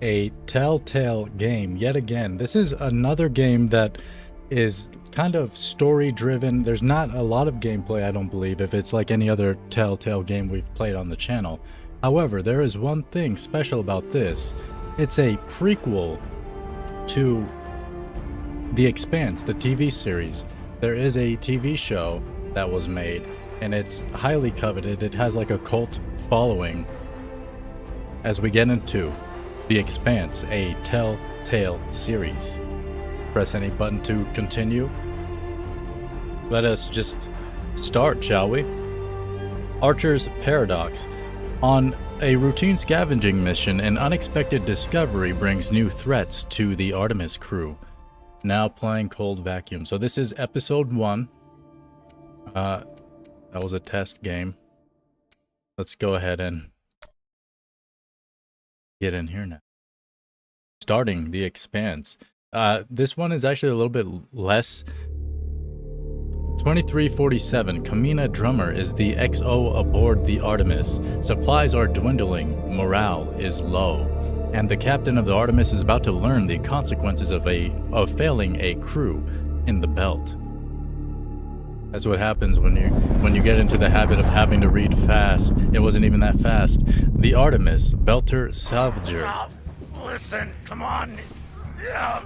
a Telltale game yet again. This is another game that is kind of story driven. There's not a lot of gameplay, I don't believe, if it's like any other Telltale game we've played on the channel. However, there is one thing special about this. It's a prequel to The Expanse, the TV series. There is a TV show that was made, and it's highly coveted. It has like a cult following. As we get into The Expanse, a Telltale series. Press any button to continue. Let us just start, shall we? Archer's Paradox. On a routine scavenging mission, an unexpected discovery brings new threats to the Artemis crew. Now playing Cold Vacuum. So this is episode 1. That was a test game. Let's go ahead and get in here now. Starting The Expanse. This one is actually a little bit less. 2347. Kamina Drummer is the XO aboard the Artemis. Supplies are dwindling, morale is low, and the captain of the Artemis is about to learn the consequences of failing a crew in the belt. That's what happens when you get into the habit of having to read fast. It wasn't even that fast. The Artemis, Belter Salvager. Listen, come on. Yeah.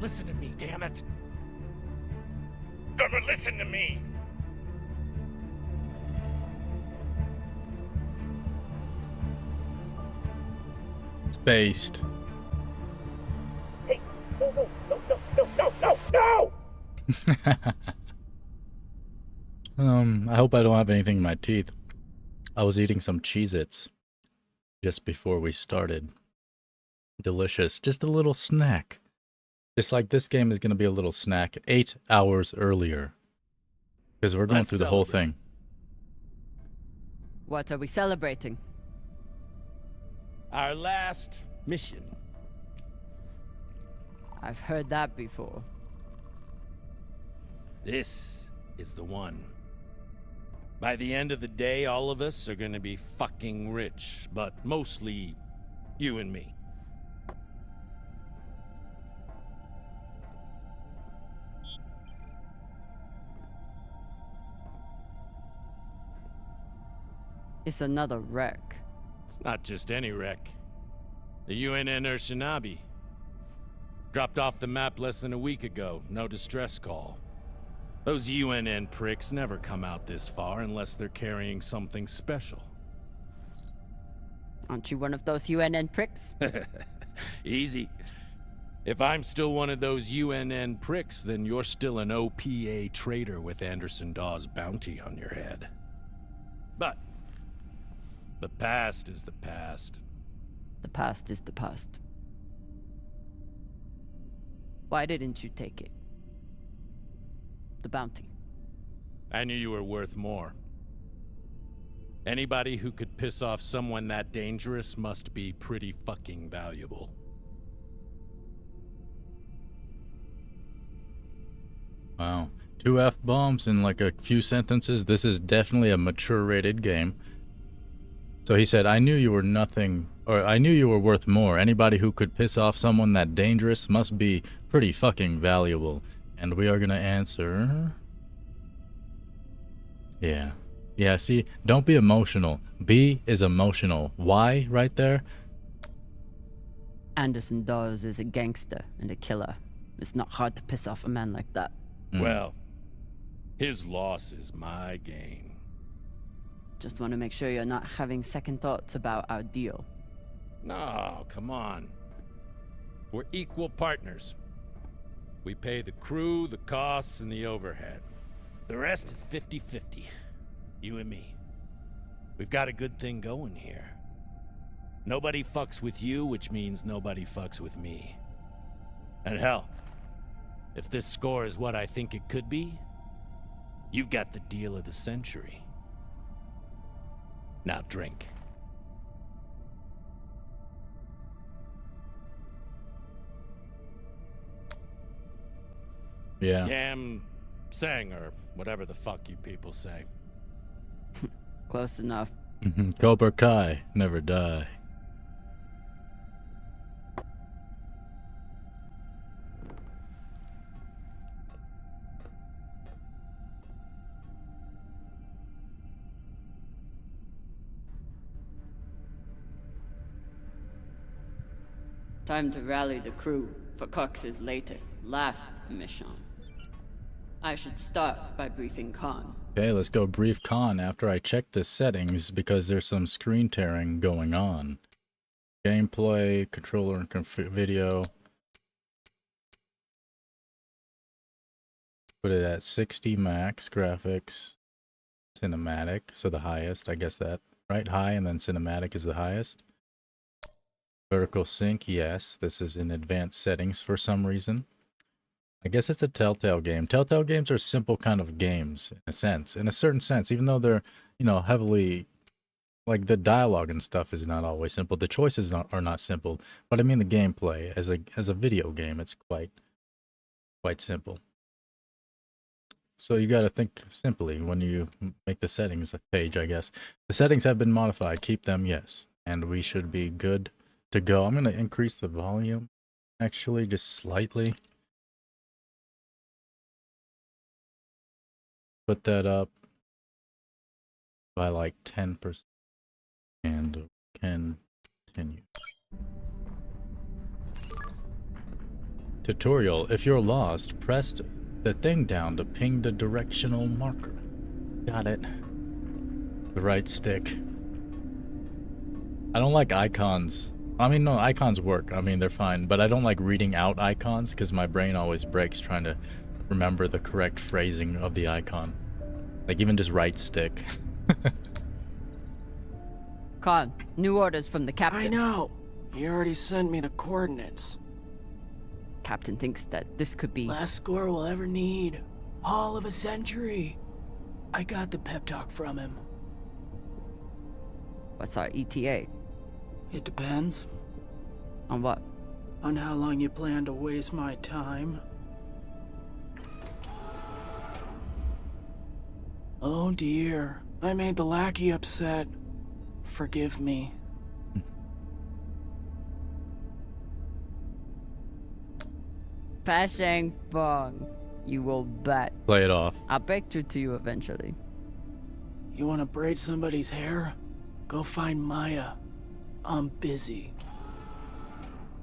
Listen to me, damn it. Drummer, listen to me. Spaced. Hey, no! I hope I don't have anything in my teeth. I was eating some Cheez-Its just before we started. Delicious. Just a little snack. Just like this game is going to be a little snack 8 hours earlier. Because we're going through the whole thing. What are we celebrating? Our last mission. I've heard that before. This is the one. By the end of the day, all of us are gonna be fucking rich, but mostly you and me. It's another wreck. It's not just any wreck. The UNN Shinabi. Dropped off the map less than a week ago. No distress call. Those UNN pricks never come out this far unless they're carrying something special. Aren't you one of those UNN pricks? Easy. If I'm still one of those UNN pricks, then you're still an OPA traitor with Anderson Dawes' bounty on your head. But the past is the past. The past is the past. Why didn't you take it? The bounty. I knew you were worth more. Anybody who could piss off someone that dangerous must be pretty fucking valuable. Wow. 2 F-bombs in like a few sentences. This is definitely a mature rated game. So he said, I knew you were nothing, or I knew you were worth more. Anybody who could piss off someone that dangerous must be pretty fucking valuable. And we are gonna answer... Yeah. Yeah, see, don't be emotional. B is emotional. Y right there? Anderson Dawes is a gangster and a killer. It's not hard to piss off a man like that. Well, his loss is my gain. Just want to make sure you're not having second thoughts about our deal. No, come on. We're equal partners. We pay the crew, the costs, and the overhead. The rest is 50-50. You and me. We've got a good thing going here. Nobody fucks with you, which means nobody fucks with me. And hell, if this score is what I think it could be, you've got the deal of the century. Now drink. Yeah. Damn Sang, or whatever the fuck you people say. Close enough. Cobra Kai, never die. Time to rally the crew for Cox's last mission. I should start by briefing Khan. Okay, let's go brief Con after I check the settings because there's some screen tearing going on. Gameplay, controller and video. Put it at 60 max graphics, cinematic, so the highest, I guess that, right? High and then cinematic is the highest. Vertical sync, yes, this is in advanced settings for some reason. I guess it's a Telltale game. Telltale games are simple kind of games, in a sense. In a certain sense, even though they're, you know, heavily, like the dialogue and stuff is not always simple. The choices are not simple. But I mean the gameplay, as a video game, it's quite simple. So you gotta think simply when you make the settings page, I guess. The settings have been modified. Keep them, yes. And we should be good to go. I'm gonna increase the volume, actually, just slightly. Put that up by like 10% and continue. Tutorial. If you're lost, press the thing down to ping the directional marker. Got it. The right stick. I don't like icons. I mean, no, icons work. I mean, they're fine. But I don't like reading out icons because my brain always breaks trying to remember the correct phrasing of the icon. Like even just right stick. Khan, new orders from the captain. I know. He already sent me the coordinates. Captain thinks that this could be... Last score we'll ever need. Haul of a century. I got the pep talk from him. What's our ETA? It depends. On what? On how long you plan to waste my time. Oh dear, I made the lackey upset. Forgive me. Pashang Bong. You will bet. Play it off. I'll break through to you eventually. You want to braid somebody's hair? Go find Maya. I'm busy.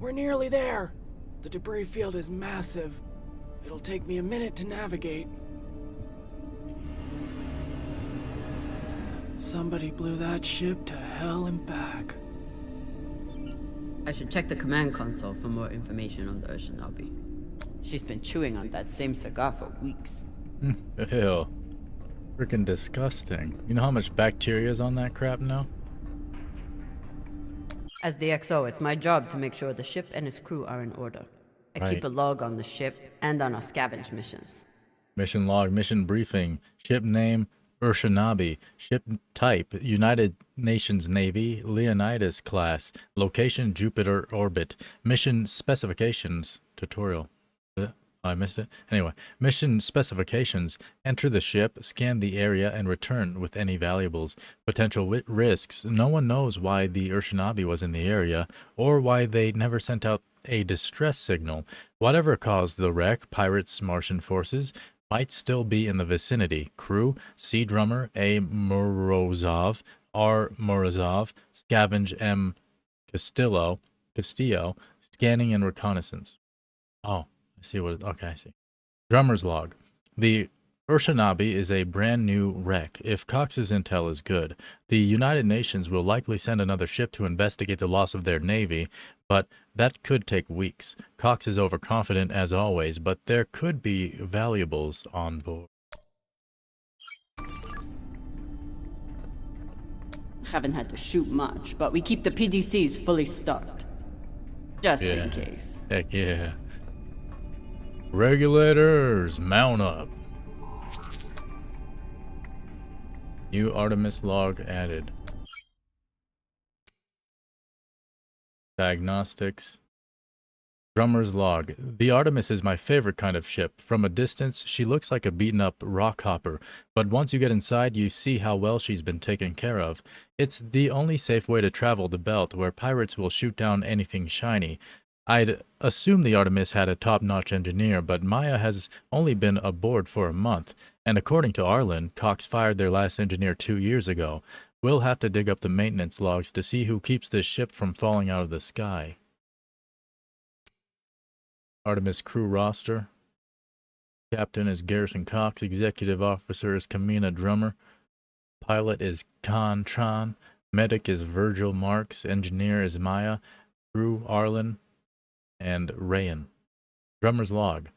We're nearly there. The debris field is massive. It'll take me a minute to navigate. Somebody blew that ship to hell and back. I should check the command console for more information on the Urshinabi. She's been chewing on that same cigar for weeks. Ew. Freaking disgusting. You know how much bacteria is on that crap now? As the XO, it's my job to make sure the ship and its crew are in order. I keep a log on the ship and on our scavenge missions. Mission log, mission briefing, ship name, Urshinabi, ship type, United Nations Navy, Leonidas class, location, Jupiter orbit, mission specifications, tutorial. I missed it. Anyway, mission specifications, enter the ship, scan the area, and return with any valuables. Potential risks. No one knows why the Urshinabi was in the area, or why they never sent out a distress signal. Whatever caused the wreck, pirates, Martian forces, might still be in the vicinity. Crew, C. Drummer, A. Morozov, R. Morozov, Scavenge, M. Castillo, scanning and reconnaissance. Oh. See what? Okay, I see. Drummer's log. The Urshinabi is a brand new wreck. If Cox's intel is good, the United Nations will likely send another ship to investigate the loss of their navy, but that could take weeks. Cox is overconfident as always, but there could be valuables on board. Haven't had to shoot much, but we keep the PDCs fully stocked. Just in case. Heck yeah. Regulators, mount up. New Artemis log added. Diagnostics. Drummer's log. The Artemis is my favorite kind of ship. From a distance, she looks like a beaten-up rock hopper, but once you get inside, you see how well she's been taken care of. It's the only safe way to travel the belt, where pirates will shoot down anything shiny. I'd assume the Artemis had a top-notch engineer, but Maya has only been aboard for a month, and according to Arlen, Cox fired their last engineer 2 years ago. We'll have to dig up the maintenance logs to see who keeps this ship from falling out of the sky. Artemis crew roster. Captain is Garrison Cox. Executive officer is Kamina Drummer. Pilot is Khan Tran. Medic is Virgil Marks. Engineer is Maya. Crew Arlen and Rayan. Drummer's log.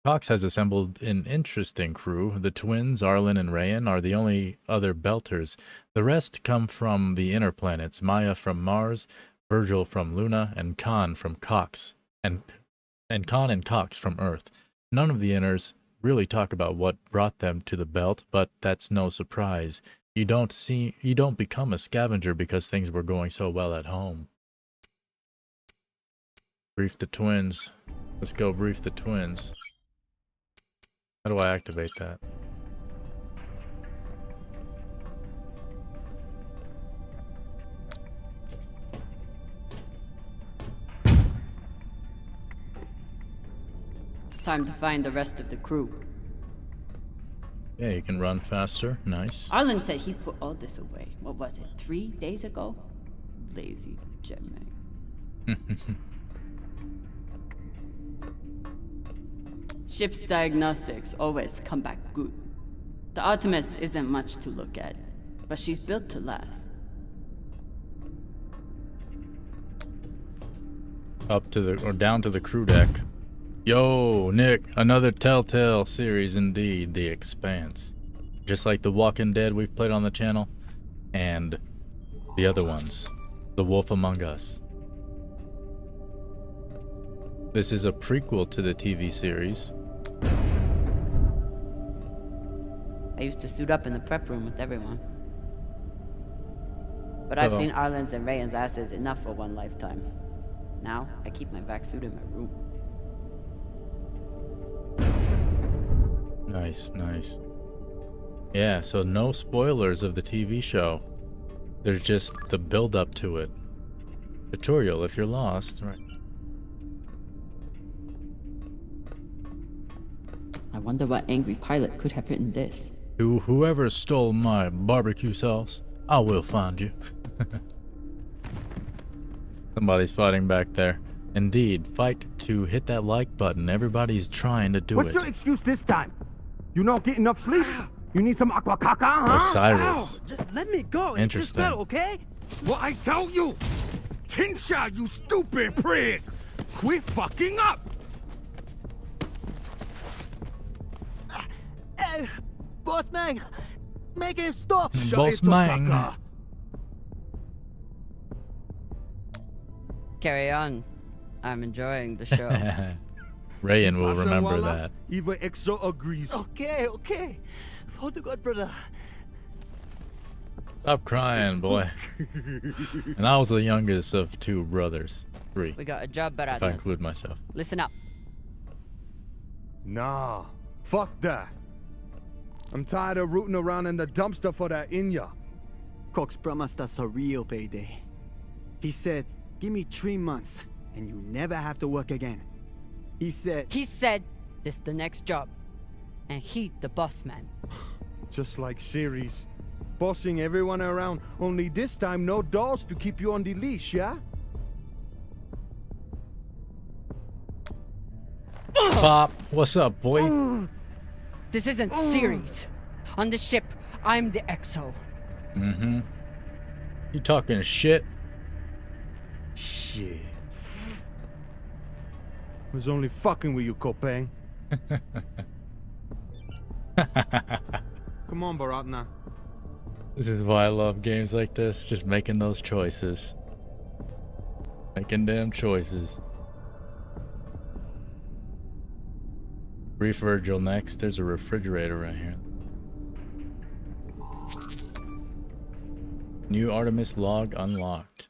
Cox has assembled an interesting crew. The twins, Arlen and Rayan, are the only other Belters. The rest come from the inner planets. Maya from Mars, Virgil from Luna, and Khan from Cox. And Khan and Cox from Earth. None of the inners really talk about what brought them to the belt, but that's no surprise. You don't become a scavenger because things were going so well at home. Brief the twins. Let's go brief the twins. How do I activate that? Time to find the rest of the crew. Yeah, you can run faster. Nice. Arlen said he put all this away. What was it, 3 days ago? Lazy jetman. Ship's diagnostics always come back good. The Artemis isn't much to look at, but she's built to last. Up to the, or down to the crew deck. Yo, Nick, another Telltale series indeed, The Expanse. Just like The Walking Dead we've played on the channel, and the other ones, The Wolf Among Us. This is a prequel to the TV series. I used to suit up in the prep room with everyone. But I've seen Arlen's and Rayan's asses enough for one lifetime. Now, I keep my vac suit in my room. Nice, nice. Yeah, so no spoilers of the TV show. There's just the build-up to it. Tutorial if you're lost, right? I wonder what angry pilot could have written this. To whoever stole my barbecue sauce, I will find you. Somebody's fighting back there. Indeed, fight to hit that like button. Everybody's trying to do What's it. your excuse this time? You not get enough sleep? You need some aqua caca, huh? Osiris. Just let me go. It just Interesting. fell, okay? What I tell you? Tinsha, you stupid prig! Quit fucking up! Hey, boss man, make him stop. Boss man. Carry on. I'm enjoying the show. Rayan will remember that. Even EXO agrees. Okay. For the God, brother. Stop crying, boy. And I was the youngest of 2 brothers. 3, We got a job better if I include myself. Listen up. Nah, fuck that. I'm tired of rooting around in the dumpster for that Inya. Cox promised us a real payday. He said, give me 3 months, and you never have to work again. He said, this the next job. And he the boss man. Just like series. Bossing everyone around, only this time no dolls to keep you on the leash, yeah? Pop, what's up, boy? This isn't series. On the ship, I'm the EXO. Mm-hmm. You talking shit? Shit. Was only fucking with you, Kopeng. Come on, Baratna. This is why I love games like this. Just making those choices. Making damn choices. Brief Virgil next. There's a refrigerator right here. New Artemis log unlocked.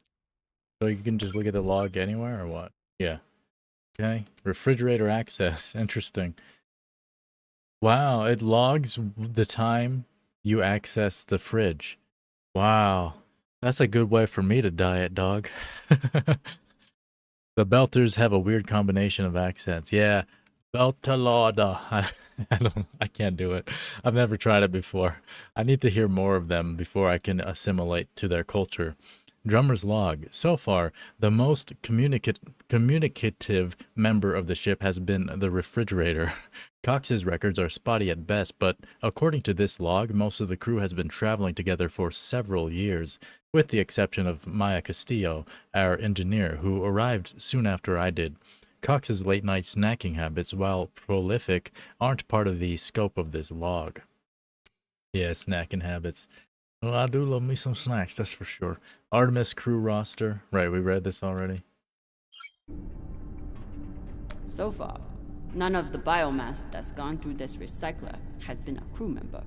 So you can just look at the log anywhere or what? Yeah. Okay, refrigerator access. Interesting. Wow, it logs the time you access the fridge. Wow, that's a good way for me to diet, dog. The Belters have a weird combination of accents. Yeah, Beltalada. I can't do it. I've never tried it before. I need to hear more of them before I can assimilate to their culture. Drummer's log. So far, the most communicative member of the ship has been the refrigerator. Cox's records are spotty at best, but according to this log, most of the crew has been traveling together for several years, with the exception of Maya Castillo, our engineer, who arrived soon after I did. Cox's late-night snacking habits, while prolific, aren't part of the scope of this log. Yeah, snacking habits. Well, I do love me some snacks, that's for sure. Artemis crew roster. Right, we read this already. So far, none of the biomass that's gone through this recycler has been a crew member.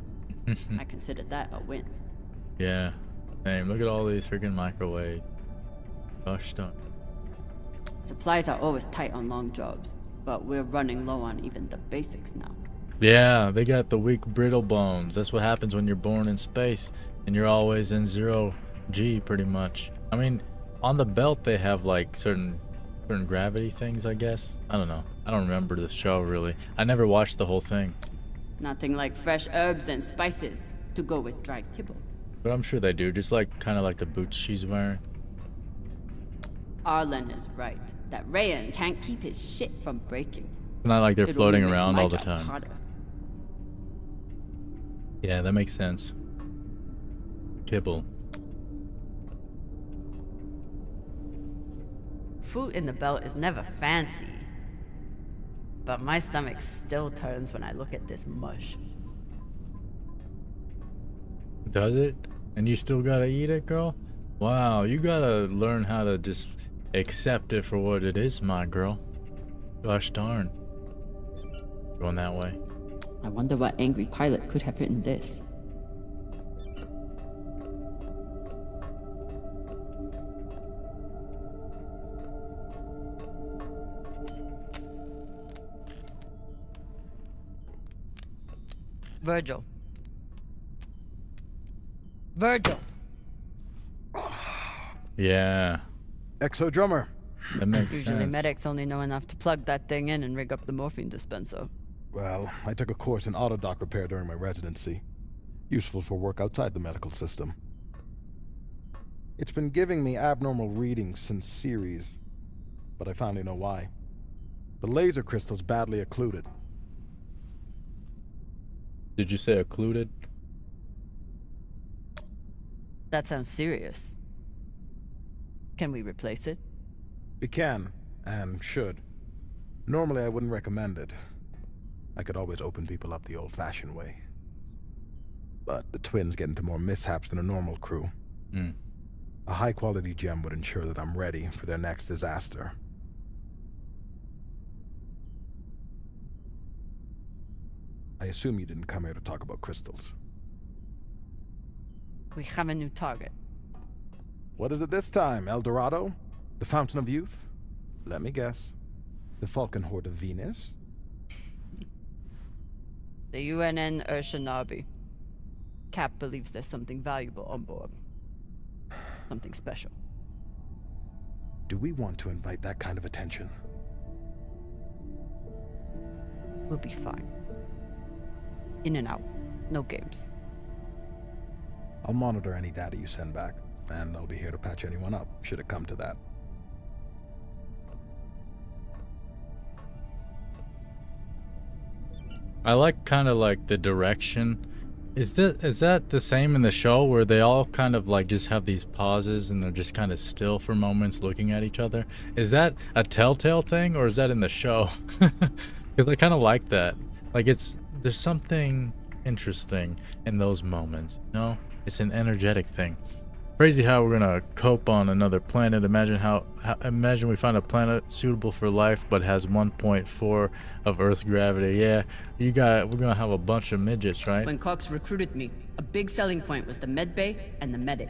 I consider that a win. Yeah. Same. Look at all these freaking microwaves. Gosh darn. Supplies are always tight on long jobs, but we're running low on even the basics now. Yeah, they got the weak brittle bones. That's what happens when you're born in space and you're always in 0G pretty much. I mean, on the belt they have like certain gravity things, I guess. I don't know. I don't remember the show really. I never watched the whole thing. Nothing like fresh herbs and spices to go with dried kibble. But I'm sure they do, just like kind of like the boots she's wearing. Arlen is right, that Rayan can't keep his shit from breaking. It's not like they're It floating only makes around my all the job time. harder. Yeah, that makes sense. Kibble. Food in the belt is never fancy. But my stomach still turns when I look at this mush. Does it? And you still gotta eat it, girl? Wow, you gotta learn how to just accept it for what it is, my girl. Gosh darn. Going that way. I wonder what angry pilot could have written this. Virgil. Virgil! Yeah, Exo drummer. that makes Usually sense. medics only know enough to plug that thing in and rig up the morphine dispenser. Well, I took a course in autodock repair during my residency. Useful for work outside the medical system. It's been giving me abnormal readings since series, but I finally know why. The laser crystal's badly occluded. Did you say occluded? That sounds serious. Can we replace it? We can, and should. Normally I wouldn't recommend it. I could always open people up the old-fashioned way. But the twins get into more mishaps than a normal crew. A high-quality gem would ensure that I'm ready for their next disaster. I assume you didn't come here to talk about crystals. We have a new target. What is it this time, El Dorado? The Fountain of Youth? Let me guess. The Falcon Horde of Venus? The UNN Urshanabi. Cap believes there's something valuable on board. Something special. Do we want to invite that kind of attention? We'll be fine. In and out. No games. I'll monitor any data you send back, and I'll be here to patch anyone up, should it come to that. I like kind of like the direction. Is that the same in the show where they all kind of like just have these pauses and they're just kind of still for moments looking at each other? Is that a Telltale thing or is that in the show? Because I kind of like that. Like there's something interesting in those moments. No, it's an energetic thing. Crazy how we're gonna cope on another planet. Imagine we find a planet suitable for life but has 1.4 of Earth's gravity. Yeah, we're gonna have a bunch of midgets, right? When Cox recruited me, a big selling point was the med bay and the medic.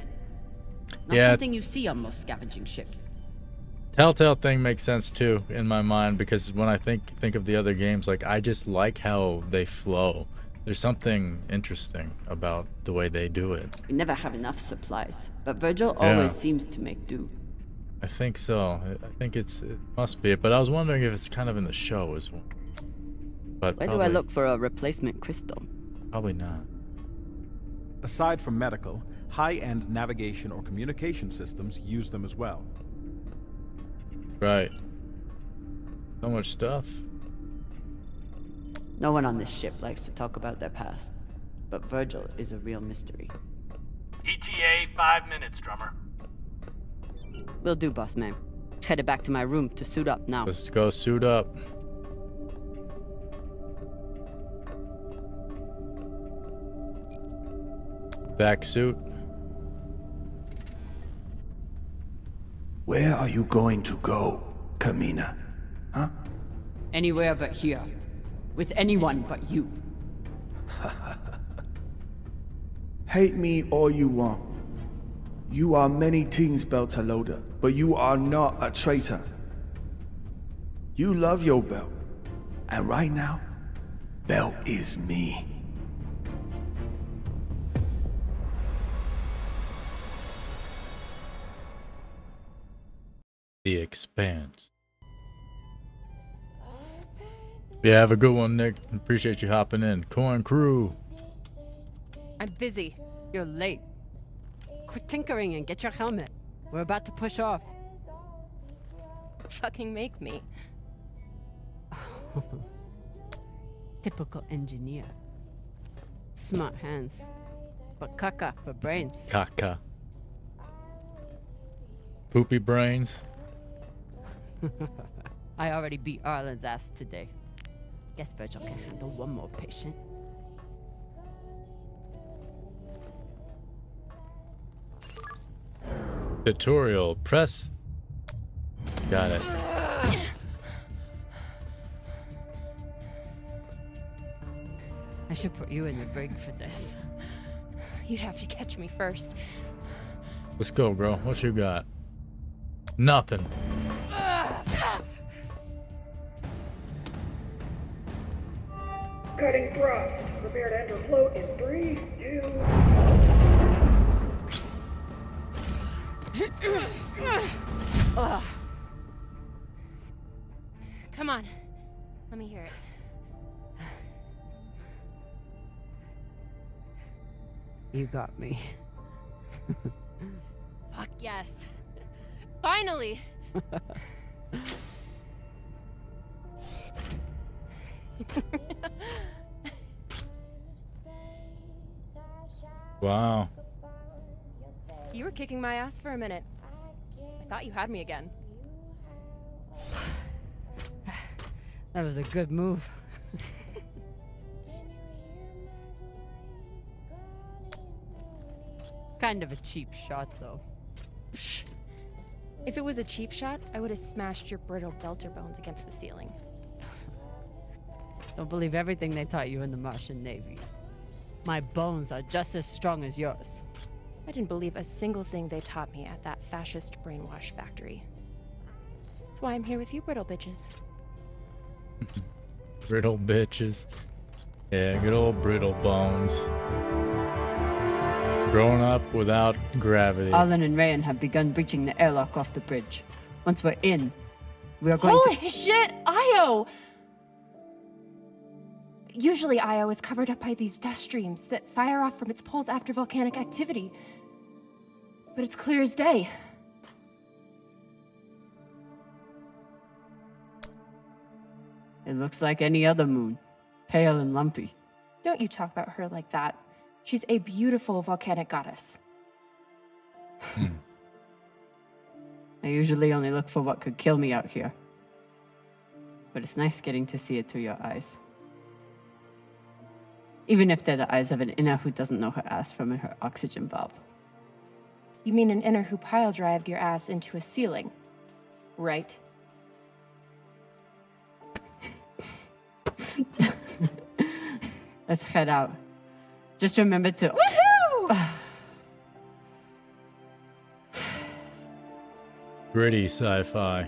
Not Yeah. something you see on most scavenging ships. Telltale thing makes sense too in my mind, because when I think of the other games, like I just like how they flow. There's something interesting about the way they do it. We never have enough supplies, but Virgil always seems to make do. I think so. I think it must be it, but I was wondering if it's kind of in the show as well. But Where do I look for a replacement crystal? Probably not. Aside from medical, high-end navigation or communication systems use them as well. Right. So much stuff. No one on this ship likes to talk about their past, but Virgil is a real mystery. ETA 5 minutes, drummer. Will do, boss man. Headed back to my room to suit up now. Let's go suit up. Back suit. Where are you going to go, Kamina? Huh? Anywhere but here. With anyone but you. Hate me all you want. You are many things, Beltalowda, but you are not a traitor. You love your belt. And right now, belt is me. The Expanse. Yeah, have a good one, Nick. Appreciate you hopping in. Coine Crew. I'm busy. You're late. Quit tinkering and get your helmet. We're about to push off. Fucking make me. Typical engineer. Smart hands. But caca for brains. Caca. Poopy brains. I already beat Arlen's ass today. Guess Virgil can handle one more patient. Tutorial. Press. Got it. I should put you in the brig for this. You'd have to catch me first. Let's go, bro. What you got? Nothing. Cutting thrust. Prepare to enter float in 3, 2... Come on. Let me hear it. You got me. Fuck yes. Finally! Wow. You were kicking my ass for a minute. I thought you had me again. That was a good move. Kind of a cheap shot, though. Psh. If it was a cheap shot, I would have smashed your brittle belter bones against the ceiling. Don't believe everything they taught you in the Martian Navy. My bones are just as strong as yours. I didn't believe a single thing they taught me at that fascist brainwash factory. That's why I'm here with you, brittle bitches. Brittle bitches. Yeah, good old brittle bones. Growing up without gravity. Arlen and Rayan have begun breaching the airlock off the bridge. Once we're in, we are going Holy shit, Io! Usually Io is covered up by these dust streams that fire off from its poles after volcanic activity. But it's clear as day. It looks like any other moon. Pale and lumpy. Don't you talk about her like that. She's a beautiful volcanic goddess. I usually only look for what could kill me out here. But it's nice getting to see it through your eyes. Even if they're the eyes of an inner who doesn't know her ass from her oxygen valve. You mean an inner who pile-drived your ass into a ceiling, right? Let's head out. Just remember to... Woohoo! Gritty sci-fi.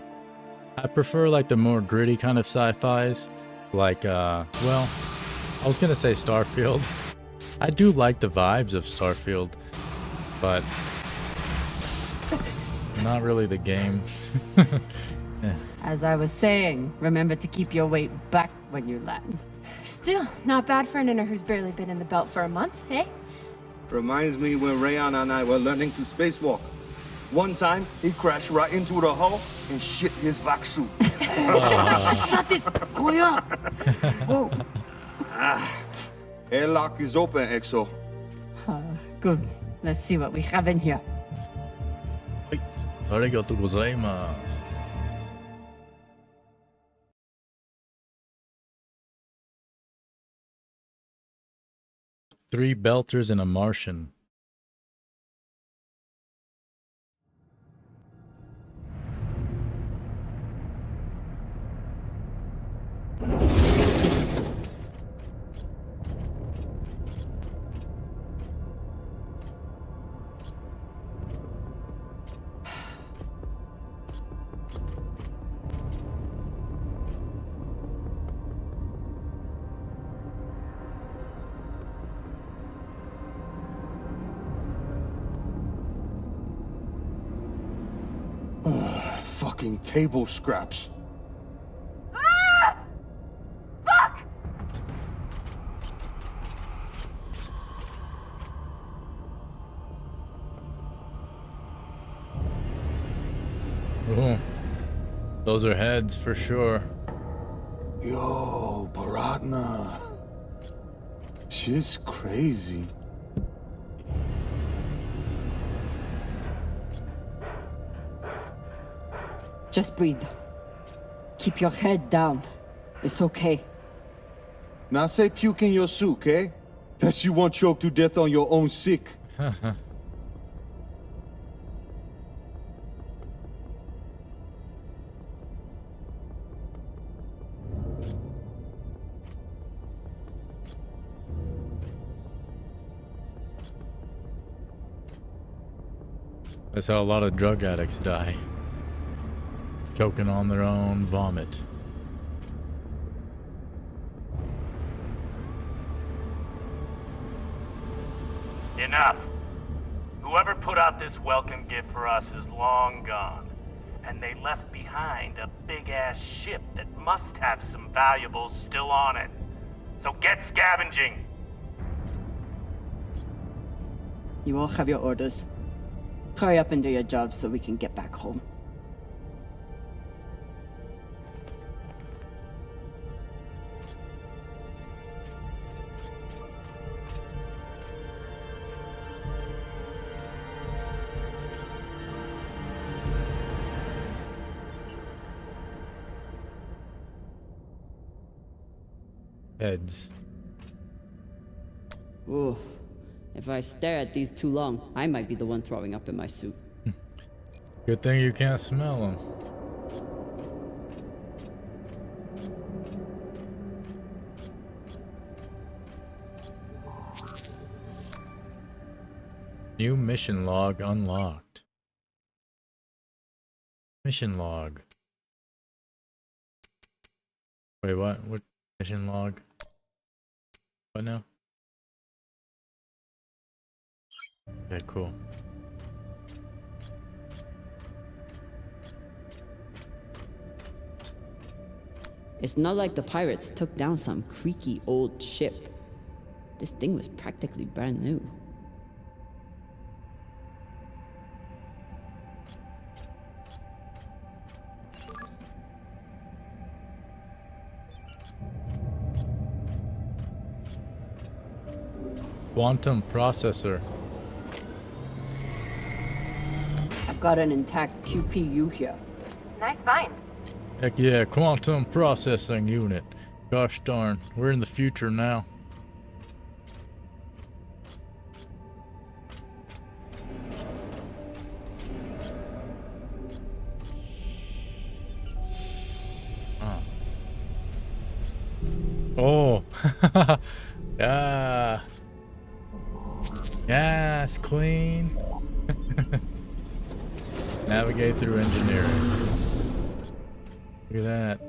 I prefer like the more gritty kind of sci-fis. Like, well, I was gonna say Starfield. I do like the vibes of Starfield, but not really the game. Yeah. As I was saying, remember to keep your weight back when you land. Still, not bad for an inner who's barely been in the belt for a month, eh? Reminds me when Rayon and I were learning to spacewalk. One time, he crashed right into the hull and shit his vac suit. Shut it! Koya! Oh. Airlock is open, Exo. Good. Let's see what we have in here. Arigatou gozaimasu. Three belters and a Martian. Fucking table scraps. Ah! Fuck! Ooh. Those are heads for sure. Yo, Baratna. Shit's crazy. Just breathe. Keep your head down. It's okay. Now say puke in your soup, eh? That you won't choke to death on your own sick. That's how a lot of drug addicts die. Choking on their own vomit. Enough. Whoever put out this welcome gift for us is long gone. And they left behind a big-ass ship that must have some valuables still on it. So get scavenging! You all have your orders. Hurry up and do your jobs so we can get back home. Heads. Ooh. If I stare at these too long, I might be the one throwing up in my soup. Good thing you can't smell them. New mission log unlocked. Mission log. Wait, what? What mission log? What now? Okay, cool. It's not like the pirates took down some creaky old ship. This thing was practically brand new. Quantum processor. I've got an intact QPU here. Nice find. Heck yeah, quantum processing unit. Gosh darn, we're in the future now. Oh. Yeah. Yes, queen. Navigate through engineering. Look at that.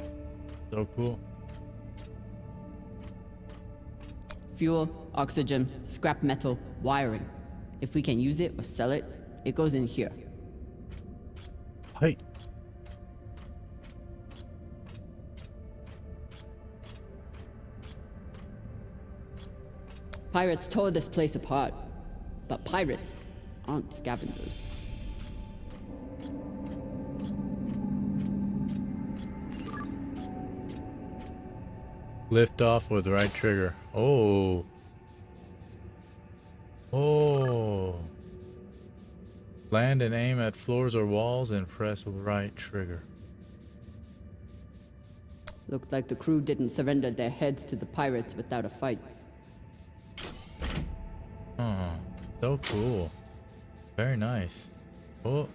So cool. Fuel, oxygen, scrap metal, wiring. If we can use it or sell it, it goes in here. Hey. Pirates tore this place apart, but pirates aren't scavengers. Lift off with right trigger. Oh. Oh. Land and aim at floors or walls and press right trigger. Looks like the crew didn't surrender their heads to the pirates without a fight. Oh, so cool. Very nice. Oh.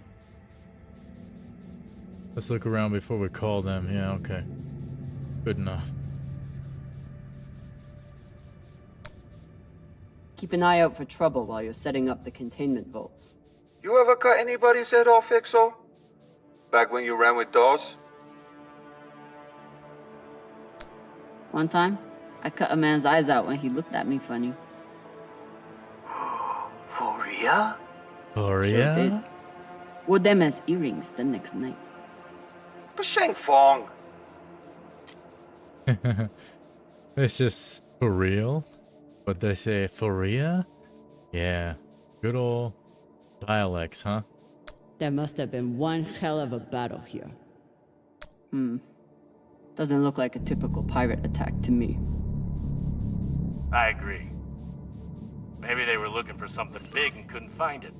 Let's look around before we call them. Yeah, okay. Good enough. Keep an eye out for trouble while you're setting up the containment vaults. You ever cut anybody's head off, Exo? Back when you ran with Dawes? One time, I cut a man's eyes out when he looked at me funny. For real? Oh, Sure yeah? did. Wore them as earrings the next night. Bashang Fong. It's just for real? What they say, for real? Yeah. Good old dialects, huh? There must have been one hell of a battle here. Doesn't look like a typical pirate attack to me. I agree. Maybe they were looking for something big and couldn't find it.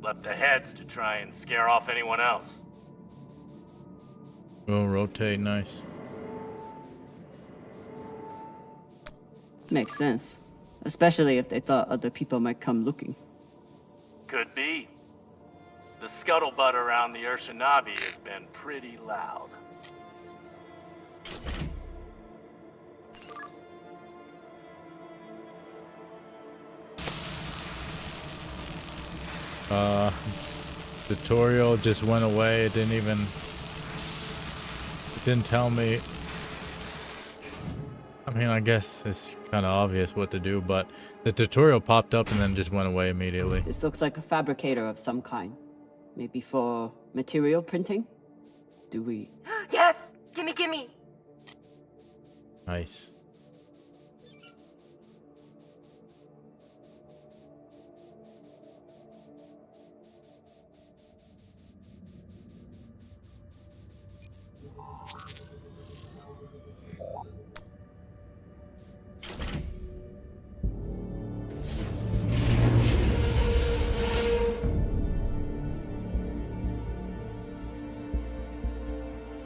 Left the heads to try and scare off anyone else. Oh, rotate, nice. Makes sense. Especially if they thought other people might come looking. Could be. The scuttlebutt around the Urshanabi has been pretty loud. Tutorial just went away. It didn't tell me. I mean, I guess it's kind of obvious what to do, but the tutorial popped up and then just went away immediately. This looks like a fabricator of some kind. Maybe for material printing? Do we? Yes! Gimme! Nice.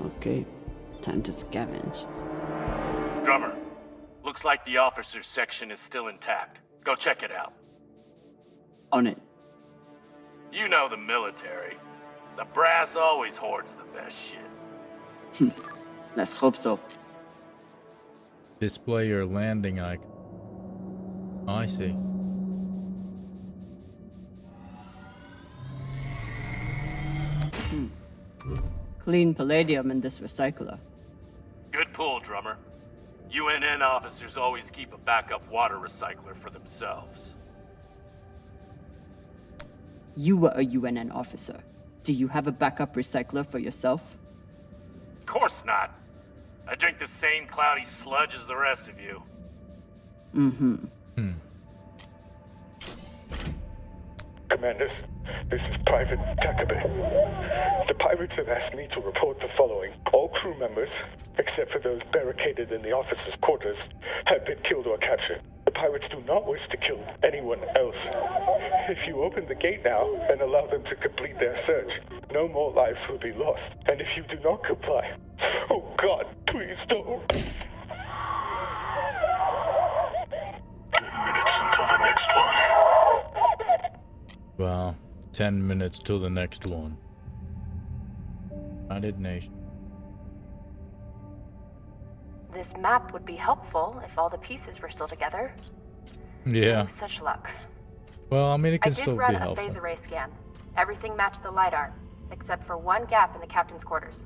Okay, time to scavenge. Drummer, looks like the officers section is still intact. Go check it out. On it. You know the military. The brass always hoards the best shit. Let's hope so. Display your landing icon. Oh, I see. Clean palladium in this recycler. Good pull, Drummer. UNN officers always keep a backup water recycler for themselves. You were a UNN officer. Do you have a backup recycler for yourself? Of course not. I drink the same cloudy sludge as the rest of you. Commanders, this is Private Takabe. The pirates have asked me to report the following. All crew members, except for those barricaded in the officers' quarters, have been killed or captured. The pirates do not wish to kill anyone else. If you open the gate now and allow them to complete their search, no more lives will be lost. And if you do not comply, oh God, please don't. 10 minutes until the next one. Wow. 10 minutes till the next one. United Nations. This map would be helpful if all the pieces were still together. Yeah. Oh, such luck. Well, I mean, it I can did still run be a helpful. phase array scan. Everything matched the LiDAR. except for one gap in the captain's quarters.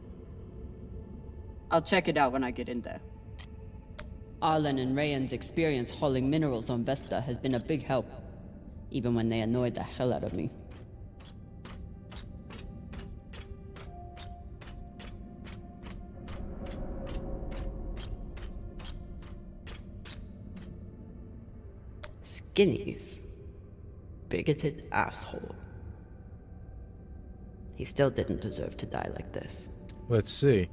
I'll check it out when I get in there. Arlen and Rayan's experience hauling minerals on Vesta has been a big help, even when they annoyed the hell out of me. Skinnies. Bigoted asshole. He still didn't deserve to die like this. Let's see.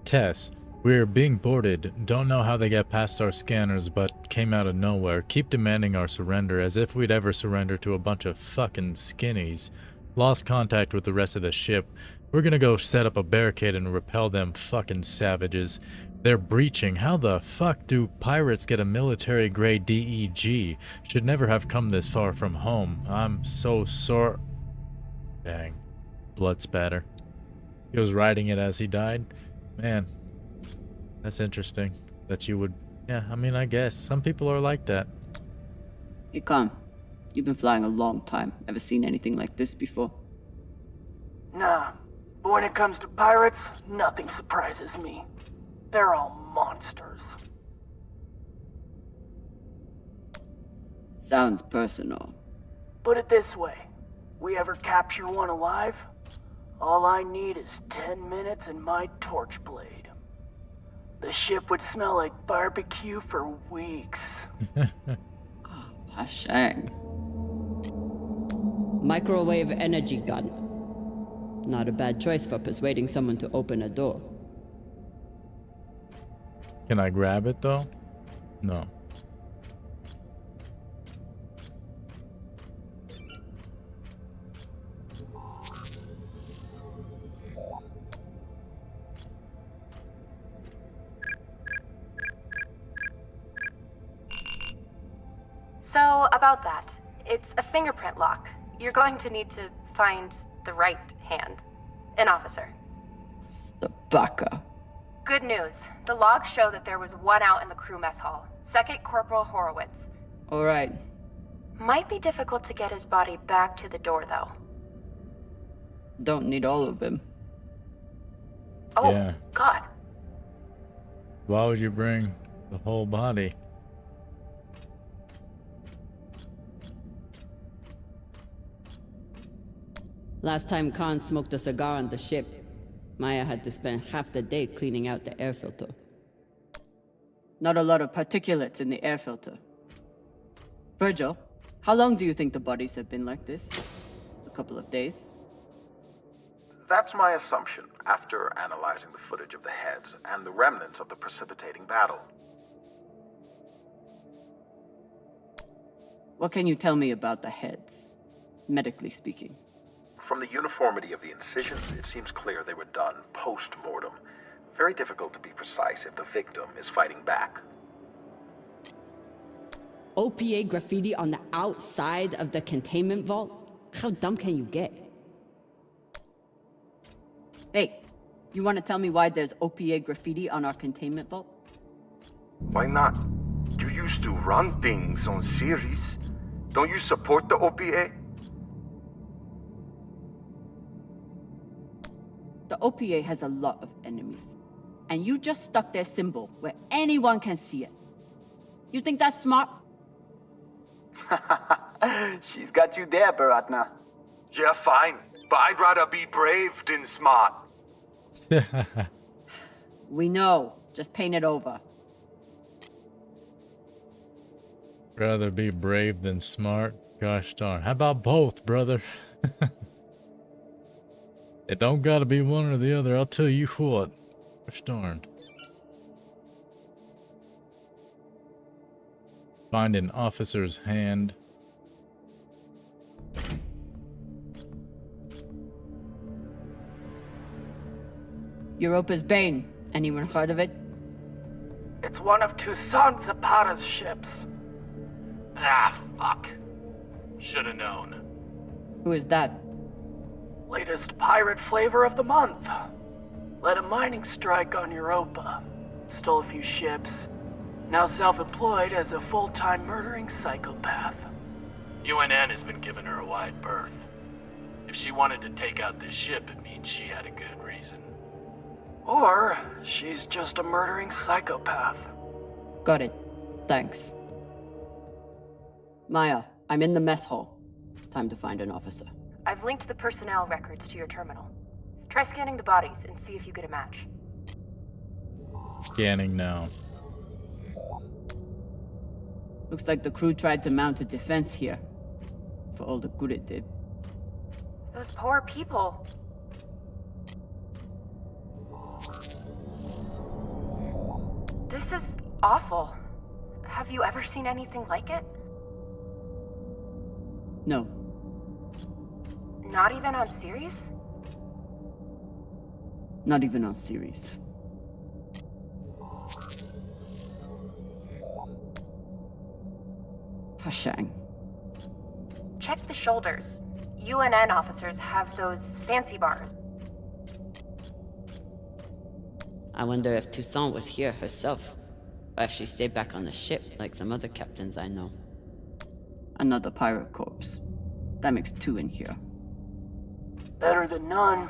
Tess, we're being boarded. Don't know how they get past our scanners, but came out of nowhere. Keep demanding our surrender as if we'd ever surrender to a bunch of fucking skinnies. Lost contact with the rest of the ship. We're gonna go set up a barricade and repel them fucking savages. They're breaching. How the fuck do pirates get a military-grade DEG? Should never have come this far from home. I'm so sore. Dang. Blood spatter. He was riding it as he died? Man. That's interesting. That you would... Yeah, I mean, I guess. Some people are like that. Hey, Con. You've been flying a long time. Ever seen anything like this before? Nah, but when it comes to pirates, nothing surprises me. They're all monsters. Sounds personal. Put it this way. We ever capture one alive? All I need is 10 minutes and my torch blade. The ship would smell like barbecue for weeks. Hashang. Microwave energy gun. Not a bad choice for persuading someone to open a door. Can I grab it though? No. So, about that. It's a fingerprint lock. You're going to need to find the right hand. An officer. The baka. Good news. The logs show that there was one out in the crew mess hall. Second Corporal Horowitz. Alright. Might be difficult to get his body back to the door, though. Don't need all of him. Oh, yeah. God. Why would you bring the whole body? Last time Khan smoked a cigar on the ship, Maya had to spend half the day cleaning out the air filter. Not a lot of particulates in the air filter. Virgil, how long do you think the bodies have been like this? A couple of days? That's my assumption, after analyzing the footage of the heads and the remnants of the precipitating battle. What can you tell me about the heads, medically speaking? From the uniformity of the incisions, it seems clear they were done post-mortem. Very difficult to be precise if the victim is fighting back. OPA graffiti on the outside of the containment vault? How dumb can you get? Hey, you want to tell me why there's OPA graffiti on our containment vault? Why not? You used to run things on Ceres. Don't you support the OPA? The OPA has a lot of enemies. And you just stuck their symbol where anyone can see it. You think that's smart? She's got you there, Baratna. Yeah, fine. But I'd rather be brave than smart. We know. Just paint it over. Rather be brave than smart? Gosh darn. How about both, brother? It don't gotta be one or the other, I'll tell you what. Gosh darn. Find an officer's hand. Europa's Bane. Anyone heard of it? It's one of Toussaint Zapata's ships. Ah, fuck. Should've known. Who is that? Latest pirate flavor of the month. Led a mining strike on Europa. Stole a few ships. Now self-employed as a full-time murdering psychopath. UNN has been giving her a wide berth. If she wanted to take out this ship, it means she had a good reason. Or she's just a murdering psychopath. Got it. Thanks. Maya, I'm in the mess hall. Time to find an officer. I've linked the personnel records to your terminal. Try scanning the bodies and see if you get a match. Scanning now. Looks like the crew tried to mount a defense here. For all the good it did. Those poor people. This is awful. Have you ever seen anything like it? No. Not even on series? Not even on series. Pashang. Check the shoulders. UNN officers have those fancy bars. I wonder if Toussaint was here herself. Or if she stayed back on the ship like some other captains I know. Another pirate corpse. That makes 2 in here. Better than none.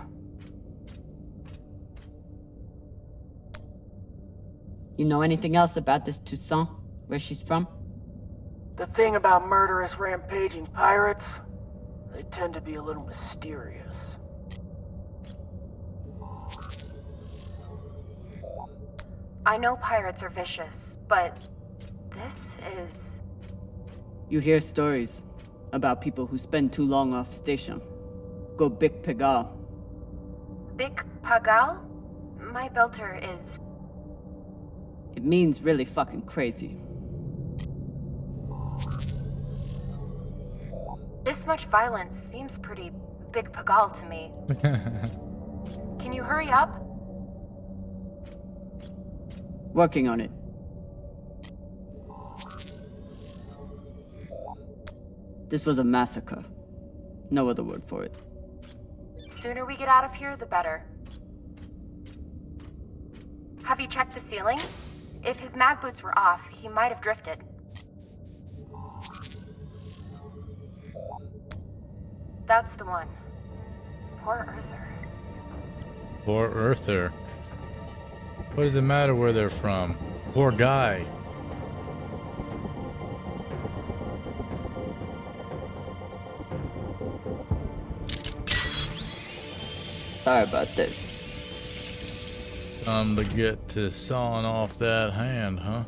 You know anything else about this Toussaint? Where she's from? The thing about murderous, rampaging pirates, they tend to be a little mysterious. I know pirates are vicious, but this is... You hear stories about people who spend too long off station. Go Big Pegal. Big Pagal? My belter is... It means really fucking crazy. This much violence seems pretty Big Pagal to me. Can you hurry up? Working on it. This was a massacre. No other word for it. Sooner we get out of here, the better. Have you checked the ceiling? If his mag boots were off, he might have drifted. That's the one. Poor Earther. Poor Earther. What does it matter where they're from? Poor guy. Sorry about this. Time to get to sawing off that hand, huh?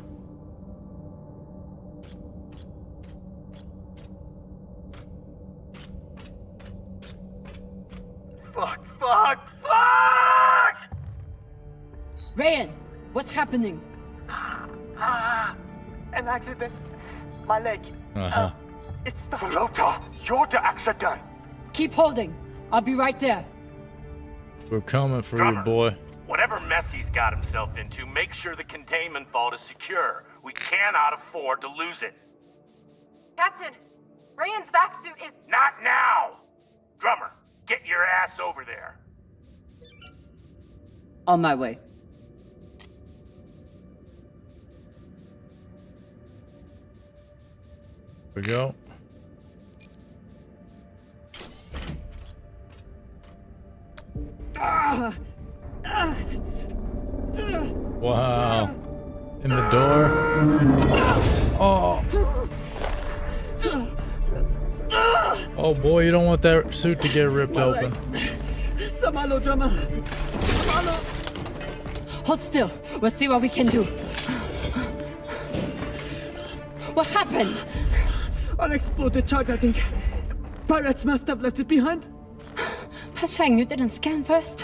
Fuck, fuck, fuck! Rayan, what's happening? An accident. My leg. It's the... Flota, you're the accident. Keep holding. I'll be right there. We're coming for Drummer, you, boy. Whatever mess he's got himself into, make sure the containment vault is secure. We cannot afford to lose it. Captain, Rayan's back suit is... Not now! Drummer, get your ass over there. On my way. Here we go. Wow. In the door. Oh. Oh boy, you don't want that suit to get ripped open. Samalo, drummer. Samalo. Hold still. We'll see what we can do. What happened? Unexploded charge, I think. Pirates must have left it behind. Pashang, you didn't scan first?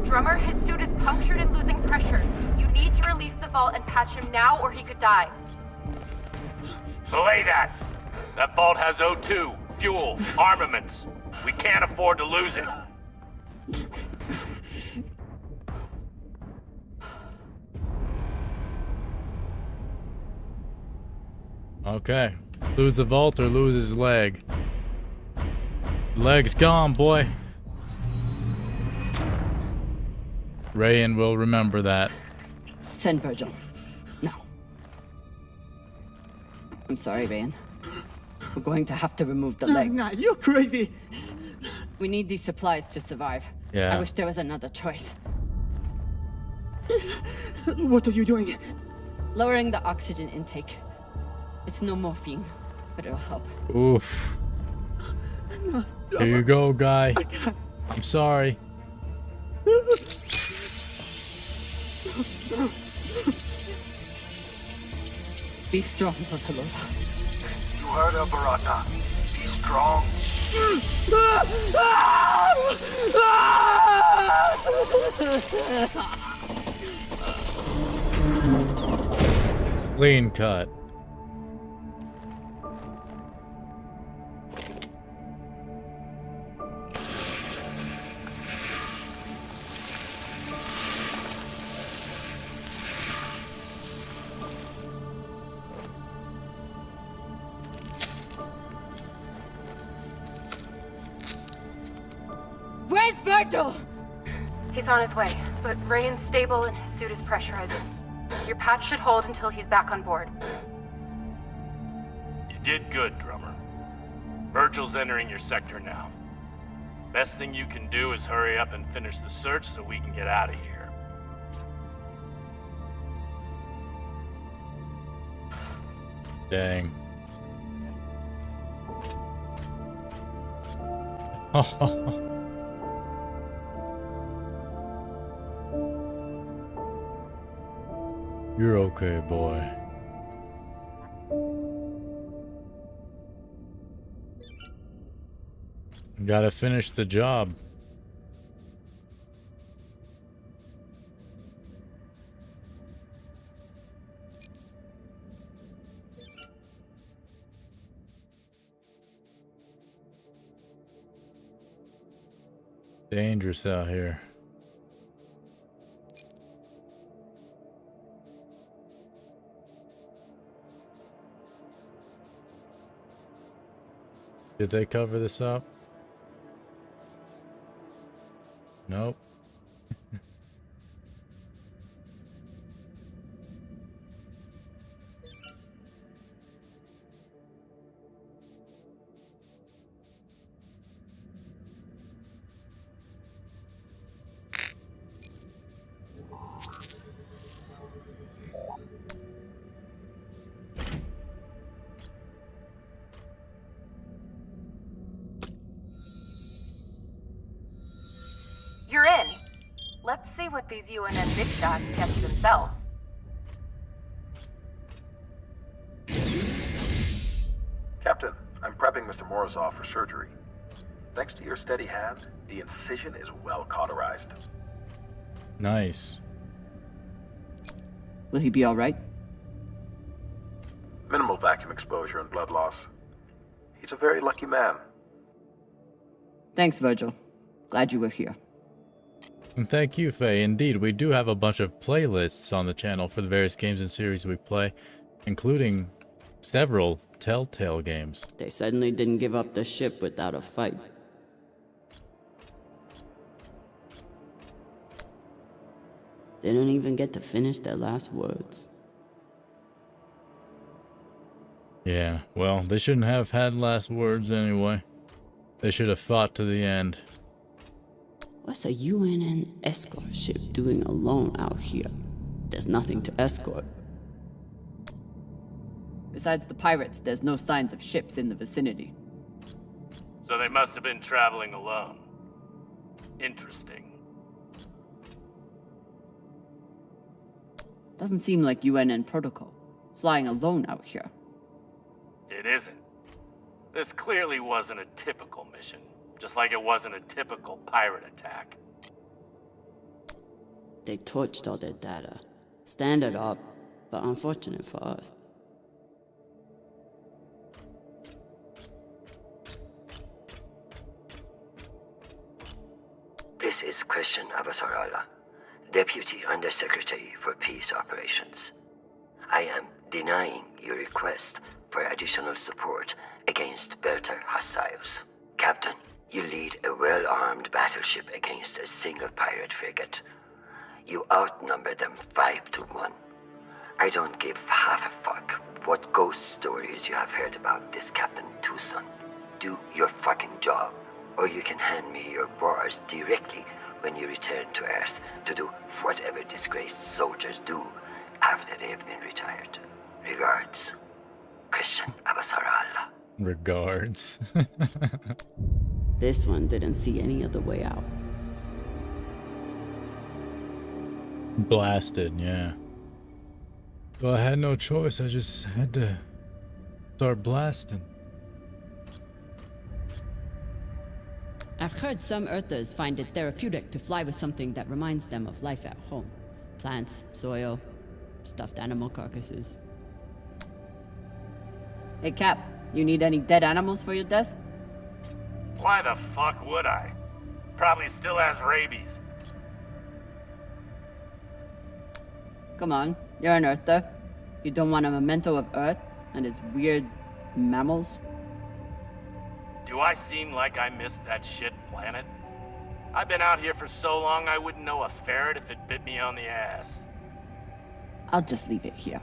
Drummer, his suit is punctured and losing pressure. You need to release the vault and patch him now or he could die. Belay that! That vault has O2, fuel, armaments. We can't afford to lose it. Okay. Lose the vault or lose his leg. Leg's gone, boy. Rayan will remember that. Send Virgil. Now. I'm sorry, Rayan. We're going to have to remove the leg. Nah, you're crazy. We need these supplies to survive. Yeah. I wish there was another choice. What are you doing? Lowering the oxygen intake. It's no morphine, but it'll help. Oof. Here you go, guy. I'm sorry. Be strong, Bartoloma. You heard her, Baraka. Be strong. Clean cut. Where's Virgil? He's on his way, but Rain's stable and his suit is pressurizing. Your patch should hold until he's back on board. You did good, Drummer. Virgil's entering your sector now. Best thing you can do is hurry up and finish the search so we can get out of here. Dang. You're okay, boy. Gotta finish the job. Dangerous out here. Did they cover this up? Nope. You're in. Let's see what these UNN big shots kept themselves. Captain, I'm prepping Mr. Morozov for surgery. Thanks to your steady hand, the incision is well cauterized. Nice. Will he be all right? Minimal vacuum exposure and blood loss. He's a very lucky man. Thanks, Virgil. Glad you were here. And thank you, Faye. Indeed, we do have a bunch of playlists on the channel for the various games and series we play, including several Telltale games. They suddenly didn't give up the ship without a fight. They don't even get to finish their last words. Yeah, well, they shouldn't have had last words anyway. They should have fought to the end. What's a UNN escort ship doing alone out here? There's nothing to escort. Besides the pirates, there's no signs of ships in the vicinity. So they must have been traveling alone. Interesting. Doesn't seem like UNN protocol. Flying alone out here. It isn't. This clearly wasn't a typical mission. Just like it wasn't a typical pirate attack. They torched all their data. Standard up, but unfortunate for us. This is Christian Avasarala, Deputy Undersecretary for Peace Operations. I am denying your request for additional support against Belter hostiles. Captain, you lead a well-armed battleship against a single pirate frigate. You outnumber them 5 to 1. I don't give half a fuck what ghost stories you have heard about this Captain Tucson. Do your fucking job, or you can hand me your bars directly when you return to Earth to do whatever disgraced soldiers do after they have been retired. Regards, Christian Abasarala. Regards. This one didn't see any other way out. Blasted, yeah. Well, I had no choice. I just had to start blasting. I've heard some Earthers find it therapeutic to fly with something that reminds them of life at home. Plants, soil, stuffed animal carcasses. Hey Cap, you need any dead animals for your desk? Why the fuck would I? Probably still has rabies. Come on, you're an Earther. You don't want a memento of Earth and its weird mammals? Do I seem like I missed that shit planet? I've been out here for so long I wouldn't know a ferret if it bit me on the ass. I'll just leave it here.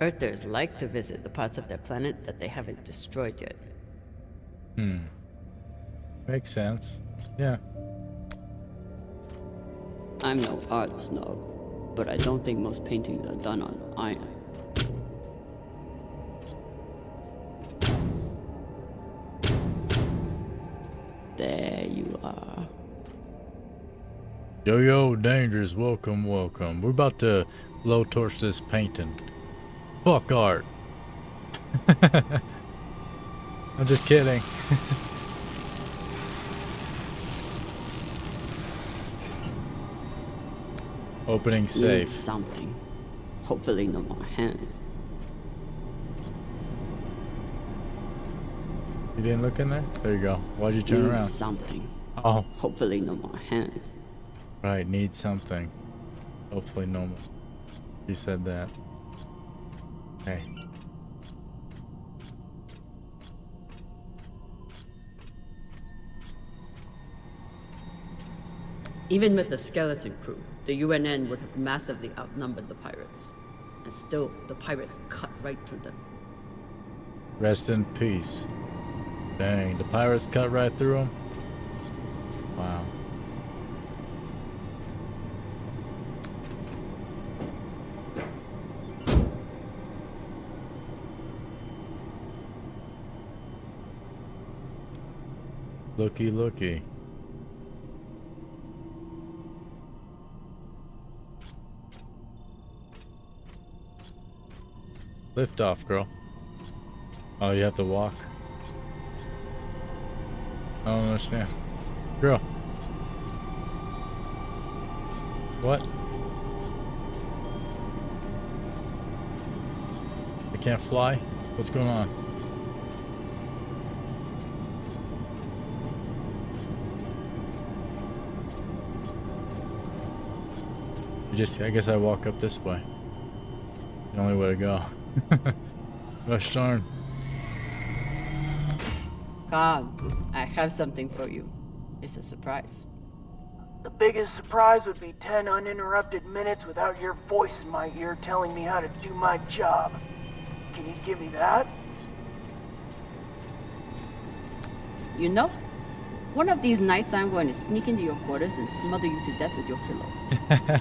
Earthers like to visit the parts of their planet that they haven't destroyed yet. Makes sense. Yeah. I'm no art snob, but I don't think most paintings are done on iron. There you are. Yo, Dangerous, welcome. We're about to blowtorch this painting. Fuck art. I'm just kidding. Opening safe. Need something. Hopefully no more hands. You didn't look in there? There you go. Why'd you turn Need around? something. Oh. Hopefully no more hands. Right, need something. Hopefully no more. You said that. Hey. Even with the skeleton crew, the UNN would have massively outnumbered the pirates. And still, the pirates cut right through them. Rest in peace. Dang, the pirates cut right through them? Wow. Looky. Lift off, girl. Oh, you have to walk? I don't understand. Girl. What? I can't fly? What's going on? I guess I walk up this way. The only way to go. Gosh darn. Come, I have something for you. It's a surprise. The biggest surprise would be 10 uninterrupted minutes without your voice in my ear telling me how to do my job. Can you give me that? You know, one of these nights I'm going to sneak into your quarters and smother you to death with your pillow.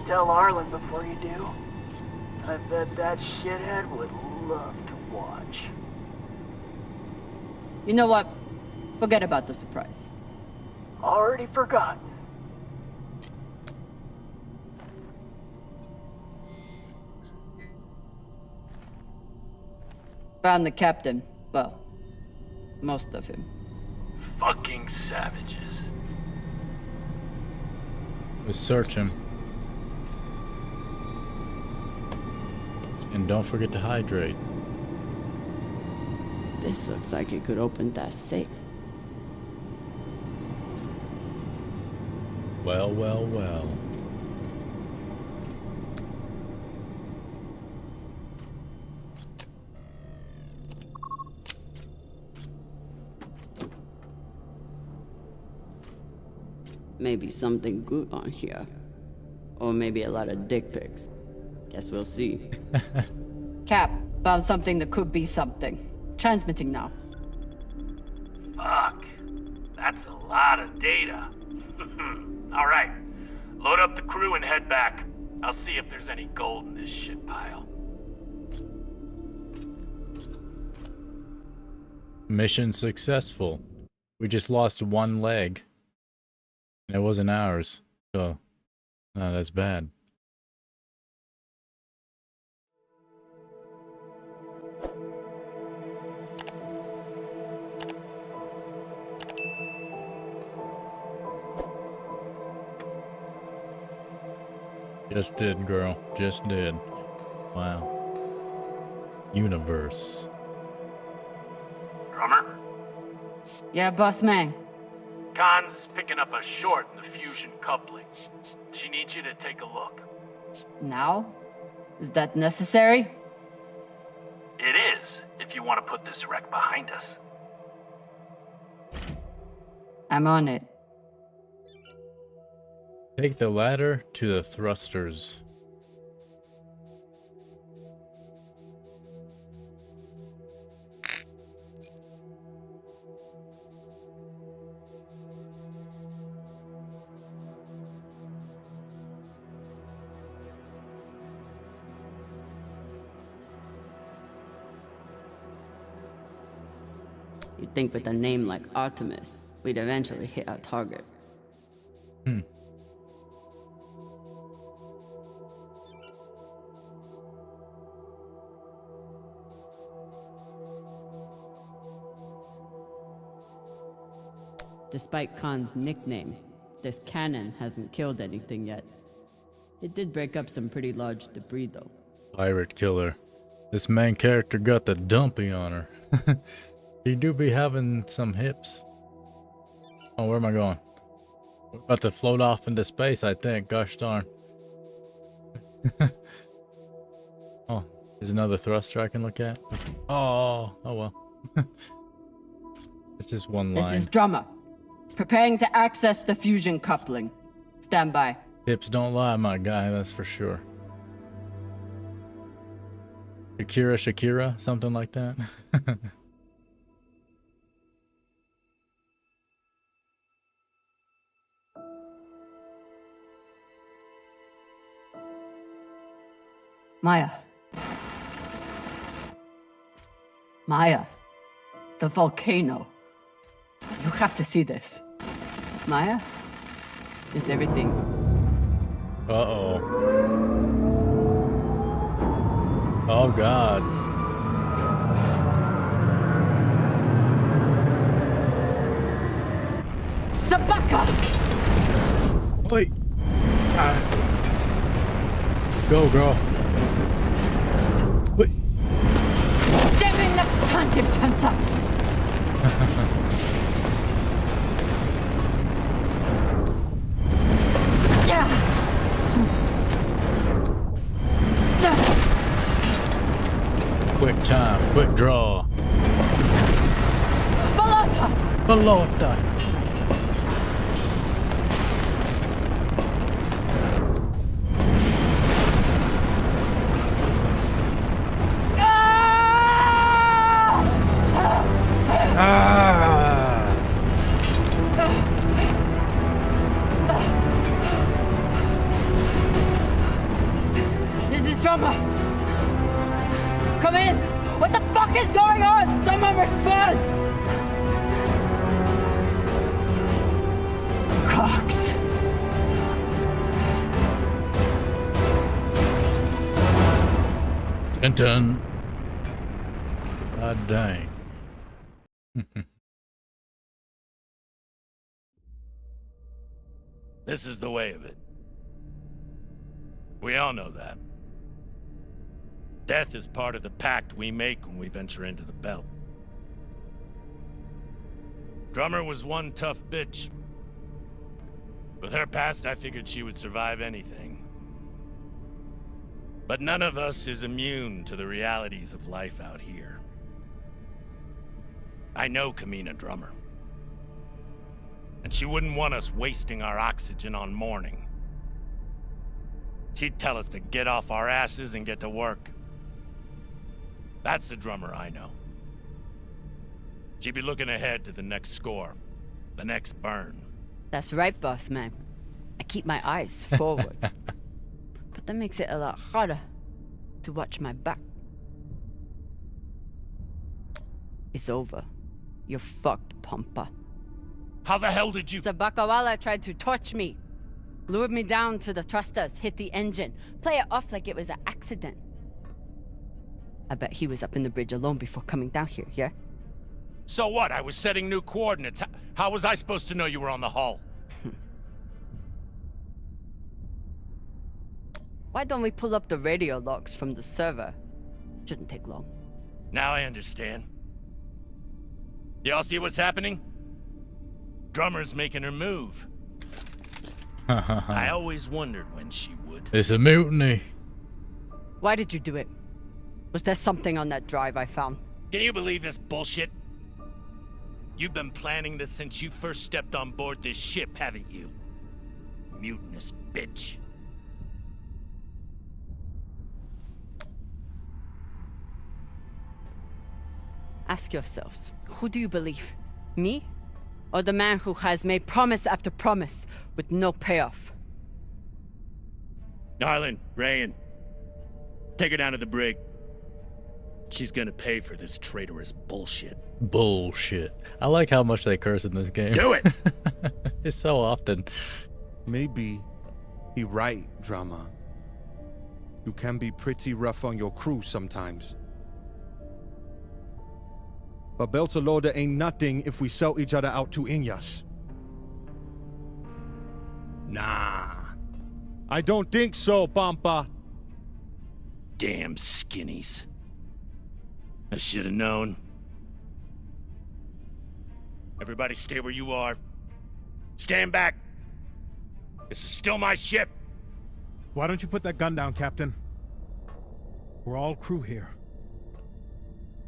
Tell Arlen before you do. I bet that shithead would love to watch. You know what? Forget about the surprise. Already forgotten. Found the captain. Well, most of him. Fucking savages. Let's search him. And don't forget to hydrate. This looks like it could open that safe. Well. Maybe something good on here. Or maybe a lot of dick pics. Guess we'll see. Cap, found something that could be something. Transmitting now. Fuck. That's a lot of data. Alright. Load up the crew and head back. I'll see if there's any gold in this shit pile. Mission successful. We just lost one leg. And it wasn't ours. So, not as bad. Just did, girl. Just did. Wow. Universe. Drummer? Yeah, boss man. Khan's picking up a short in the fusion coupling. She needs you to take a look. Now? Is that necessary? It is, if you want to put this wreck behind us. I'm on it. Take the ladder to the thrusters. You'd think with a name like Artemis, we'd eventually hit our target. Despite Khan's nickname, this cannon hasn't killed anything yet. It did break up some pretty large debris though. Pirate killer. This main character got the dumpy on her. He do be having some hips. Oh, where am I going? We're about to float off into space, I think. Gosh darn. Oh, there's another thruster I can look at. Oh well. It's just one line. This is Drummer. Preparing to access the fusion coupling. Stand by. Hips don't lie, my guy, that's for sure. Shakira, something like that. Maya. Maya. The volcano. You have to see this. Maya? Is everything... Uh-oh. Oh, God. Sabaka! Wait. Go, girl. Wait. Devin the content cancer! Quick time, quick draw. Balota! Balota. This is Drummer! Come in! What the fuck is going on? Someone respond! Cox. Dun. God dang. This is the way of it. We all know that. Death is part of the pact we make when we venture into the belt. Drummer was one tough bitch. With her past, I figured she would survive anything. But none of us is immune to the realities of life out here. I know Kamina Drummer. And she wouldn't want us wasting our oxygen on mourning. She'd tell us to get off our asses and get to work. That's the drummer I know. She'd be looking ahead to the next score, the next burn. That's right, boss man. I keep my eyes forward. But that makes it a lot harder to watch my back. It's over. You're fucked, Pampa. How the hell did you— Sabakawala tried to torch me. Lured me down to the thrusters, hit the engine. Play it off like it was an accident. I bet he was up in the bridge alone before coming down here, yeah? So what? I was setting new coordinates. How was I supposed to know you were on the hull? Why don't we pull up the radio logs from the server? Shouldn't take long. Now I understand. Y'all see what's happening? Drummer's making her move. I always wondered when she would. It's a mutiny. Why did you do it? Was there something on that drive I found? Can you believe this bullshit? You've been planning this since you first stepped on board this ship, haven't you? Mutinous bitch. Ask yourselves, who do you believe? Me? Or the man who has made promise after promise with no payoff? Arlen, Rayan, take her down to the brig. She's gonna pay for this traitorous bullshit. Bullshit. I like how much they curse in this game. Do it! It's so often. Maybe he right, Drama. You can be pretty rough on your crew sometimes. But Beltalowda ain't nothing if we sell each other out to Inyas. Nah. I don't think so, Pampa. Damn skinnies. I should have known. Everybody stay where you are. Stand back. This is still my ship. Why don't you put that gun down, Captain? We're all crew here.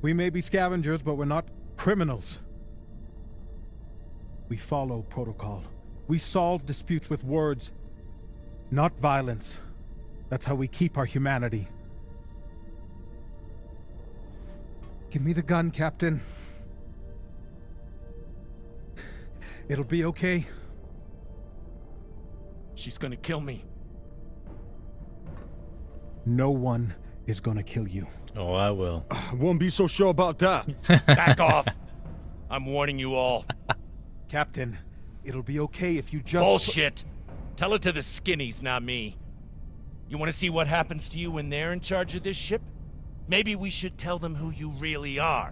We may be scavengers, but we're not criminals. We follow protocol. We solve disputes with words, not violence. That's how we keep our humanity. Give me the gun, Captain. It'll be okay. She's gonna kill me. No one is gonna kill you. Oh, I will. I won't be so sure about that. Back off. I'm warning you all. Captain, it'll be okay if you just— Bullshit. Tell it to the skinnies, not me. You want to see what happens to you when they're in charge of this ship? Maybe we should tell them who you really are.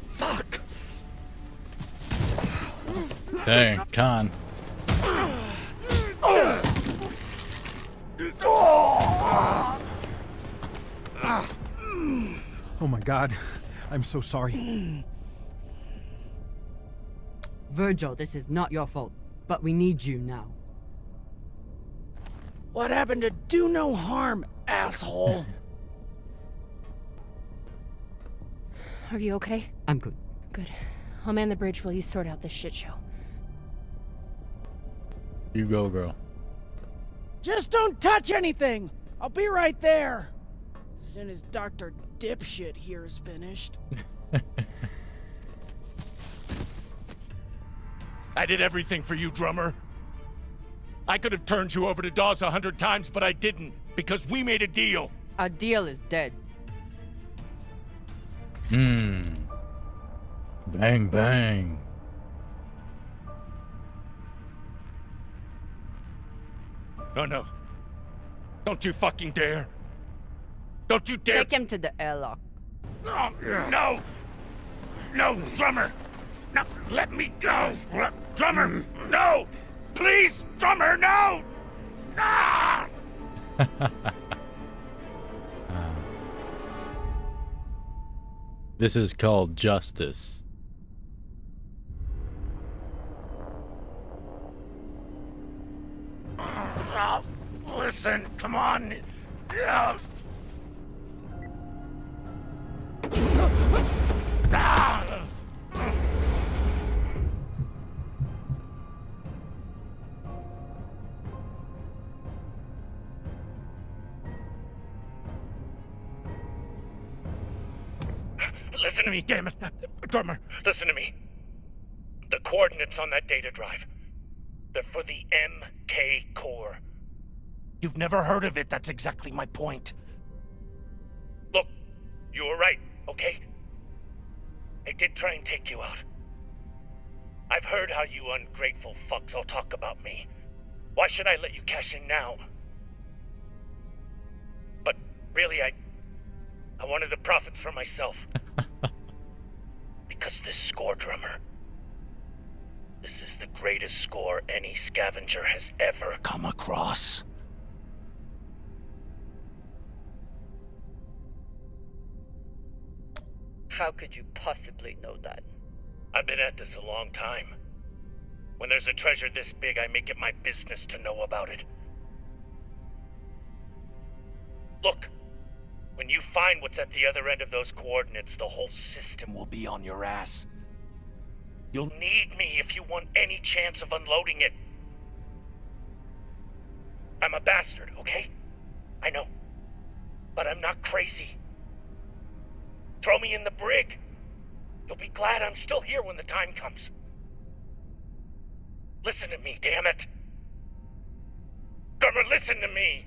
Fuck! Dang, Con. Oh my God, I'm so sorry. Virgil, this is not your fault, but we need you now. What happened to do no harm, asshole? Are you okay? I'm good. Good. I'll man the bridge while you sort out this shit show. You go, girl. Just don't touch anything! I'll be right there! As soon as Dr. Dipshit here is finished. I did everything for you, drummer. I could have turned you over to Dawes 100 times, but I didn't, because we made a deal. Our deal is dead. Bang, bang. Oh no. Don't you fucking dare. Don't you dare. Take him to the airlock. Oh, no. No, drummer. No, let me go. Drummer, no. Please, drummer, no. Ah! This is called justice. Listen, come on. Listen to me, damn it. Drummer, listen to me. The coordinates on that data drive, they're for the MK core. You've never heard of it, that's exactly my point. Look, you were right, okay? I did try and take you out. I've heard how you ungrateful fucks all talk about me. Why should I let you cash in now? But really, I wanted the profits for myself. Because this score, Drummer, this is the greatest score any scavenger has ever come across. How could you possibly know that? I've been at this a long time. When there's a treasure this big, I make it my business to know about it. Look, when you find what's at the other end of those coordinates, the whole system will be on your ass. You'll need me if you want any chance of unloading it. I'm a bastard, okay? I know. But I'm not crazy. Throw me in the brig. You'll be glad I'm still here when the time comes. Listen to me, damn it. Drummer, listen to me.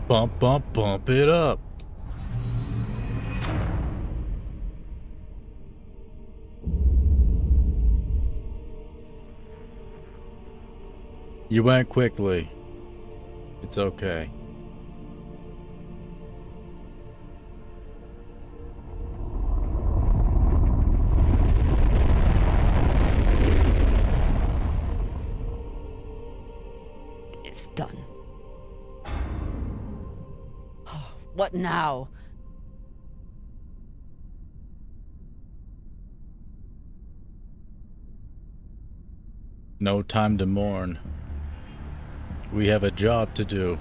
Bump, bump, bump it up. You went quickly. It's okay. It's done. What now? No time to mourn. We have a job to do.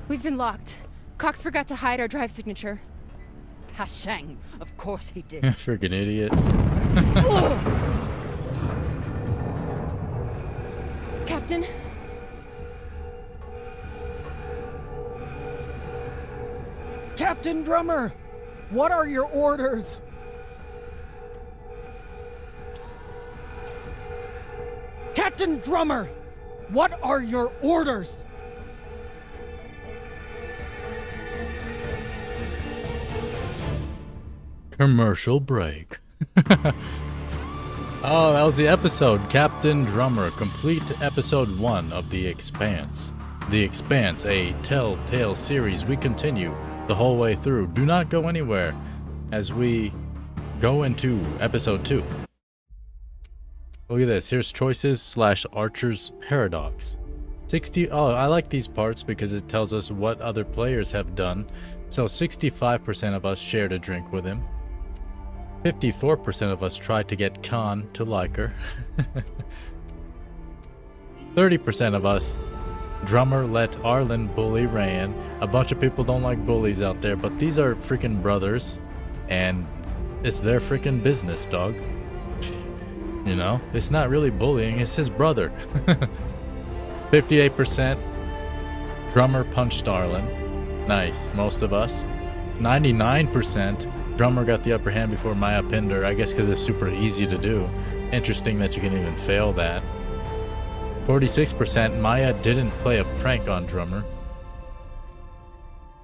We've been locked. Cox forgot to hide our drive signature. Hashang, of course he did. Freaking idiot. Captain? Captain Drummer, what are your orders? Captain Drummer, what are your orders? Commercial break. Oh, that was the episode. Captain Drummer. Complete episode 1 of The Expanse. The Expanse, a Telltale series. We continue the whole way through. Do not go anywhere as we go into episode 2. Look at this. Here's choices / Archer's Paradox. 60. Oh, I like these parts because it tells us what other players have done. So 65% of us shared a drink with him. 54% of us tried to get Khan to like her. 30% of us, Drummer let Arlen bully Rayan. A bunch of people don't like bullies out there, but these are freaking brothers, and it's their freaking business, dog. You know, it's not really bullying, it's his brother. 58%, Drummer punched Arlen. Nice, most of us. 99%, Drummer got the upper hand before Maya pinned her. I guess because it's super easy to do. Interesting that you can even fail that. 46%, Maya didn't play a prank on Drummer.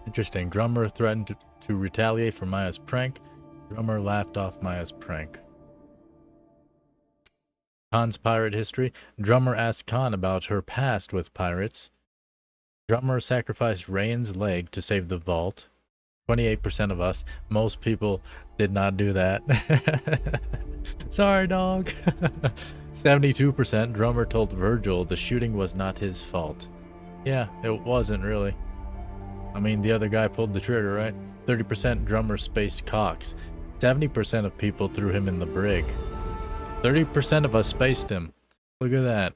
Interesting, Drummer threatened to retaliate for Maya's prank. Drummer laughed off Maya's prank. Khan's pirate history. Drummer asked Khan about her past with pirates. Drummer sacrificed Rayan's leg to save the vault. 28% of us. Most people did not do that. Sorry, dog. 72%. Drummer told Virgil the shooting was not his fault. Yeah, it wasn't really. I mean, the other guy pulled the trigger, right? 30% Drummer spaced Cox. 70% of people threw him in the brig. 30% of us spaced him. Look at that.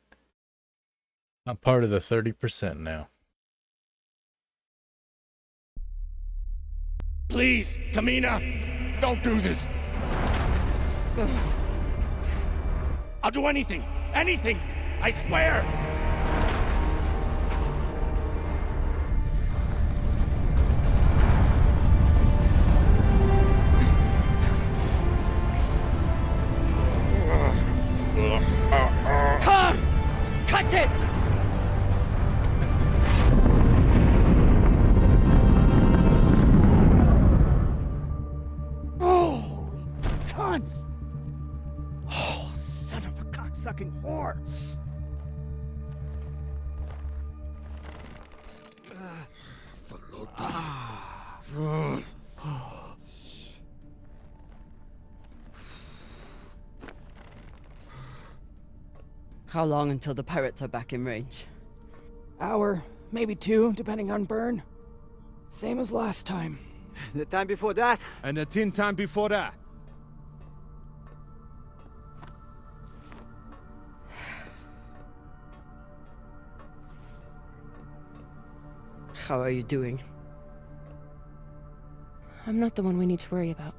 I'm part of the 30% now. Please, Kamina, don't do this. I'll do anything. Anything. I swear. Come! Cut it! Oh, cunts! Oh, son of a cocksucking whore! How long until the pirates are back in range? Hour, maybe 2, depending on burn. Same as last time. The time before that? And the 10 time before that. How are you doing? I'm not the one we need to worry about.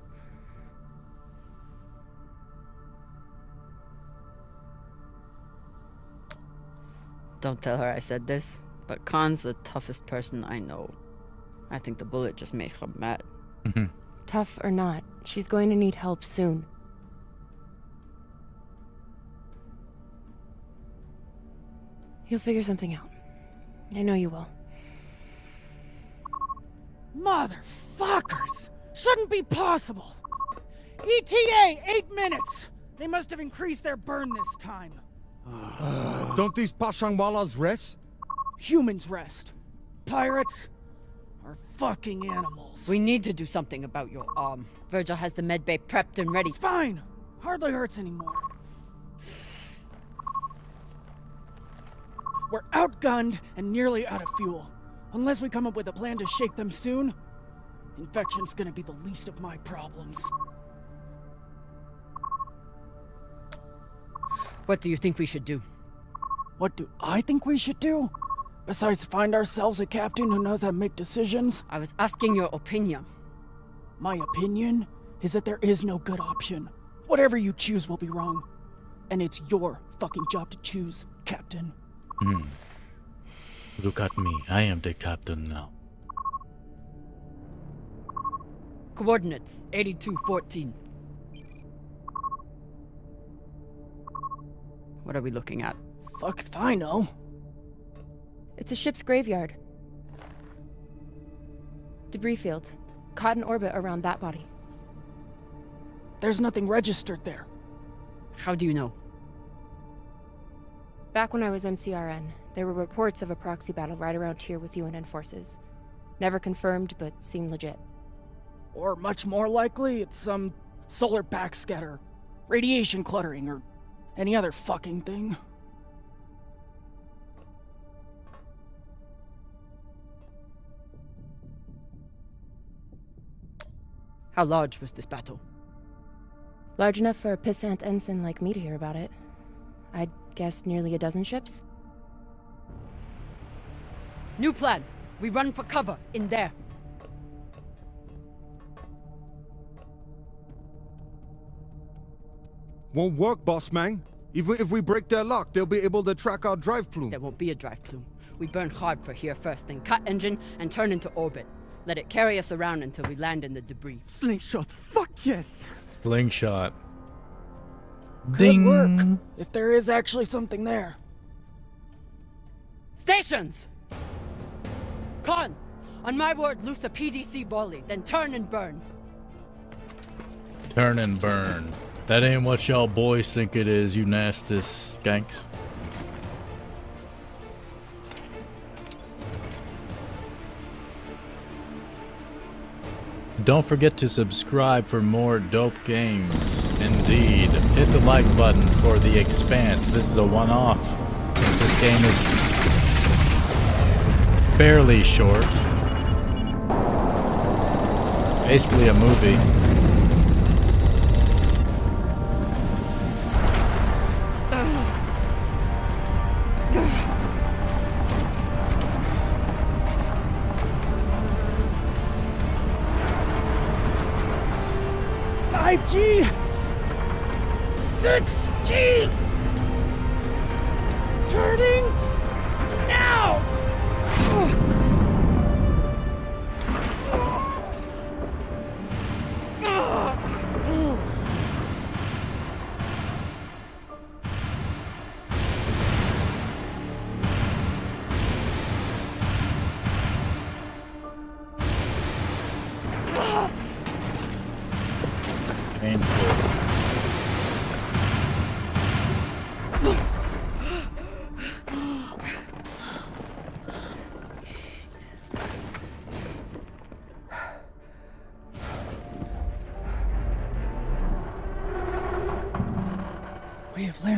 Don't tell her I said this, but Khan's the toughest person I know. I think the bullet just made her mad. Tough or not, she's going to need help soon. You'll figure something out. I know you will. Motherfuckers! Shouldn't be possible! ETA, 8 minutes! They must have increased their burn this time. Don't these Pashangwalas rest? Humans rest. Pirates are fucking animals. We need to do something about your arm. Virgil has the medbay prepped and ready. It's fine. Hardly hurts anymore. We're outgunned and nearly out of fuel. Unless we come up with a plan to shake them soon, infection's gonna be the least of my problems. What do you think we should do? What do I think we should do? Besides find ourselves a captain who knows how to make decisions? I was asking your opinion. My opinion is that there is no good option. Whatever you choose will be wrong. And it's your fucking job to choose, Captain. Look at me. I am the captain now. Coordinates 8214. What are we looking at? Fuck if I know. It's a ship's graveyard. Debris field. Caught in orbit around that body. There's nothing registered there. How do you know? Back when I was MCRN, there were reports of a proxy battle right around here with UNN forces. Never confirmed, but seemed legit. Or much more likely, it's some solar backscatter, radiation cluttering, or any other fucking thing. How large was this battle? Large enough for a pissant ensign like me to hear about it. I'd guess nearly a dozen ships. New plan. We run for cover in there. Won't work, boss man. Even if we break their lock, they'll be able to track our drive plume. There won't be a drive plume. We burn hard for here first, then cut engine and turn into orbit. Let it carry us around until we land in the debris. Slingshot, fuck yes! Slingshot. Good Ding! work, if there is actually something there. Stations! Con! On my word, loose a PDC volley, then turn and burn. Turn and burn. That ain't what y'all boys think it is, you nasty skanks. Don't forget to subscribe for more dope games. Indeed. Hit the like button for the Expanse. This is a one-off, since this game is fairly short. Basically a movie. G 6G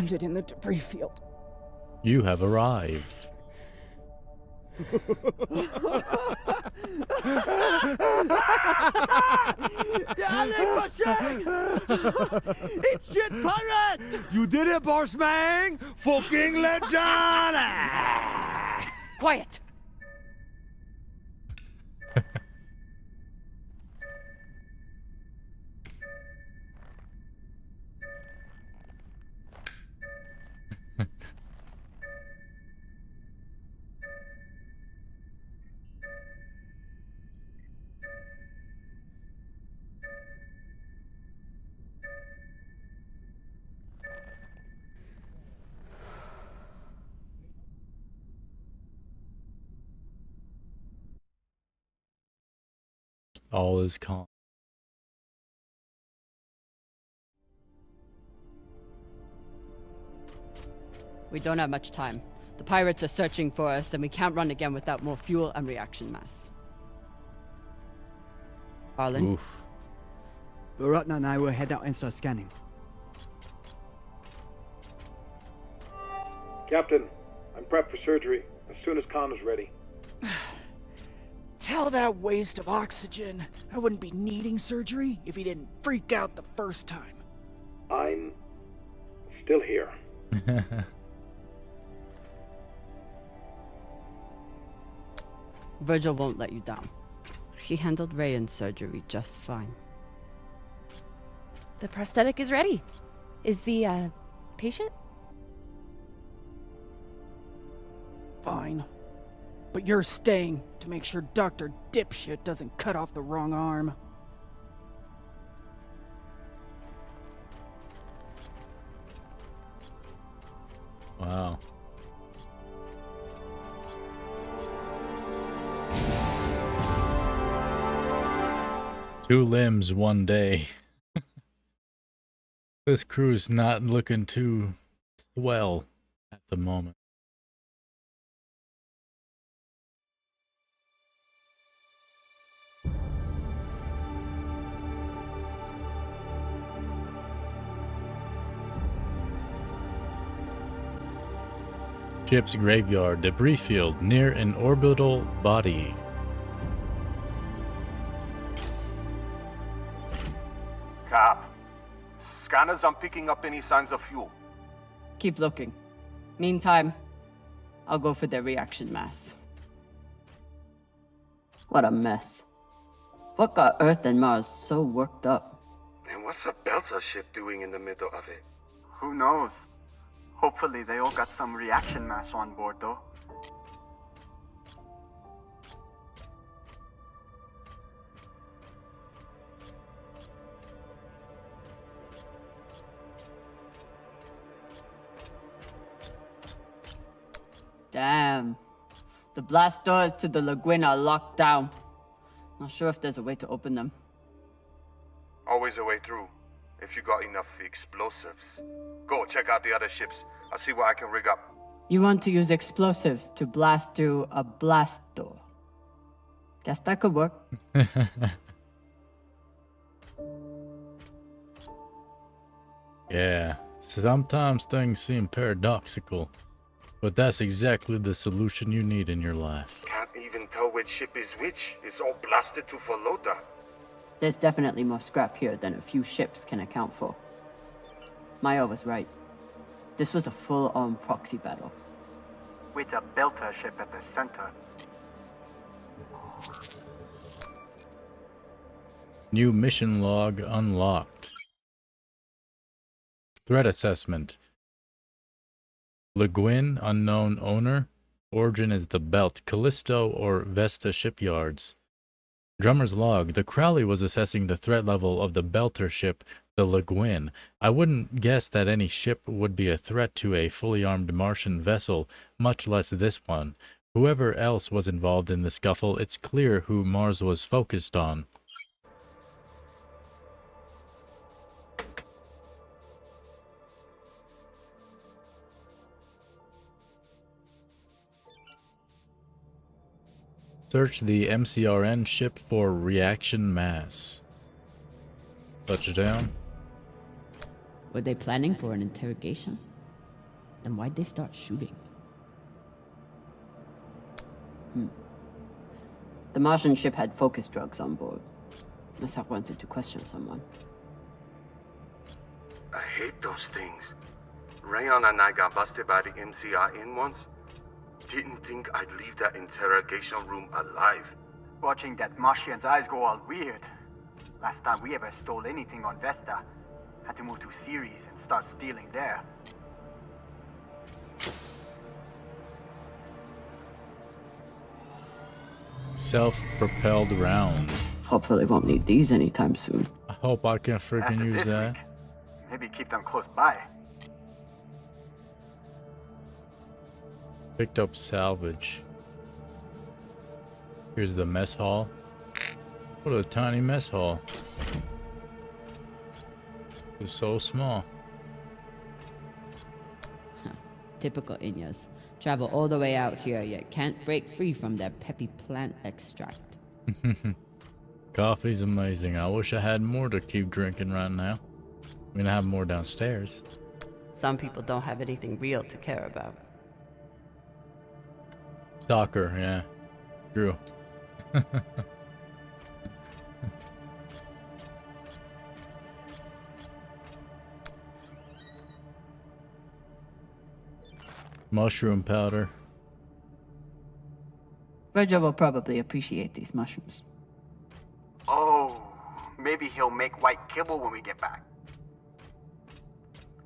landed in the debris field. You have arrived. It's shit pirates! You did it, Bossman! Fucking legend! Quiet! All is calm. We don't have much time. The pirates are searching for us, and we can't run again without more fuel and reaction mass. Arlen? Oof. Baratna and I will head out and start scanning. Captain, I'm prepped for surgery as soon as Con is ready. Tell that waste of oxygen I wouldn't be needing surgery if he didn't freak out the first time. I'm still here. Virgil won't let you down. He handled Rayan's surgery just fine. The prosthetic is ready. Is the, patient? Fine. But you're staying to make sure Dr. Dipshit doesn't cut off the wrong arm. Wow. Two limbs, one day. This crew's not looking too swell at the moment. Ship's graveyard, debris field near an orbital body. Cap, scanners aren't picking up any signs of fuel. Keep looking. Meantime, I'll go for their reaction mass. What a mess. What got Earth and Mars so worked up? And what's a Belter ship doing in the middle of it? Who knows? Hopefully they all got some reaction mass on board, though. Damn. The blast doors to the lagoon are locked down. Not sure if there's a way to open them. Always a way through, if you got enough explosives. Go check out the other ships. I'll see what I can rig up. You want to use explosives to blast through a blast door. Guess that could work. Yeah, sometimes things seem paradoxical, but that's exactly the solution you need in your life. Can't even tell which ship is which. It's all blasted to Falota. There's definitely more scrap here than a few ships can account for. Maya was right. This was a full-on proxy battle. With a Belter ship at the center. New mission log unlocked. Threat assessment. Laguin, unknown owner. Origin is the Belt, Callisto or Vesta shipyards. Drummer's log. The Crowley was assessing the threat level of the Belter ship, the Laguin. I wouldn't guess that any ship would be a threat to a fully armed Martian vessel, much less this one. Whoever else was involved in the scuffle, it's clear who Mars was focused on. Search the MCRN ship for reaction mass. Touchdown. Were they planning for an interrogation? Then why'd they start shooting? The Martian ship had focus drugs on board. Must have wanted to question someone. I hate those things. Rayon and I got busted by the MCI in once. Didn't think I'd leave that interrogation room alive. Watching that Martian's eyes go all weird. Last time we ever stole anything on Vesta, had to move to Ceres and start stealing there. Self-propelled rounds. Hopefully won't need these anytime soon. I hope I can freaking After use this that. week, maybe keep them close by. Picked up salvage. Here's the mess hall. What a tiny mess hall. It's so small. Typical Inyas. Travel all the way out here, yet can't break free from their peppy plant extract. Coffee's amazing. I wish I had more to keep drinking right now. I'm gonna have more downstairs. Some people don't have anything real to care about. Soccer, yeah. True. Mushroom powder. Virgil will probably appreciate these mushrooms. Oh, maybe he'll make white kibble when we get back.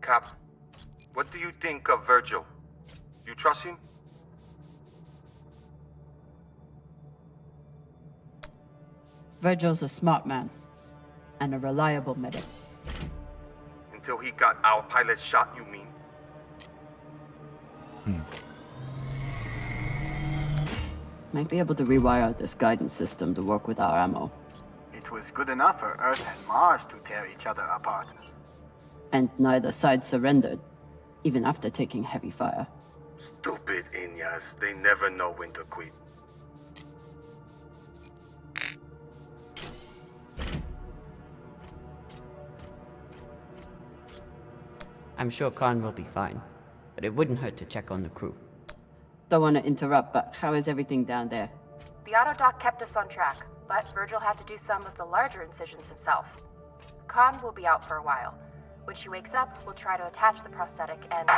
Cap, what do you think of Virgil? You trust him? Virgil's a smart man. And a reliable medic. Until he got our pilot shot, you mean? Might be able to rewire this guidance system to work with our ammo. It was good enough for Earth and Mars to tear each other apart. And neither side surrendered, even after taking heavy fire. Stupid Inyas, they never know when to quit. I'm sure Khan will be fine, but it wouldn't hurt to check on the crew. Don't want to interrupt, but how is everything down there? The autodoc kept us on track, but Virgil had to do some of the larger incisions himself. Khan will be out for a while. When she wakes up, we'll try to attach the prosthetic and...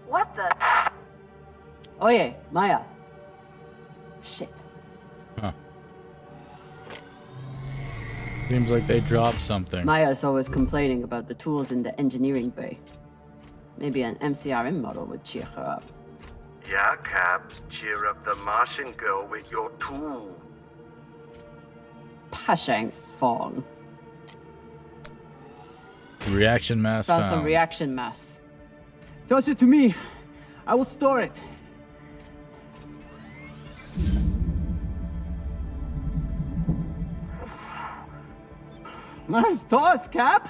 What the... Oye, Maya. Shit. Huh. Seems like they dropped something. Maya's always complaining about the tools in the engineering bay. Maybe an MCRM model would cheer her up. Yeah, Cap. Cheer up the Martian girl with your tool. Pashang Fong. Reaction mass Saw found. some reaction mass. Toss it to me. I will store it. Nice toss, Cap.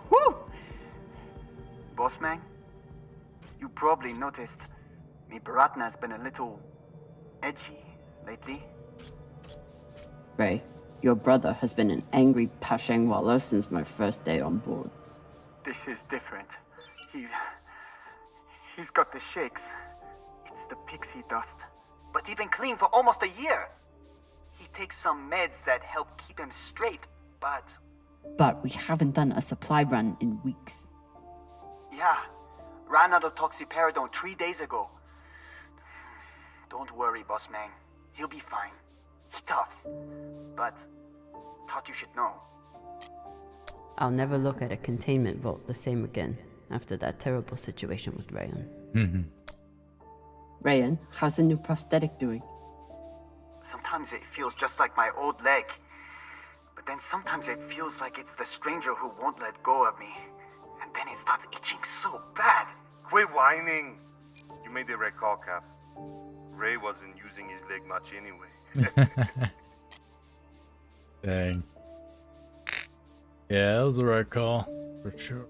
Woo! Bossman, you probably noticed me Baratna's been a little edgy lately. Ray, your brother has been an angry Pashang Waller since my first day on board. This is different. He's got the shakes. It's the pixie dust. But he's been clean for almost a year. He takes some meds that help keep him straight, but... But we haven't done a supply run in weeks. Yeah, ran out of toxiperidone 3 days ago. Don't worry, boss man. He'll be fine. He's tough. But thought you should know. I'll never look at a containment vault the same again after that terrible situation with Rayon. Rayan, how's the new prosthetic doing? Sometimes it feels just like my old leg. But then sometimes it feels like it's the stranger who won't let go of me. And then it starts itching so bad. Quit whining. You made the right call, Cap. Ray wasn't using his leg much anyway. Dang. Yeah, that was the right call, for sure.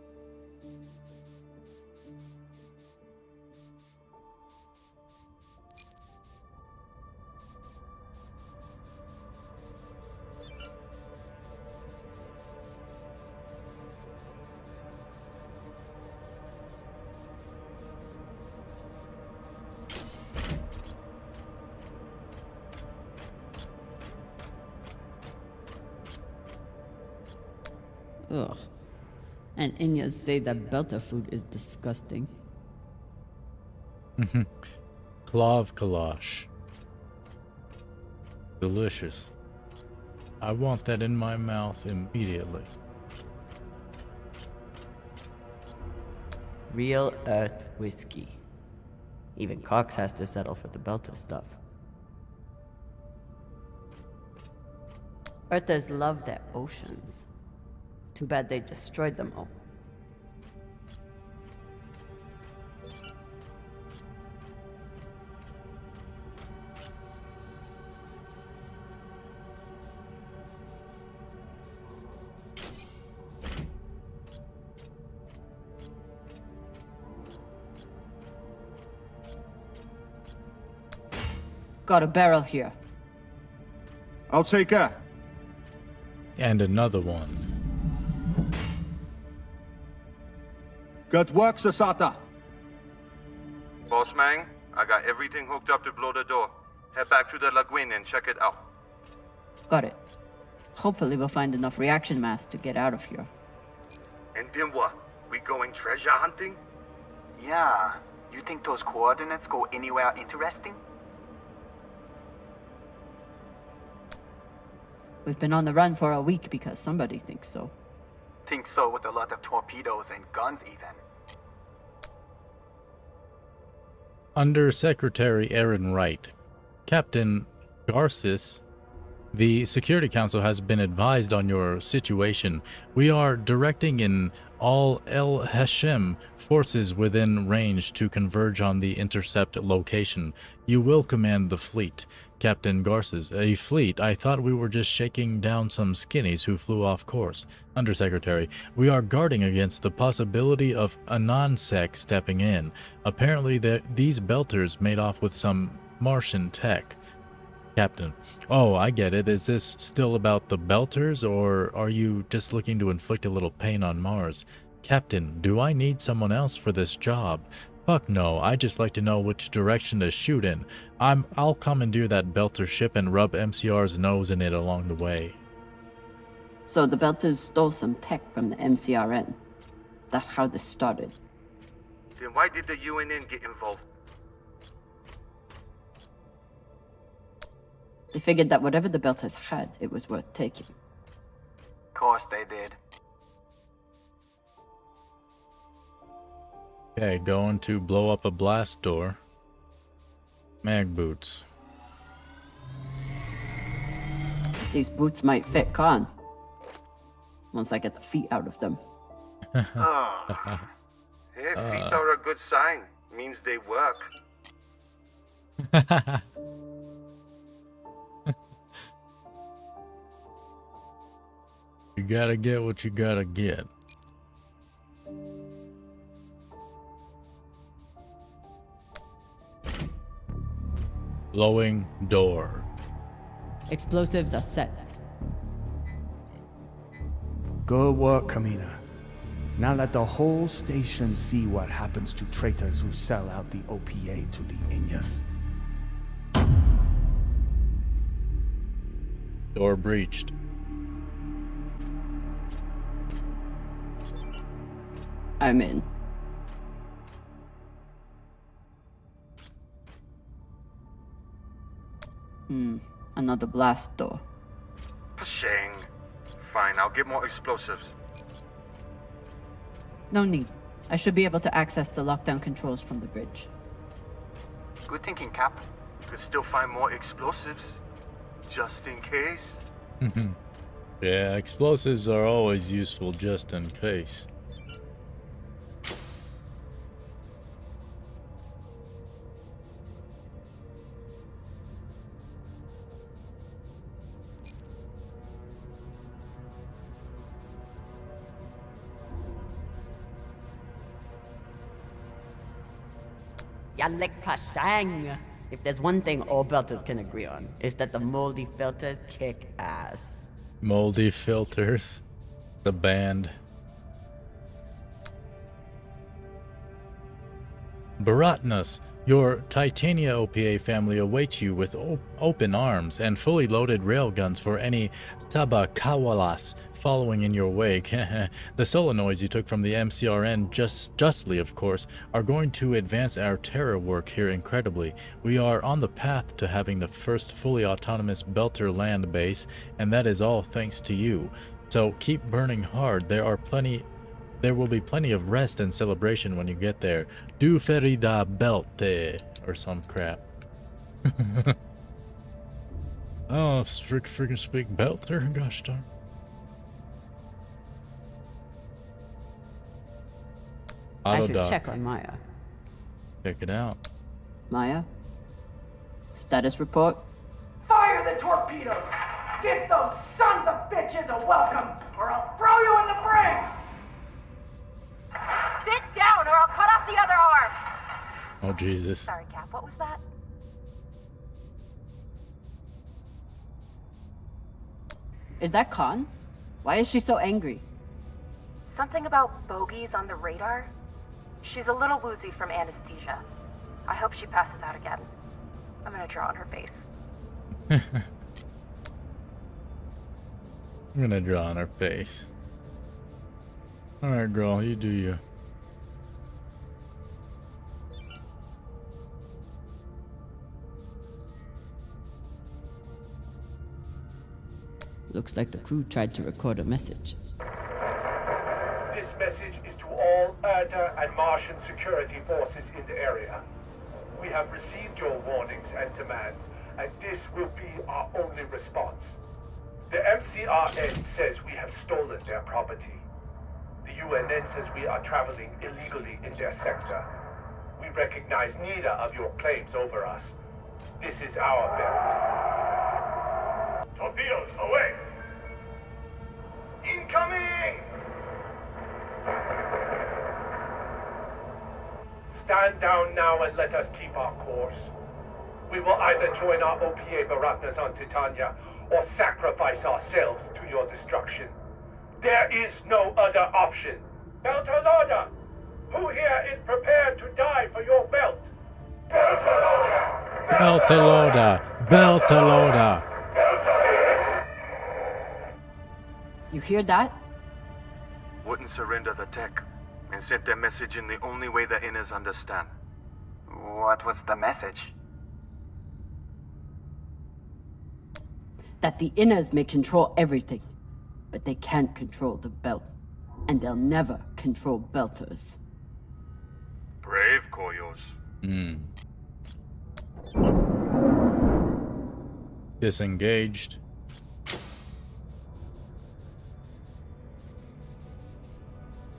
Ugh. And Inyas say that Belter food is disgusting. Klav kalash. Delicious. I want that in my mouth immediately. Real Earth whiskey. Even Cox has to settle for the Belter stuff. Earthers love their oceans. Too bad they destroyed them all. Got a barrel here. I'll take that. And another one. Good work, Sasata. Boss man, I got everything hooked up to blow the door. Head back to the lagoon and check it out. Got it. Hopefully we'll find enough reaction mass to get out of here. And then what? We going treasure hunting? Yeah. You think those coordinates go anywhere interesting? We've been on the run for a week because somebody thinks so. Think so with a lot of torpedoes and guns even. Under Secretary Aaron Wright, Captain Garces, the Security Council has been advised on your situation. We are directing in all El Hashem forces within range to converge on the intercept location. You will command the fleet. Captain Garces, a fleet? I thought we were just shaking down some skinnies who flew off course. Undersecretary, we are guarding against the possibility of a non-sec stepping in. Apparently these belters made off with some Martian tech. Captain, oh, I get it. Is this still about the belters, or are you just looking to inflict a little pain on Mars? Captain, do I need someone else for this job? Fuck no, I just like to know which direction to shoot in. I'll commandeer that belter ship and rub MCR's nose in it along the way. So the Belters stole some tech from the MCRN. That's how this started. Then why did the UNN get involved? They figured that whatever the Belters had, it was worth taking. Course they did. Okay, going to blow up a blast door. Mag boots. These boots might fit Khan. Once I get the feet out of them. Yeah, feet are a good sign. Means they work. You gotta get what you gotta get. Blowing door. Explosives are set. Good work, Kamina. Now let the whole station see what happens to traitors who sell out the OPA to the Inyas. Door breached. I'm in. Another blast door. Shang. Fine, I'll get more explosives. No need. I should be able to access the lockdown controls from the bridge. Good thinking, Cap. Could still find more explosives. Just in case. Yeah, explosives are always useful just in case. Yalek If there's one thing all Belters can agree on, is that the moldy filters kick ass. Moldy filters. The band. Baratnas, your Titania OPA family awaits you with open arms and fully loaded railguns for any Tabakawalas following in your wake. The solenoids you took from the MCRN, justly of course, are going to advance our terror work here incredibly. We are on the path to having the first fully autonomous Belter land base, and that is all thanks to you. So keep burning hard. There will be plenty of rest and celebration when you get there. Du ferida belte, or some crap. Oh, freaking speak Belter, gosh darn. I should Autodoc. check on Maya. Check it out. Maya? Status report? Fire the torpedoes! Give those sons of bitches a welcome, or I'll throw you in the brig! Sit down or I'll cut off the other arm! Oh, Jesus. Sorry, Cap, what was that? Is that Khan? Why is she so angry? Something about bogeys on the radar? She's a little woozy from anesthesia. I hope she passes out again. I'm gonna draw on her face. I'm gonna draw on her face. Alright, girl, you do you. Looks like the crew tried to record a message. This message is to all Erda and Martian security forces in the area. We have received your warnings and demands, and this will be our only response. The MCRN says we have stolen their property. The UNN says we are traveling illegally in their sector. We recognize neither of your claims over us. This is our belt. Torpedoes, away! Incoming! Stand down now and let us keep our course. We will either join our OPA Baratnas on Titania or sacrifice ourselves to your destruction. There is no other option. Beltalada! Who here is prepared to die for your belt? Beltalada! Beltalada! Beltalada! You hear that? Wouldn't surrender the tech and sent their message in the only way the inners understand. What was the message? That the inners may control everything, but they can't control the belt. And they'll never control belters. Brave, Koyos. Disengaged.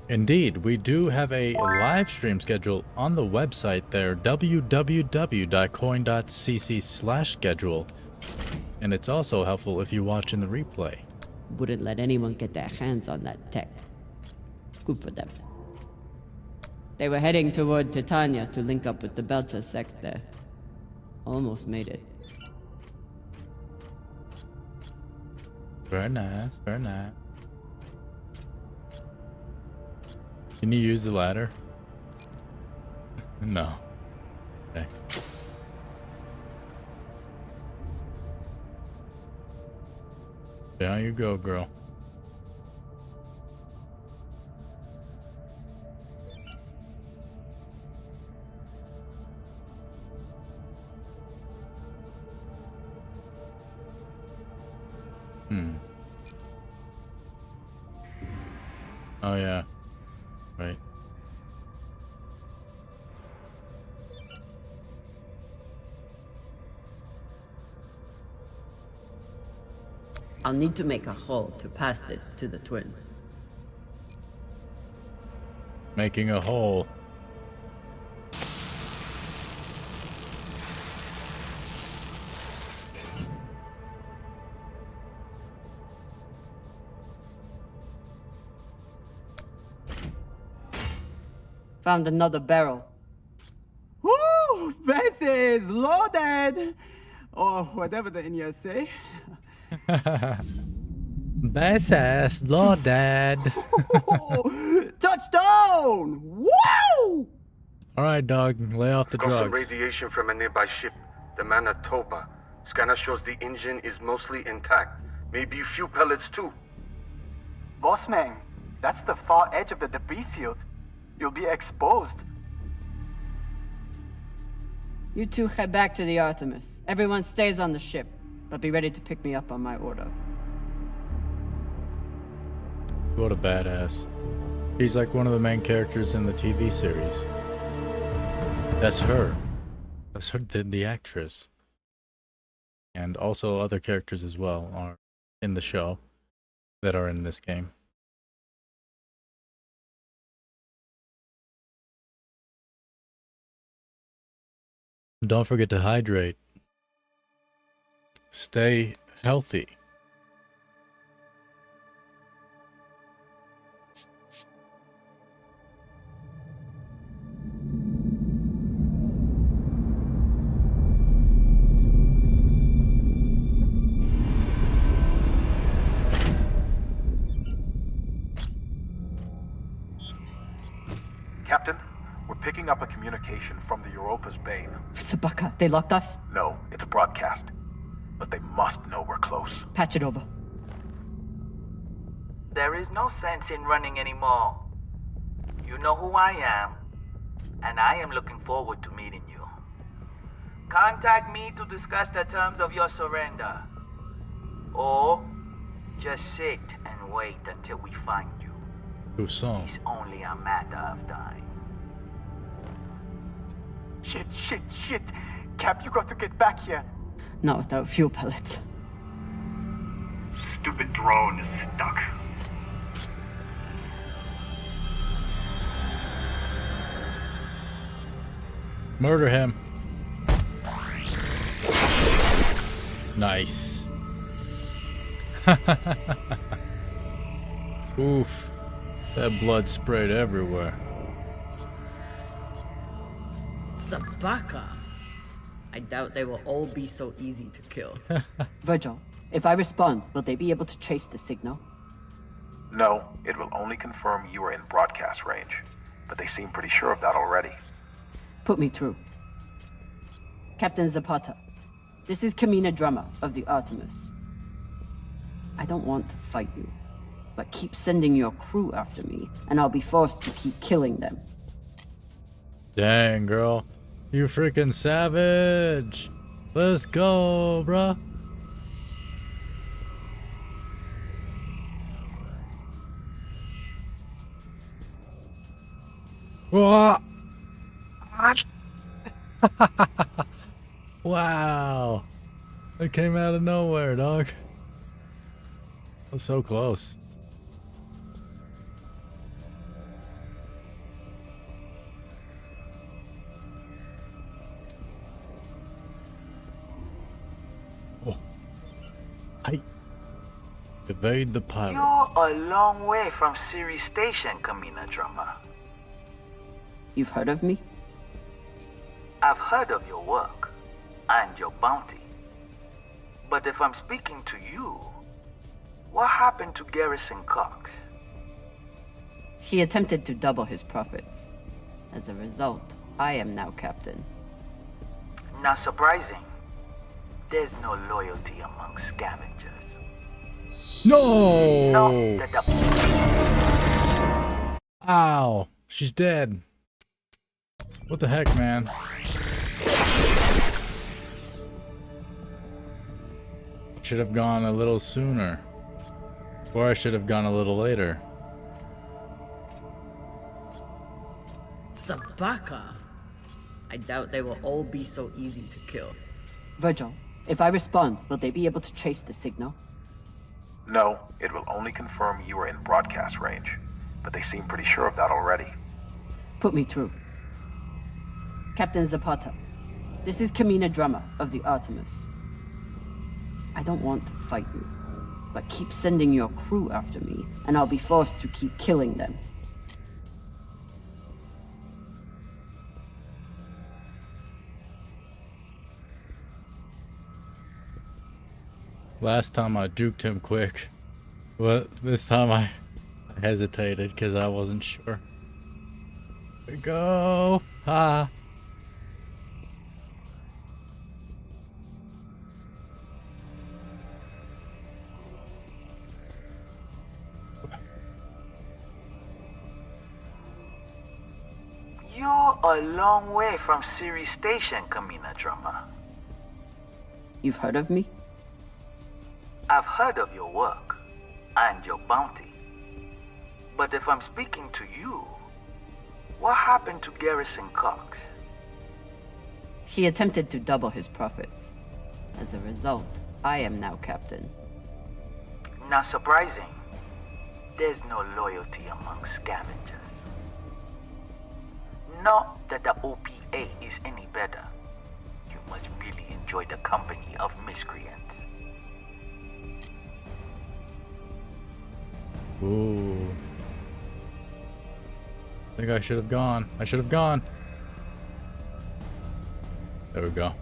Indeed, we do have a live stream schedule on the website there, www.coin.cc/schedule. And it's also helpful if you watch in the replay. Wouldn't let anyone get their hands on that tech. Good for them. They were heading toward Titania to link up with the Belter sect there. Almost made it. Very nice, very nice. Can you use the ladder? No. Okay. Down you go, girl. Oh yeah. Right. I'll need to make a hole to pass this to the twins. Making a hole. Found another barrel. Woo! This is loaded! Or whatever the Indians say. Bass loaded. Touchdown! Woo! Alright, dog. Lay off the Got some drugs. radiation from a nearby ship, the Manitoba. Scanner shows the engine is mostly intact. Maybe a few pellets too. Bossman, that's the far edge of the debris field. You'll be exposed. You two head back to the Artemis. Everyone stays on the ship, but be ready to pick me up on my order. What a badass. She's like one of the main characters in the TV series. That's her. That's her, the actress. And also other characters as well are in the show that are in this game. Don't forget to hydrate. Stay healthy. Captain, we're picking up a communication from the Europa's Bane. Sabaka, they locked us? No, it's a broadcast. But they must know we're close. Patch it over. There is no sense in running anymore. You know who I am, and I am looking forward to meeting you. Contact me to discuss the terms of your surrender. Or just sit and wait until we find you. It's only a matter of time. Shit. Cap, you got to get back here. Not without fuel pellets. Stupid drone is stuck. Murder him. Nice. Oof. That blood sprayed everywhere. Sabaka. I doubt they will all be so easy to kill. Virgil, if I respond, will they be able to trace the signal? No, it will only confirm you are in broadcast range. But they seem pretty sure of that already. Put me through. Captain Zapata, this is Kamina Drummer of the Artemis. I don't want to fight you, but keep sending your crew after me, and I'll be forced to keep killing them. Dang, girl. You freaking savage. Let's go, bruh. Whoa. Wow. It came out of nowhere, dog. That's so close. Oh. Hey. Evade the pirate. You're a long way from Siri Station, Kamina Drummer. You've heard of me? I've heard of your work and your bounty. But if I'm speaking to you, what happened to Garrison Cox? He attempted to double his profits. As a result, I am now captain. Not surprising. There's no loyalty among scavengers. No! Not the Ow. She's dead. What the heck, man? Should have gone a little sooner. Or I should have gone a little later. Sabaka. I doubt they will all be so easy to kill. Virgil, if I respond, will they be able to trace the signal? No, it will only confirm you are in broadcast range. But they seem pretty sure of that already. Put me through. Captain Zapata, this is Kamina Drummer of the Artemis. I don't want to fight you, but keep sending your crew after me, and I'll be forced to keep killing them. Last time I duked him quick. But this time I hesitated because I wasn't sure. Here we go. Ha. You're a long way from Siri Station, Coine Drummer. You've heard of me? I've heard of your work and your bounty. But if I'm speaking to you, what happened to Garrison Cox? He attempted to double his profits. As a result, I am now captain. Not surprising. There's no loyalty among scavengers. Not that the OPA is any better. You must really enjoy the company of miscreants. Ooh. I think I should have gone. I should have gone. There we go.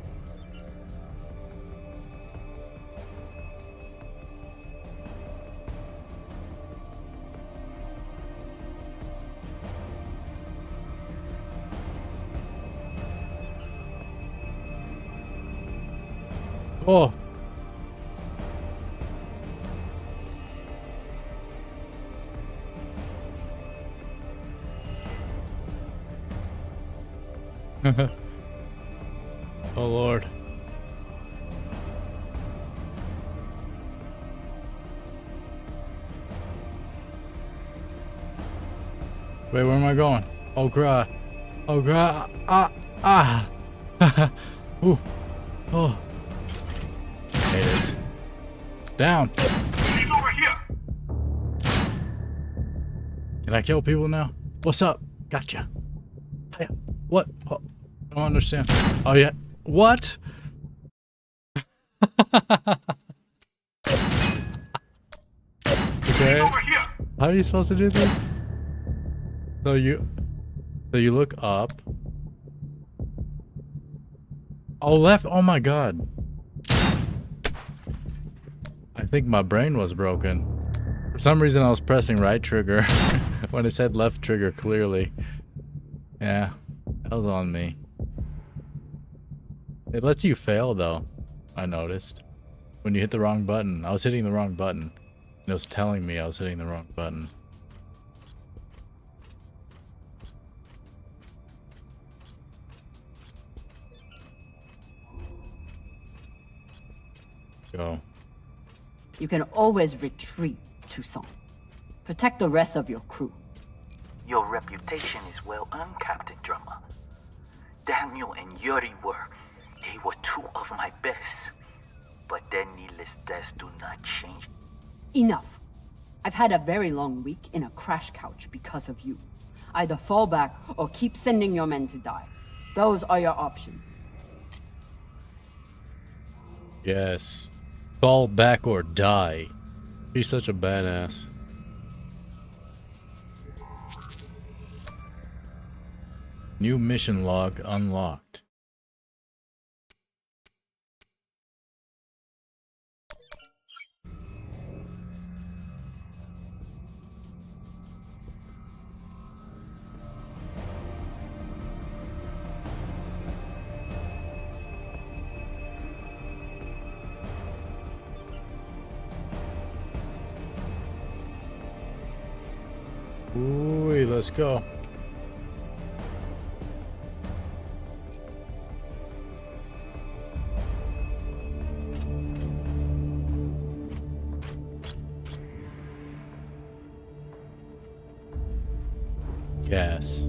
Oh. Oh Lord. Wait, where am I going? Oh crap. Oh crap. Ooh. Oh. There it is. Down. He's over here. Can I kill people now? What's up? Gotcha. Hiya. What? Oh, I don't understand. Oh yeah. What? Okay. How are you supposed to do this? So you look up. Oh, left. Oh my god. I think my brain was broken. For some reason I was pressing right trigger when it said left trigger clearly. Yeah, that was on me. It lets you fail though, I noticed. When you hit the wrong button. I was hitting the wrong button. It was telling me I was hitting the wrong button. Go. You can always retreat, Toussaint. Protect the rest of your crew. Your reputation is well earned, Captain Drummer. Daniel and Yuri they were two of my best. But their needless deaths do not change. Enough. I've had a very long week in a crash couch because of you. Either fall back or keep sending your men to die. Those are your options. Yes. Fall back or die. He's such a badass. New mission log unlocked. Ooh, let's go. Yes.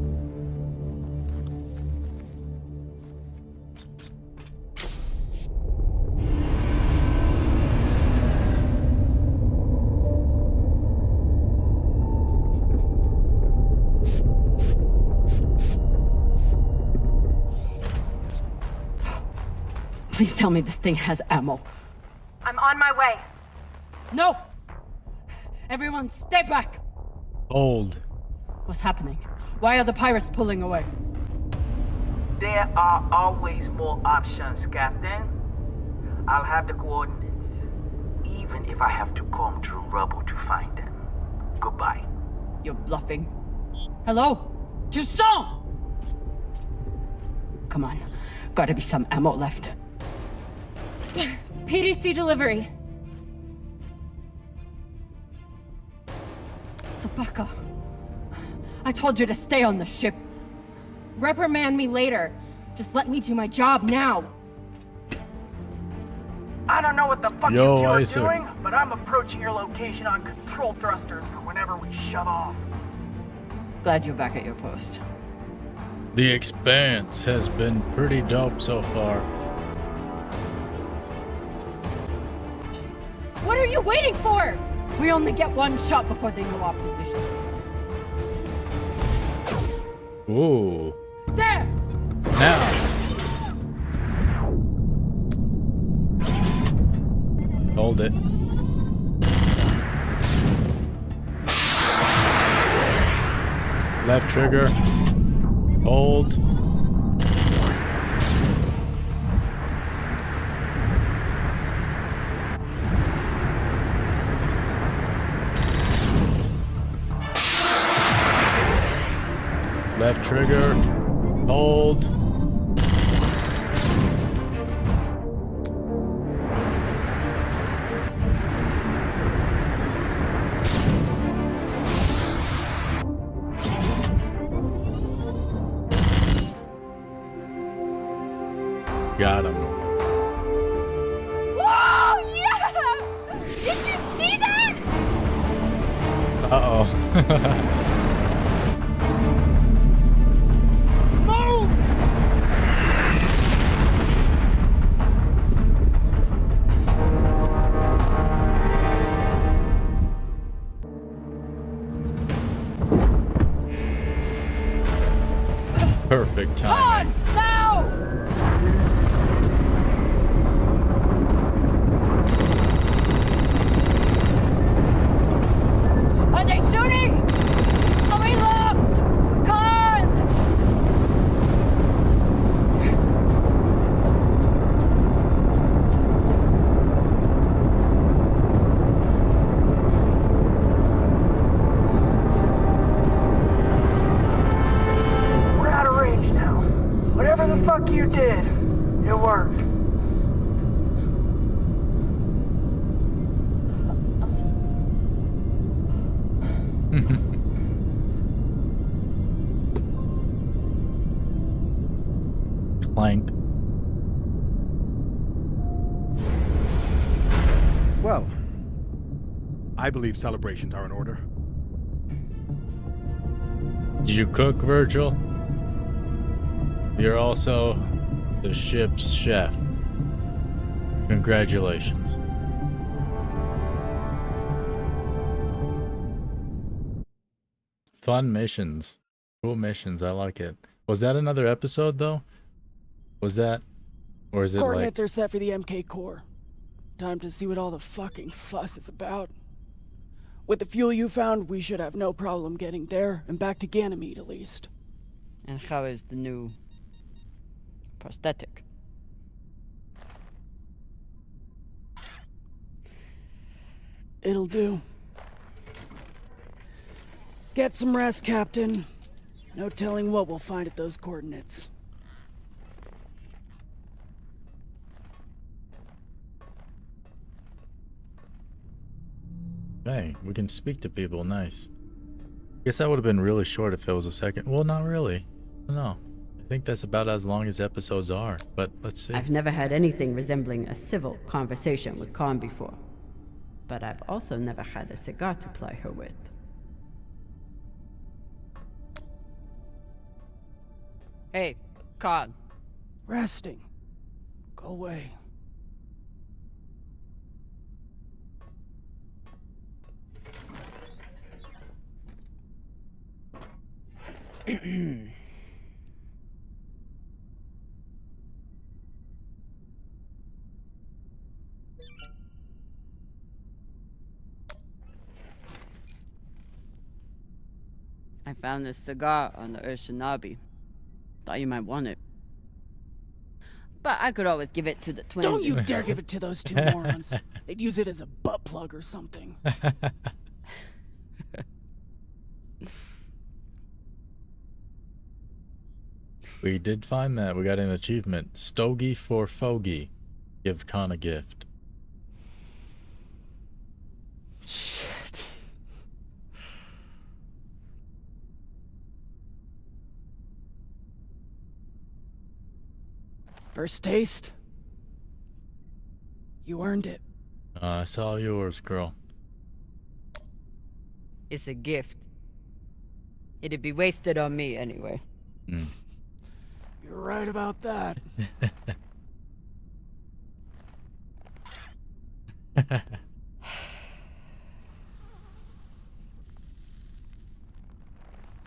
Please tell me this thing has ammo. I'm on my way. No! Everyone, stay back! Old. What's happening? Why are the pirates pulling away? There are always more options, Captain. I'll have the coordinates, even if I have to comb through rubble to find them. Goodbye. You're bluffing. Hello? Toussaint! Come on. Gotta be some ammo left. PDC delivery. Zapaka. I told you to stay on the ship. Reprimand me later. Just let me do my job now. I don't know what the fuck Yo, you two are Icer. doing, but I'm approaching your location on control thrusters for whenever we shut off. Glad you're back at your post. The Expanse has been pretty dope so far. What are you waiting for? We only get one shot before they know our position. Ooh. There! Now. Hold it. Left trigger. Hold. Left trigger. Hold. Got him. Whoa! Yeah! Did you see that? Uh-oh. Move! Perfect timing. Now! Are they shooting? Are we locked? Guard! We're out of range now. Whatever the fuck you did, it worked. Clank. Well, I believe celebrations are in order. Did you cook, Virgil? You're also the ship's chef. Congratulations. Fun missions. Cool missions. I like it. Was that another episode, though? Was that? Or is it Coordinates like... are set for the MK core. Time to see what all the fucking fuss is about. With the fuel you found, we should have no problem getting there and back to Ganymede at least. And how is the new prosthetic? It'll do. Get some rest, Captain. No telling what we'll find at those coordinates. Hey, we can speak to people. Nice. Guess that would have been really short if it was a second. Well, not really. No. I think that's about as long as episodes are, but let's see. I've never had anything resembling a civil conversation with Khan before. But I've also never had a cigar to ply her with. Hey, Khan. Resting. Go away. I found this cigar on the Urshanabi. Thought you might want it. But I could always give it to the twins. Don't you dare give it to those two morons. They'd use it as a butt plug or something. We did find that. We got an achievement. Stogie for Fogey. Give Con a gift. Shit. First taste? You earned it. It's all yours, girl. It's a gift. It'd be wasted on me anyway. Mm. You're right about that.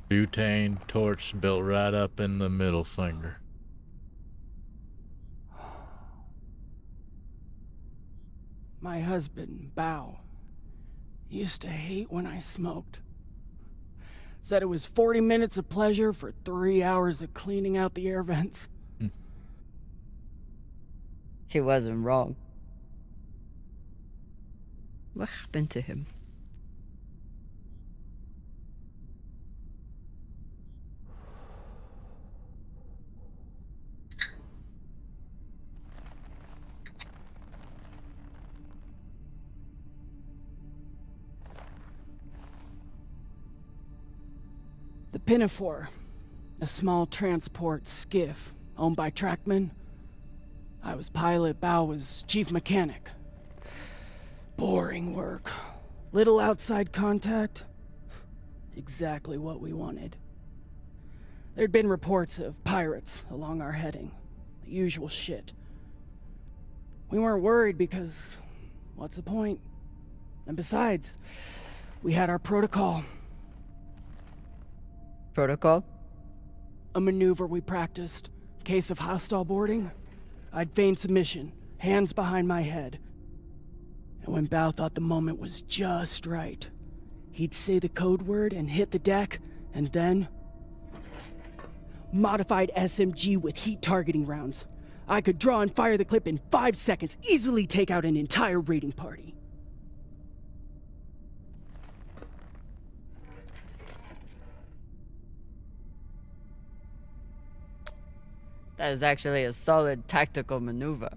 Butane torch built right up in the middle finger. My husband, Bao, used to hate when I smoked. Said it was 40 minutes of pleasure for 3 hours of cleaning out the air vents. He wasn't wrong. What happened to him? The Pinafore, a small transport skiff owned by Trackman. I was pilot, Bao was chief mechanic. Boring work. Little outside contact. Exactly what we wanted. There'd been reports of pirates along our heading. The usual shit. We weren't worried because, what's the point? And besides, we had our protocol. Protocol? A maneuver we practiced. Case of hostile boarding. I'd feign submission, hands behind my head. And when Bao thought the moment was just right, he'd say the code word and hit the deck, and then... Modified SMG with heat targeting rounds. I could draw and fire the clip in 5 seconds, easily take out an entire raiding party. That is actually a solid tactical maneuver.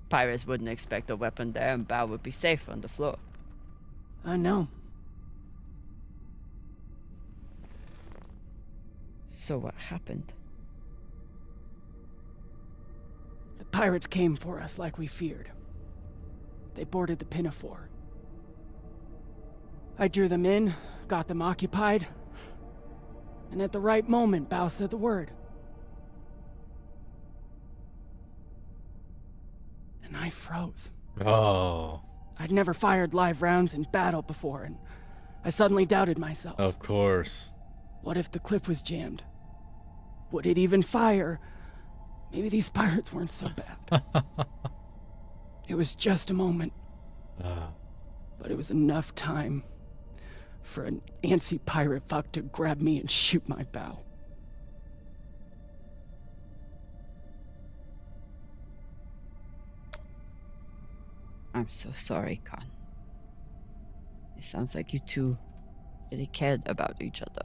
Pirates wouldn't expect a weapon there, and Bao would be safe on the floor. I know. So what happened? The pirates came for us like we feared. They boarded the Pinafore. I drew them in, got them occupied, and at the right moment, Bao said the word. And I froze. Oh. I'd never fired live rounds in battle before, and I suddenly doubted myself. Of course. What if the clip was jammed? Would it even fire? Maybe these pirates weren't so bad. It was just a moment. But it was enough time for an antsy pirate fuck to grab me and shoot my bow. I'm so sorry, Con. It sounds like you two really cared about each other.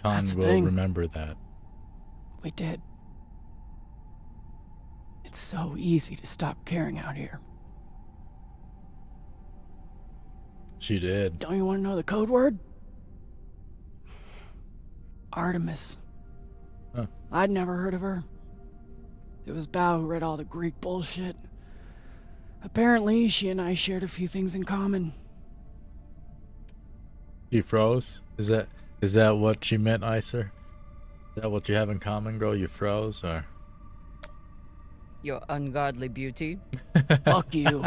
Con will remember that. We did. It's so easy to stop caring out here. She did. Don't you want to know the code word? Artemis. Huh. I'd never heard of her. It was Bao who read all the Greek bullshit. Apparently, she and I shared a few things in common. She froze? Is that what she meant, Icer? Is that what you have in common, girl? You froze, or? Your ungodly beauty. Fuck you.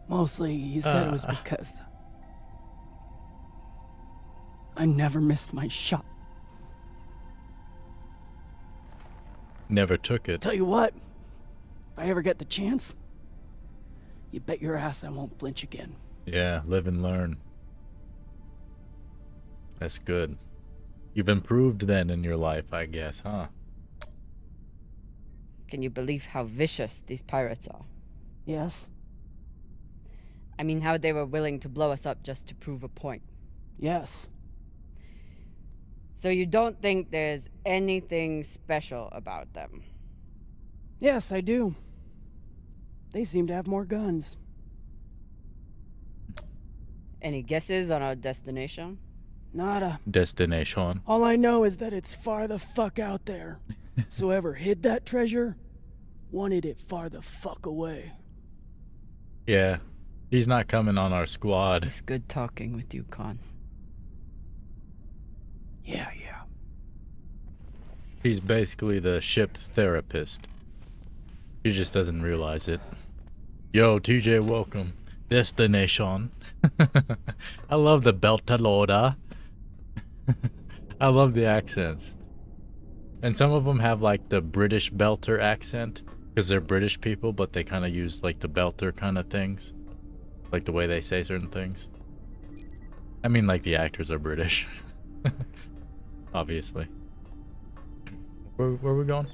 Mostly, he said it was because I never missed my shot. Never took it. Tell you what, if I ever get the chance, you bet your ass I won't flinch again. Yeah, live and learn. That's good. You've improved then in your life, I guess, huh? Can you believe how vicious these pirates are? Yes. I mean, how they were willing to blow us up just to prove a point. Yes. So you don't think there's anything special about them? Yes, I do. They seem to have more guns. Any guesses on our destination? Nada. Destination. All I know is that it's far the fuck out there. So whoever hid that treasure wanted it far the fuck away. Yeah. He's not coming on our squad. It's good talking with you, Con. Yeah. He's basically the ship therapist. He just doesn't realize it. Yo, TJ, welcome. Destination. I love the Beltalowda. I love the accents. And some of them have like the British Belter accent because they're British people, but they kind of use like the Belter kind of things. Like the way they say certain things. I mean, like the actors are British. Obviously. Where are we going?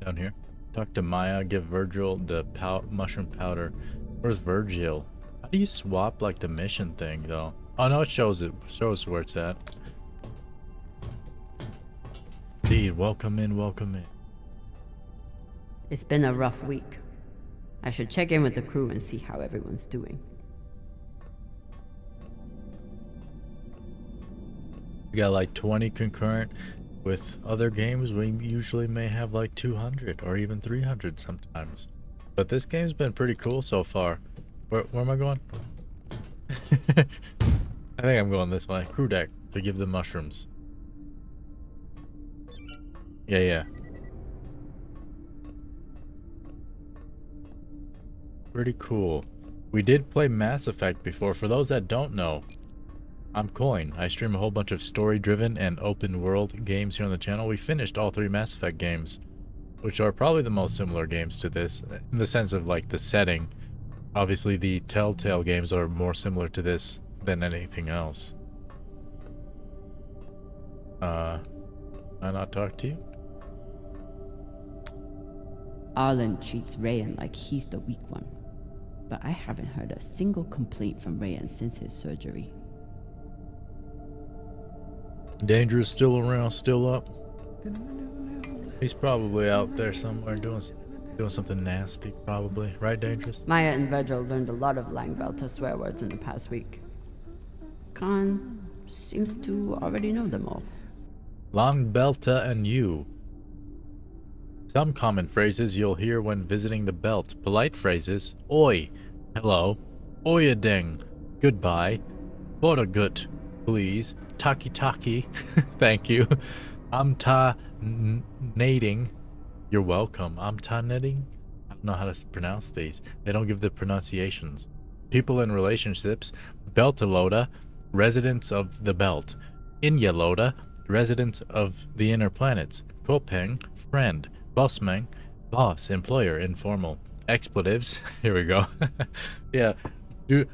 Down here. Talk to Maya, give Virgil the mushroom powder. Where's Virgil? How do you swap like the mission thing though? Oh no, it shows where it's at. Indeed, welcome in, welcome in. It's been a rough week. I should check in with the crew and see how everyone's doing. We got like 20 concurrent. With other games, we usually may have like 200 or even 300 sometimes. But this game's been pretty cool so far. Where am I going? I think I'm going this way. Crew deck to give the mushrooms. Yeah. Pretty cool. We did play Mass Effect before. For those that don't know, I'm Coine. I stream a whole bunch of story-driven and open-world games here on the channel. We finished all 3 Mass Effect games, which are probably the most similar games to this, in the sense of like the setting. Obviously, the Telltale games are more similar to this than anything else. Can I not talk to you? Arlen treats Rayan like he's the weak one, but I haven't heard a single complaint from Rayan since his surgery. Dangerous still around, still up? He's probably out there somewhere doing something nasty, probably. Right, Dangerous? Maya and Virgil learned a lot of Langbelter swear words in the past week. Khan seems to already know them all. Langbelter and you. Some common phrases you'll hear when visiting the belt. Polite phrases. Oi. Hello. Oyading. Goodbye. Bodagut. Please. Taki. Thank you. Amta-nating. You're welcome. Amta-nating? I don't know how to pronounce these. They don't give the pronunciations. People in relationships. Beltalowda. Residents of the belt. Inyalowda. Residents of the inner planets. Kopeng. Friend. Bossman. Boss. Employer. Informal. Expletives. Here we go. Yeah.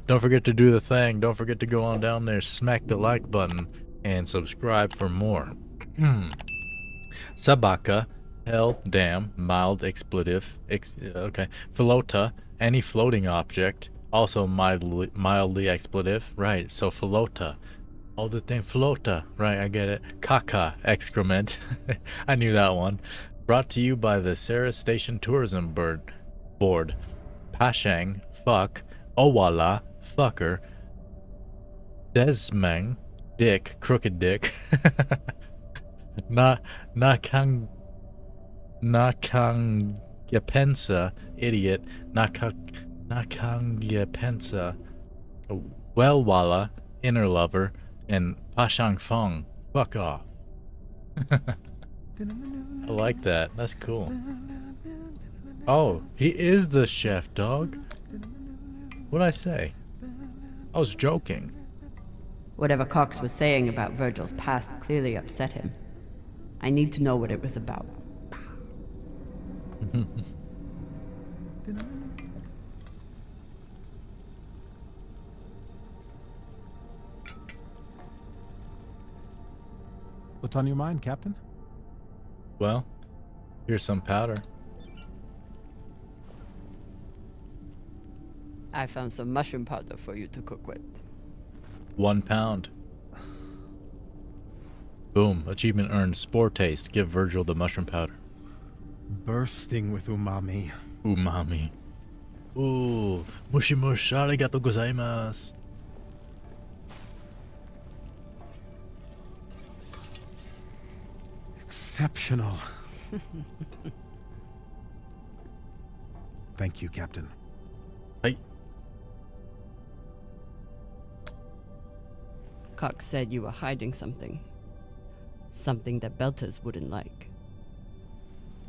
Don't forget to do the thing. Don't forget to go on down there, smack the like button, and subscribe for more. Sabaka, hell, damn, mild expletive. Okay. Flota, any floating object, also mildly expletive. Right, so flota. All the thing, flota. Right, I get it. Caca, excrement. I knew that one. Brought to you by the Sarah Station Tourism Board. Pashang, fuck. Owala, fucker. Desmeng, dick, crooked dick. Nakangyapensa, idiot. Nakangyapensa, Wellwala, inner lover. And Pashang Fong, fuck off. I like that. That's cool. Oh, he is the chef, dog. What'd I say? I was joking. Whatever Cox was saying about Virgil's past clearly upset him. I need to know what it was about. What's on your mind, Captain? Well, here's some powder. I found some mushroom powder for you to cook with. 1 pound. Boom. Achievement earned. Spore taste. Give Virgil the mushroom powder. Bursting with umami. Umami. Ooh. Mushi mush. Arigatou gozaimasu. Exceptional. Thank you, Captain. Hey. Cox said you were hiding something. Something that Belters wouldn't like.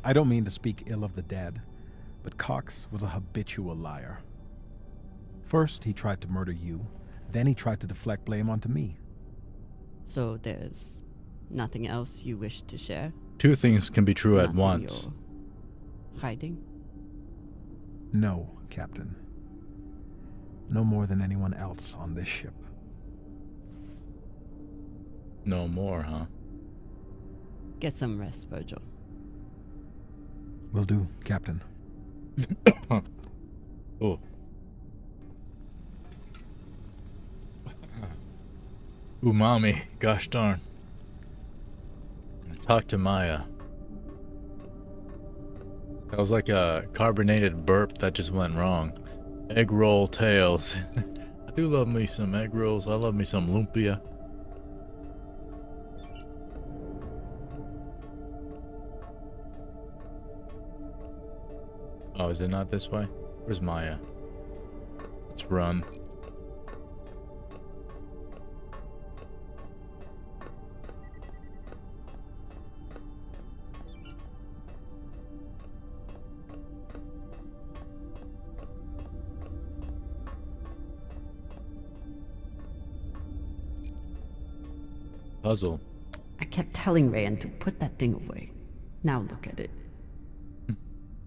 I don't mean to speak ill of the dead, but Cox was a habitual liar. First, he tried to murder you, then he tried to deflect blame onto me. So there's nothing else you wish to share? Two things can be true at Nothing once. you're hiding? No, Captain. No more than anyone else on this ship. No more, huh? Get some rest, Virgil. Will do, Captain. Oh. Umami. Gosh darn. Talk to Maya. That was like a carbonated burp that just went wrong. Egg roll tails. I do love me some egg rolls. I love me some lumpia. Oh, is it not this way? Where's Maya? Let's run. Puzzle. I kept telling Rayan to put that thing away. Now look at it.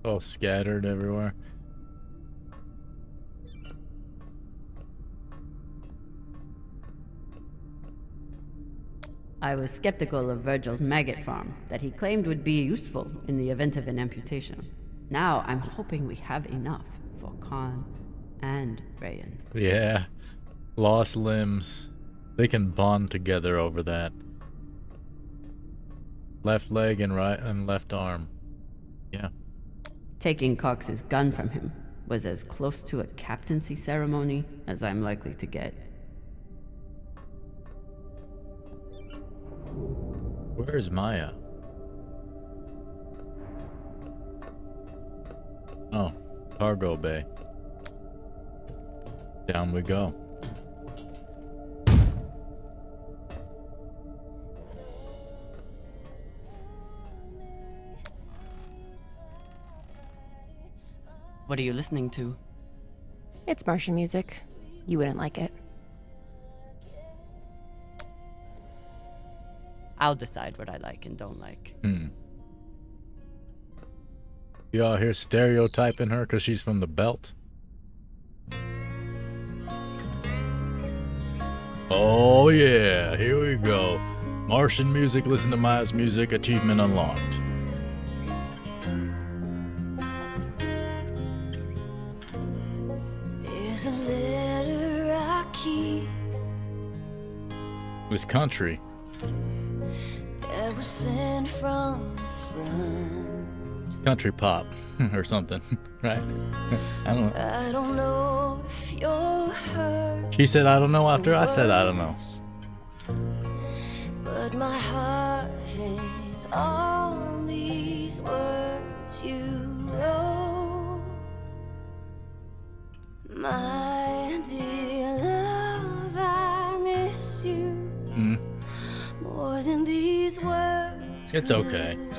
All scattered everywhere. I was skeptical of Virgil's maggot farm, that he claimed would be useful in the event of an amputation. Now I'm hoping we have enough for Khan and Rayan. Yeah. Lost limbs. They can bond together over that. Left leg and right and left arm. Yeah. Taking Cox's gun from him was as close to a captaincy ceremony as I'm likely to get. Where's Maya? Oh, cargo bay. Down we go. What are you listening to? It's Martian music. You wouldn't like it. I'll decide what I like and don't like. You all here stereotyping her because she's from the belt? Oh yeah, here we go. Martian music, listen to Maya's music, achievement unlocked. There's a letter I keep This country. that was sent from a friend. Country pop or something, right? I don't know. I don't know if you're hurt, She said I don't know after I said I don't know. but my heart hangs on these words you wrote. My dear love, I miss you more than these words It's okay. could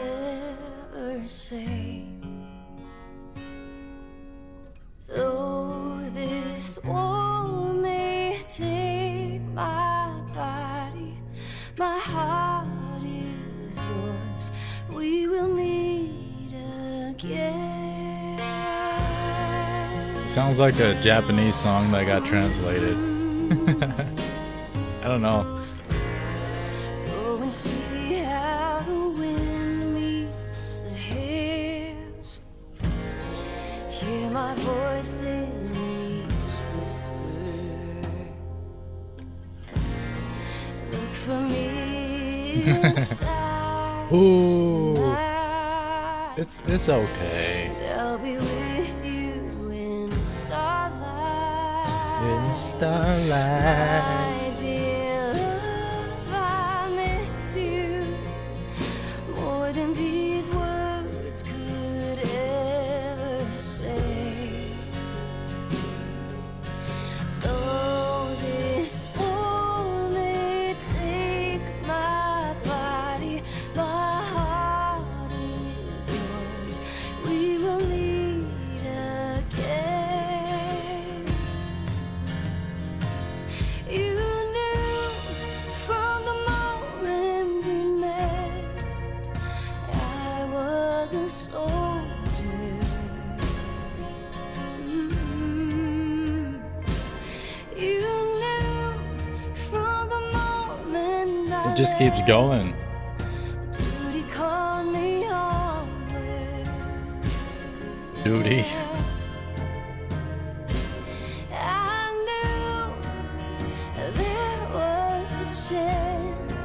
ever say. Though this war may take my body, my heart is yours. We will meet again. Sounds like a Japanese song that got translated. I don't know. Go and see how the wind meets the hills. Hear my voice in each whisper. Look for me Ooh. It's okay. I'll be with you in starlight. In starlight. My dear love, I miss you more than these words could ever say. Though this war may take my body, my heart is yours. We will meet again. You knew from the moment we met I was a soldier. You knew from the moment I It just keeps going. duty called me homeward. Duty. I knew there was a chance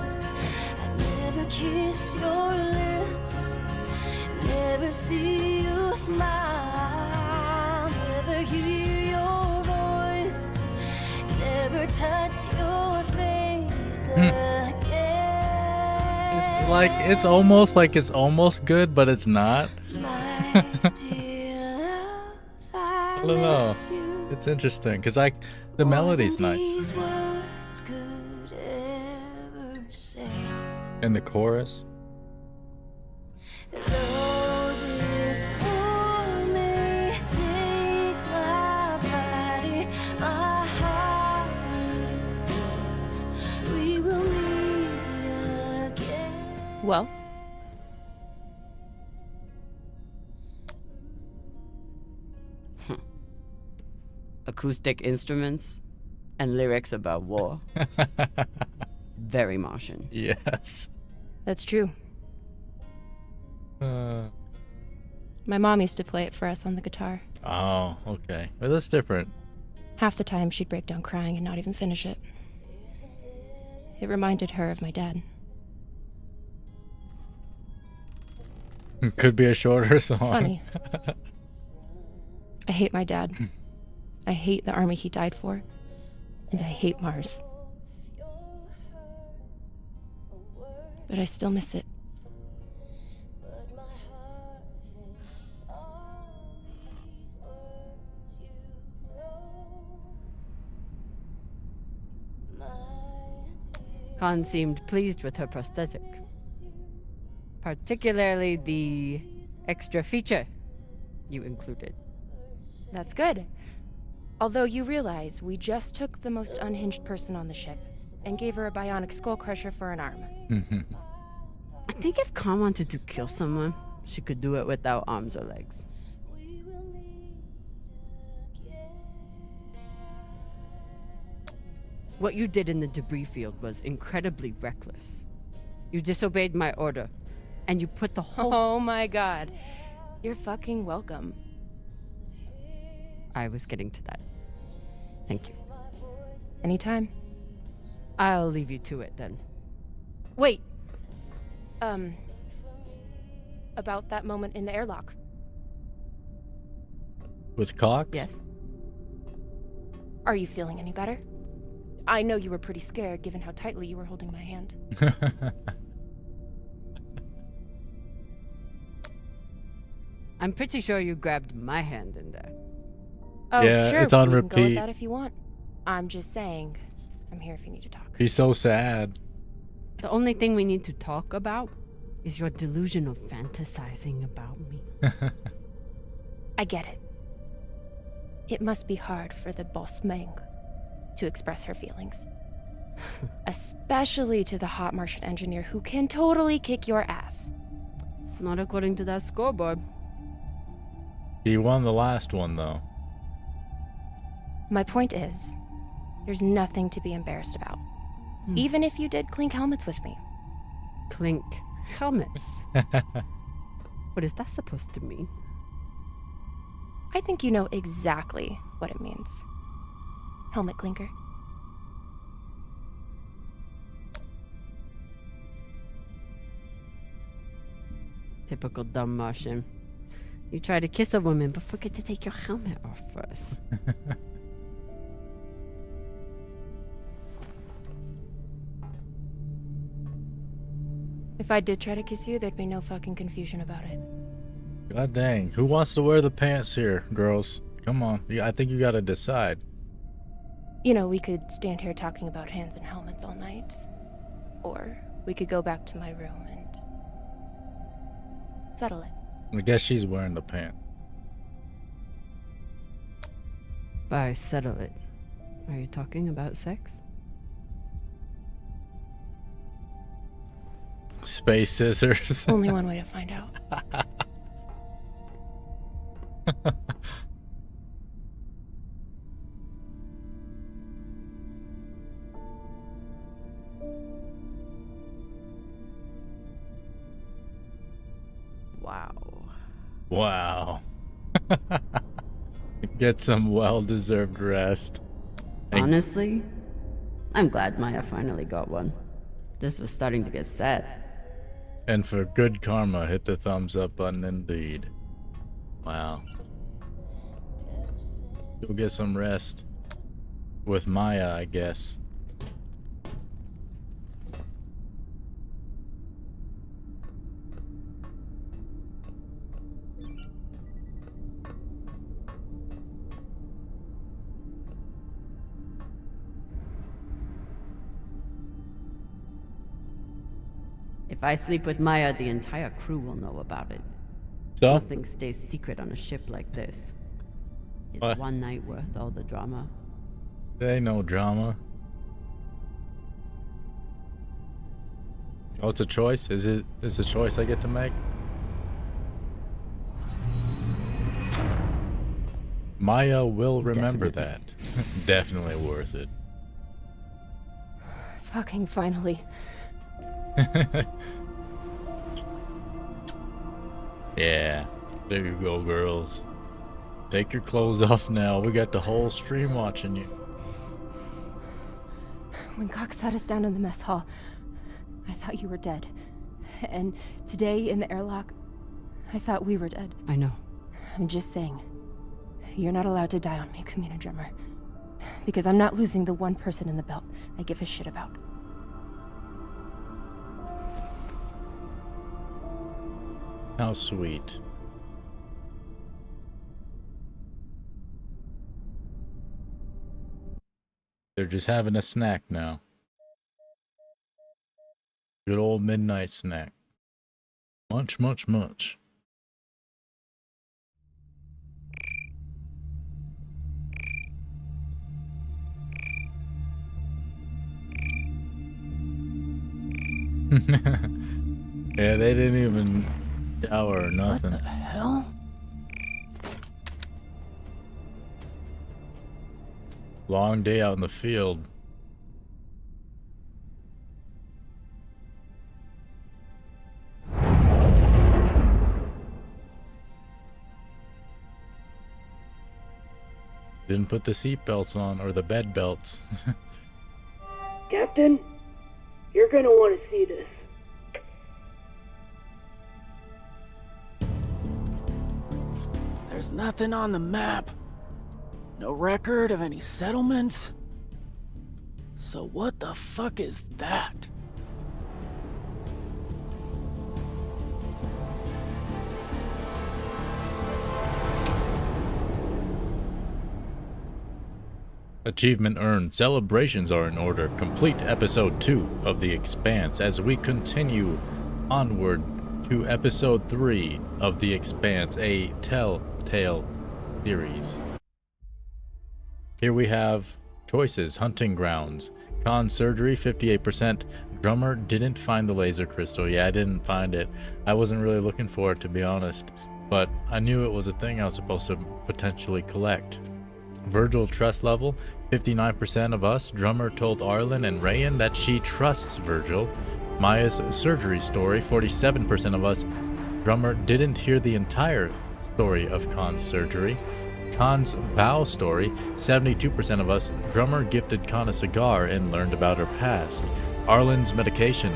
I'd never kiss your lips, never see you smile, never hear your voice, never touch your face again. It's like it's almost good, but it's not. My dear love, I don't know. It's interesting because the melody's nice. these words could ever say. And the chorus. Though this war may take my body, my heart is yours. We will meet again. Well, Acoustic instruments and lyrics about war. Very Martian. Yes. that's true. My mom used to play it for us on the guitar. Oh, okay. Well, that's different. Half the time she'd break down crying and not even finish it. It reminded her of my dad. Could be a shorter song. It's funny. I hate my dad. I hate the army he died for. And I hate Mars. But I still miss it. Khan seemed pleased with her prosthetic. Particularly the extra feature you included. That's good. Although you realize we just took the most unhinged person on the ship and gave her a bionic skull crusher for an arm. I think if Khan wanted to kill someone, she could do it without arms or legs. What you did in the debris field was incredibly reckless. You disobeyed my order, and you put the whole... Oh my god. You're fucking welcome. I was getting to that. Thank you. Anytime. I'll leave you to it then. Wait. About that moment in the airlock. With Cox? Yes. Are you feeling any better? I know you were pretty scared given how tightly you were holding my hand. I'm pretty sure you grabbed my hand in there. Oh, Yeah, sure. it's on we can go with repeat. that if you want. I'm just saying, I'm here if you need to talk. He's so sad. The only thing we need to talk about is your delusion of fantasizing about me. I get it. It must be hard for the boss Meng to express her feelings. Especially to the hot Martian engineer who can totally kick your ass. Not according to that scoreboard. He won the last one, though. My point is, there's nothing to be embarrassed about. Even if you did clink helmets with me. Clink helmets? What is that supposed to mean? I think you know exactly what it means. Helmet clinker. Typical dumb Martian. You try to kiss a woman, but forget to take your helmet off first. If I did try to kiss you, there'd be no fucking confusion about it. God dang. Who wants to wear the pants here, girls? Come on. I think you gotta decide. You know, we could stand here talking about hands and helmets all night. Or we could go back to my room and settle it. I guess she's wearing the pants. By settle it, are you talking about sex? Space scissors. Only one way to find out. Wow. Wow. Get some well-deserved rest. Honestly, I'm glad Maya finally got one. This was starting to get sad. And for good karma, hit the thumbs up button indeed. Wow. You'll get some rest with Maya, I guess. If I sleep with Maya, the entire crew will know about it. So? Nothing stays secret on a ship like this. Is What? one night worth all the drama? There ain't no drama. Oh, it's a choice? Is it a choice I get to make? Maya will remember that. Definitely worth it. Fucking finally. Yeah, there you go, girls. Take your clothes off now. We got the whole stream watching you. When Cox sat us down in the mess hall, I thought you were dead. And today in the airlock, I thought we were dead. I know. I'm just saying, you're not allowed to die on me, Coine Drummer. Because I'm not losing the one person in the belt I give a shit about. How sweet. They're just having a snack now. Good old midnight snack. Munch, munch, munch. Yeah, they didn't even shower or nothing. What the hell? Long day out in the field. Didn't put the seat belts on, or the bed belts. Captain, you're gonna want to see this. There's nothing on the map. No record of any settlements. So what the fuck is that? Achievement earned. Celebrations are in order. Complete episode 2 of The Expanse as we continue onward to episode 3 of The Expanse, a Telltale series. Here we have choices: hunting grounds, con surgery 58%, drummer didn't find the laser crystal. Yeah, I didn't find it. I wasn't really looking for it, to be honest, but I knew it was a thing I was supposed to potentially collect. Virgil trust level 59% of us. Drummer told Arlen and Rayan that she trusts Virgil. Maya's surgery story 47% of us. Drummer didn't hear the entire story of Khan's surgery. Khan's vow story 72% of us. Drummer gifted Khan a cigar and learned about her past. Arlen's medication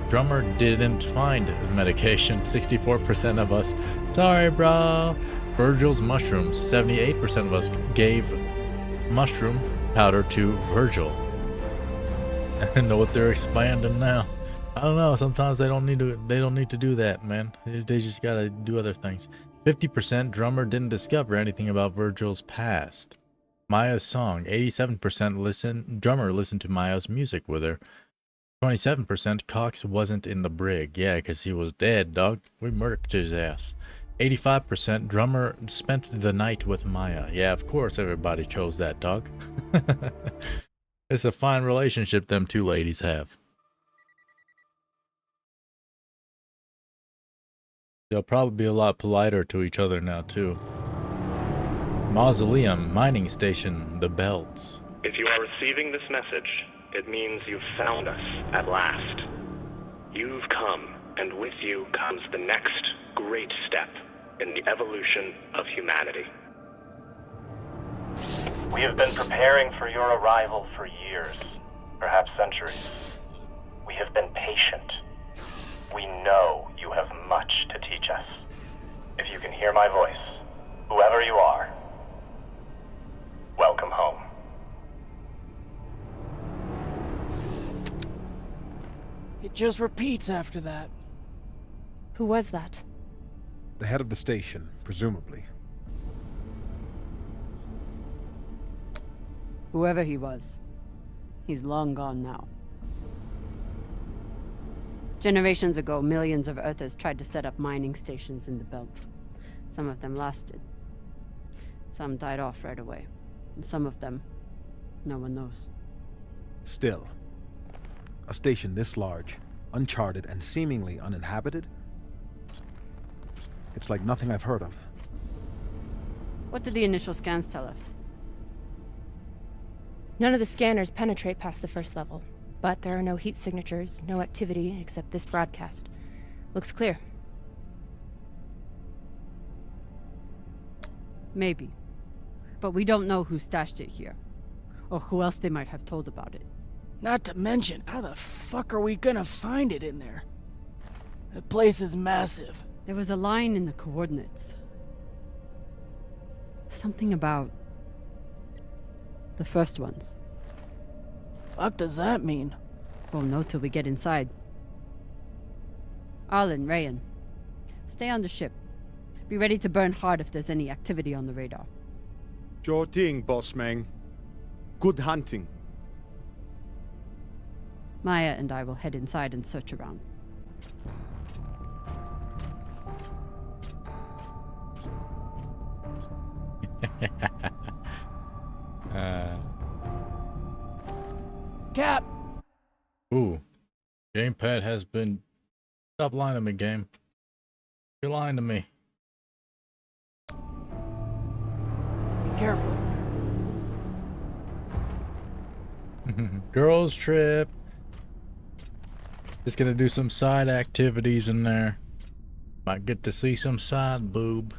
Drummer didn't find medication. 64% of us. Sorry, bro. Virgil's mushrooms. 78% of us gave mushroom powder to Virgil. I know what they're expanding now. I don't know. Sometimes they don't need to do that, man. They just gotta do other things. 50% drummer didn't discover anything about Virgil's past. Maya's song. 87% drummer listened to Maya's music with her. 27% Cox wasn't in the brig. Yeah, because he was dead, dog. We murked his ass. 85% drummer spent the night with Maya. Yeah, of course everybody chose that, dog. It's a fine relationship them two ladies have. They'll probably be a lot politer to each other now, too. Mausoleum, mining station, the belts. If you are receiving this message, it means you've found us at last. You've come, and with you comes the next great step in the evolution of humanity. We have been preparing for your arrival for years, perhaps centuries. We have been patient. We know you have much to teach us. If you can hear my voice, whoever you are, welcome home. It just repeats after that. Who was that? The head of the station, presumably. Whoever he was, he's long gone now. Generations ago, millions of Earthers tried to set up mining stations in the belt. Some of them lasted. Some died off right away. And some of them, no one knows. Still, a station this large, uncharted, and seemingly uninhabited? It's like nothing I've heard of. What did the initial scans tell us? None of the scanners penetrate past the first level, but there are no heat signatures, no activity except this broadcast. Looks clear. Maybe. But we don't know who stashed it here, or who else they might have told about it. Not to mention, how the fuck are we gonna find it in there? The place is massive. There was a line in the coordinates. Something about the first ones. Fuck does that mean? Won't know till we get inside. Arlen, Rayan, stay on the ship. Be ready to burn hard if there's any activity on the radar. Sure thing, boss man. Good hunting. Maya and I will head inside and search around. Cap! Ooh. Gamepad has been... Stop lying to me, game. You're lying to me. Be careful. Girls trip. Just gonna do some side activities in there. Might get to see some side boob.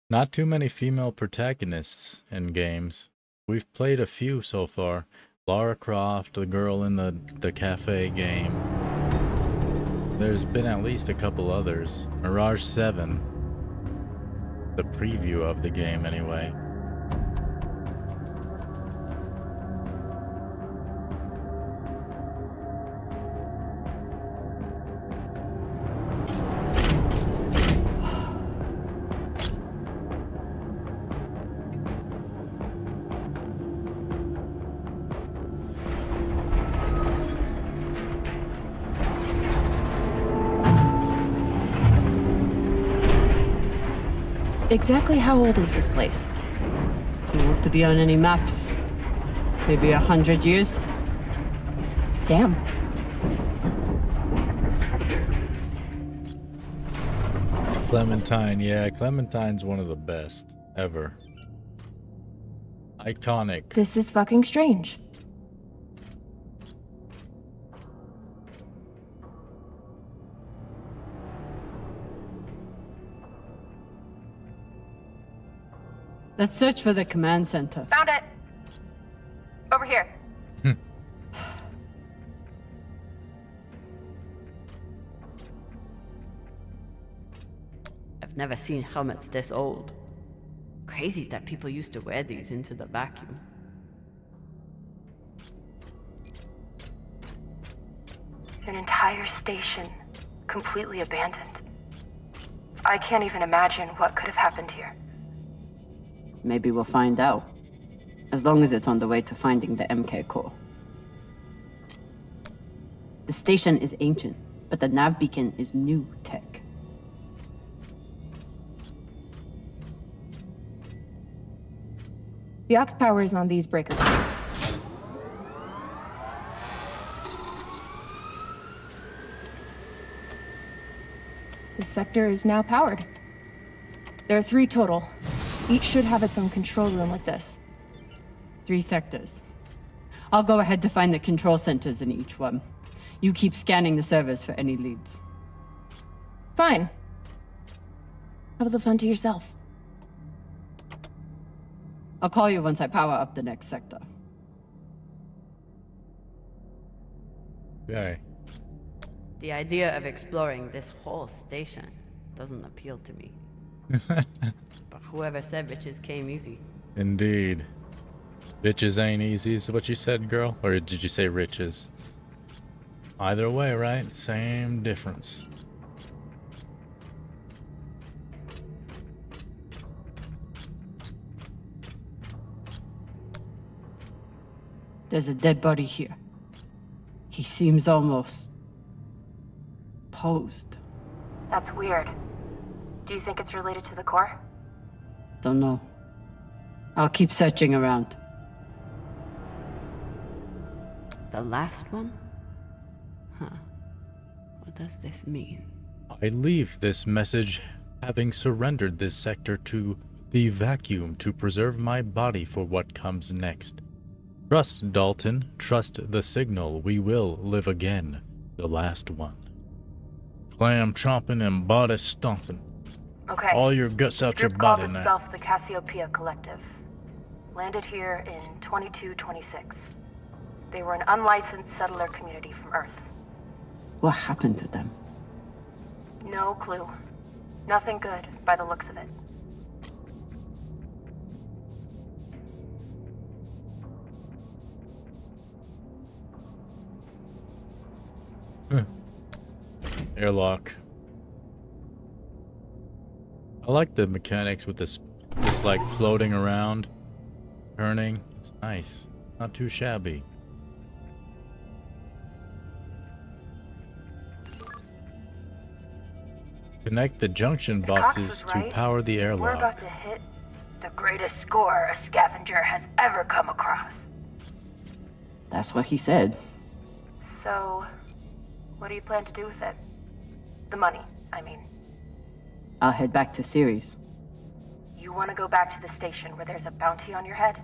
Not too many female protagonists in games. We've played a few so far. Lara Croft, the girl in the cafe game. There's been at least a couple others. Mirage 7. The preview of the game anyway. Exactly how old is this place? Too old to be on any maps. Maybe 100 years? Damn. Clementine, yeah, Clementine's one of the best ever. Iconic. This is fucking strange. Let's search for the command center. Found it. Over here. I've never seen helmets this old. Crazy that people used to wear these into the vacuum. An entire station, completely abandoned. I can't even imagine what could have happened here. Maybe we'll find out. As long as it's on the way to finding the MK core. The station is ancient, but the nav beacon is new tech. The aux power is on these breaker boards. This sector is now powered. There are 3 total. Each should have its own control room like this. 3 sectors. I'll go ahead to find the control centers in each one. You keep scanning the servers for any leads. Fine. Have the fun to yourself. I'll call you once I power up the next sector. Okay. The idea of exploring this whole station doesn't appeal to me. But whoever said bitches came easy. Indeed. Bitches ain't easy is what you said, girl? Or did you say riches? Either way, right? Same difference. There's a dead body here. He seems almost... posed. That's weird. Do you think it's related to the core? Don't know. I'll keep searching around. The last one? Huh. What does this mean? I leave this message having surrendered this sector to the vacuum to preserve my body for what comes next. Trust, Dalton. Trust the signal. We will live again. The last one. Clam chomping and body stomping. Okay. All your guts out your Group called body now. itself the Cassiopeia Collective. Landed here in 2226. They were an unlicensed settler community from Earth. What happened to them? No clue. Nothing good, by the looks of it. Airlock. I like the mechanics with this like floating around, turning. It's nice. Not too shabby. Connect the junction boxes to right. power the We're airlock. about to hit the greatest score a scavenger has ever come across. That's what he said. So, what do you plan to do with it? The money, I mean. I'll head back to Ceres. You want to go back to the station where there's a bounty on your head?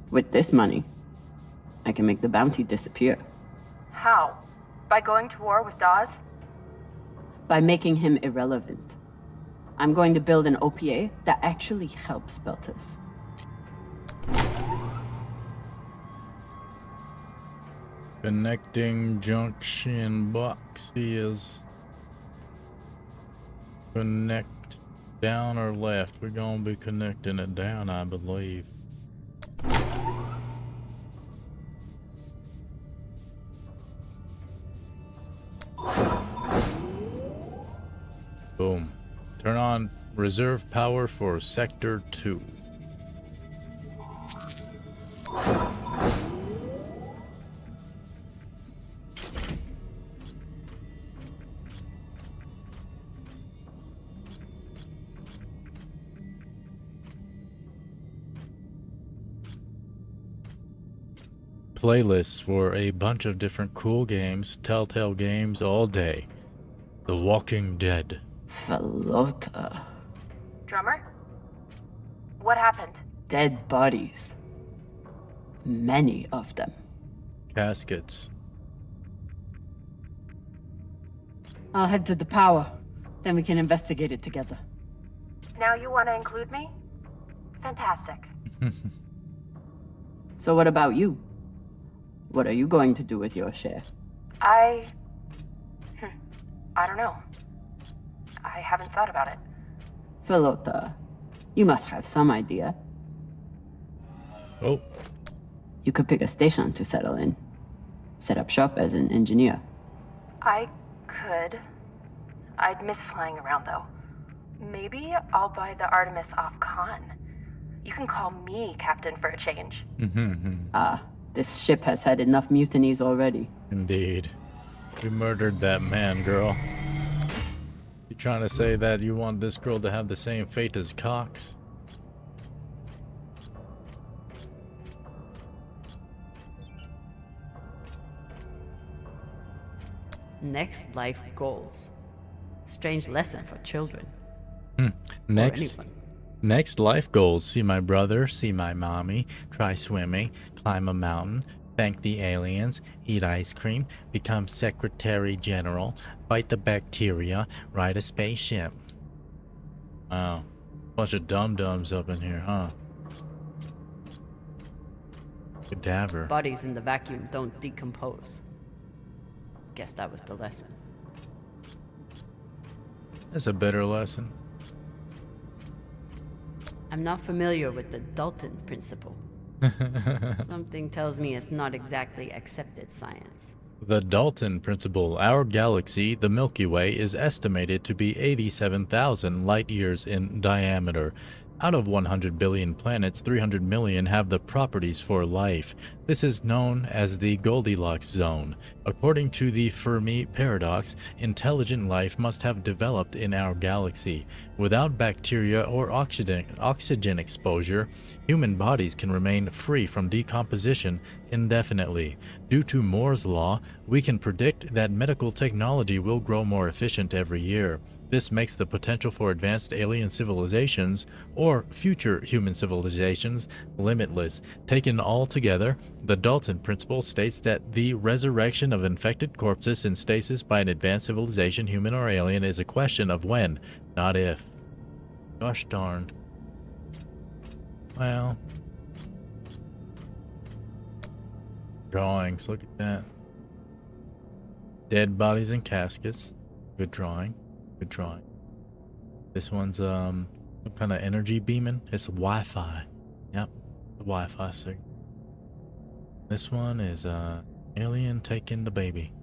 With this money, I can make the bounty disappear. How? By going to war with Dawes? By making him irrelevant. I'm going to build an OPA that actually helps Belters. Connecting junction boxes. Connect down or left? We're gonna be connecting it down, I believe. Boom. Turn on reserve power for Sector 2. Playlists for a bunch of different cool games, Telltale Games all day. The Walking Dead. Falota. Drummer? What happened? Dead bodies. Many of them. Caskets. I'll head to the power. Then we can investigate it together. Now you want to include me? Fantastic. So what about you? What are you going to do with your share? I don't know. I haven't thought about it. Philota, you must have some idea. Oh. You could pick a station to settle in. Set up shop as an engineer. I could. I'd miss flying around, though. Maybe I'll buy the Artemis off Khan. You can call me captain for a change. This ship has had enough mutinies already. Indeed. We murdered that man, girl. You trying to say that you want this girl to have the same fate as Cox? Next life goals. Strange lesson for children. Next life goals. See my brother, see my mommy, try swimming, climb a mountain, thank the aliens, eat ice cream, become secretary general, fight the bacteria, ride a spaceship. Wow. Bunch of dum-dums up in here, huh? Cadaver. Bodies in the vacuum don't decompose. Guess that was the lesson. That's a better lesson. I'm not familiar with the Dalton principle. Something tells me it's not exactly accepted science. The Dalton principle. Our galaxy, the Milky Way, is estimated to be 87,000 light years in diameter. Out of 100 billion planets, 300 million have the properties for life. This is known as the Goldilocks zone. According to the Fermi paradox, intelligent life must have developed in our galaxy. Without bacteria or oxygen exposure, human bodies can remain free from decomposition indefinitely. Due to Moore's law, we can predict that medical technology will grow more efficient every year. This makes the potential for advanced alien civilizations or future human civilizations limitless. Taken all together, the Dalton principle states that the resurrection of infected corpses in stasis by an advanced civilization, human or alien, is a question of when, not if. Gosh darn. Well. Drawings, look at that. Dead bodies in caskets. Good drawing. Good drawing. This one's some kind of energy beaming. It's Wi-Fi. Yep, the Wi-Fi signal. This one is alien taking the baby.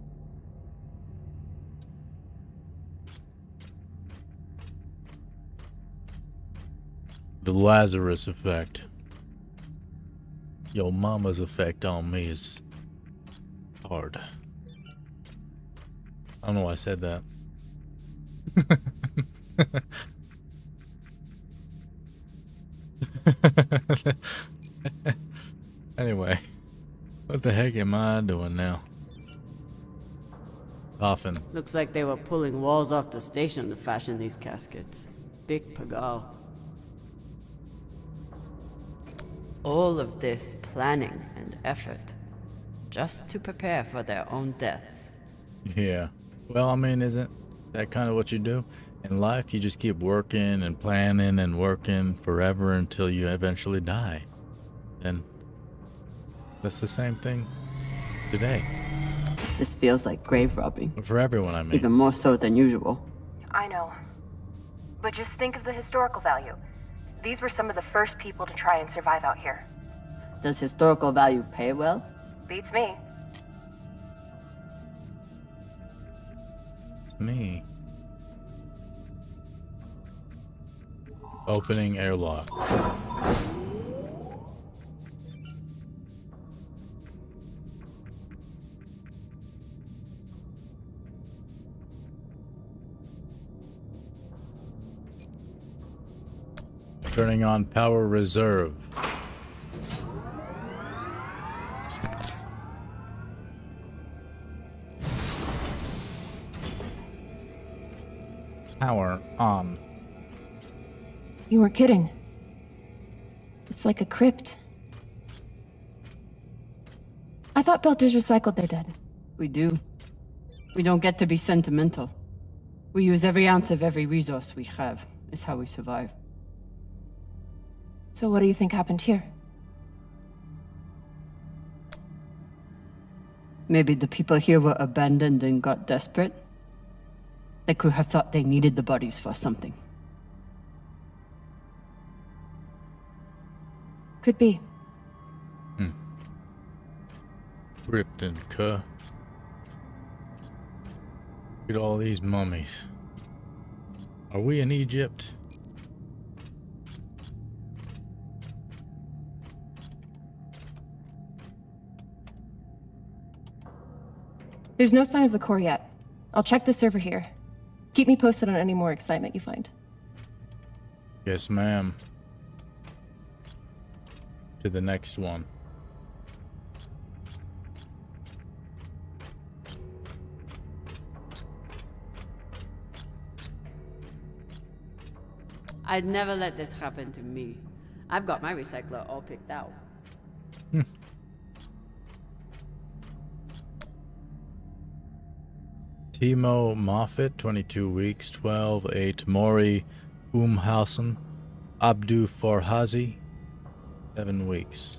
The Lazarus effect. Your mama's effect on me is hard. I don't know why I said that. Anyway, what the heck am I doing now? Coffin. Looks like they were pulling walls off the station to fashion these caskets. Big pagal. All of this planning and effort, just to prepare for their own deaths. Yeah. Well, I mean, isn't that kind of what you do? In life, you just keep working and planning and working forever until you eventually die. And that's the same thing today. This feels like grave robbing. For everyone, I mean. Even more so than usual. I know. But just think of the historical value. These were some of the first people to try and survive out here. Does historical value pay well? Beats me. It's me. Opening airlock. Turning on power reserve. Power on. You weren't kidding. It's like a crypt. I thought Belters recycled their dead. We do. We don't get to be sentimental. We use every ounce of every resource we have. It's how we survive. So what do you think happened here? Maybe the people here were abandoned and got desperate. They could have thought they needed the bodies for something. Could be. Ripped and cut. Look at all these mummies. Are we in Egypt? There's no sign of the core yet. I'll check the server here. Keep me posted on any more excitement you find. Yes, ma'am. To the next one. I'd never let this happen to me. I've got my recycler all picked out. Timo Moffat, 22 weeks, 12-8. Maury Umhausen, Abdu Farhazi, 7 weeks.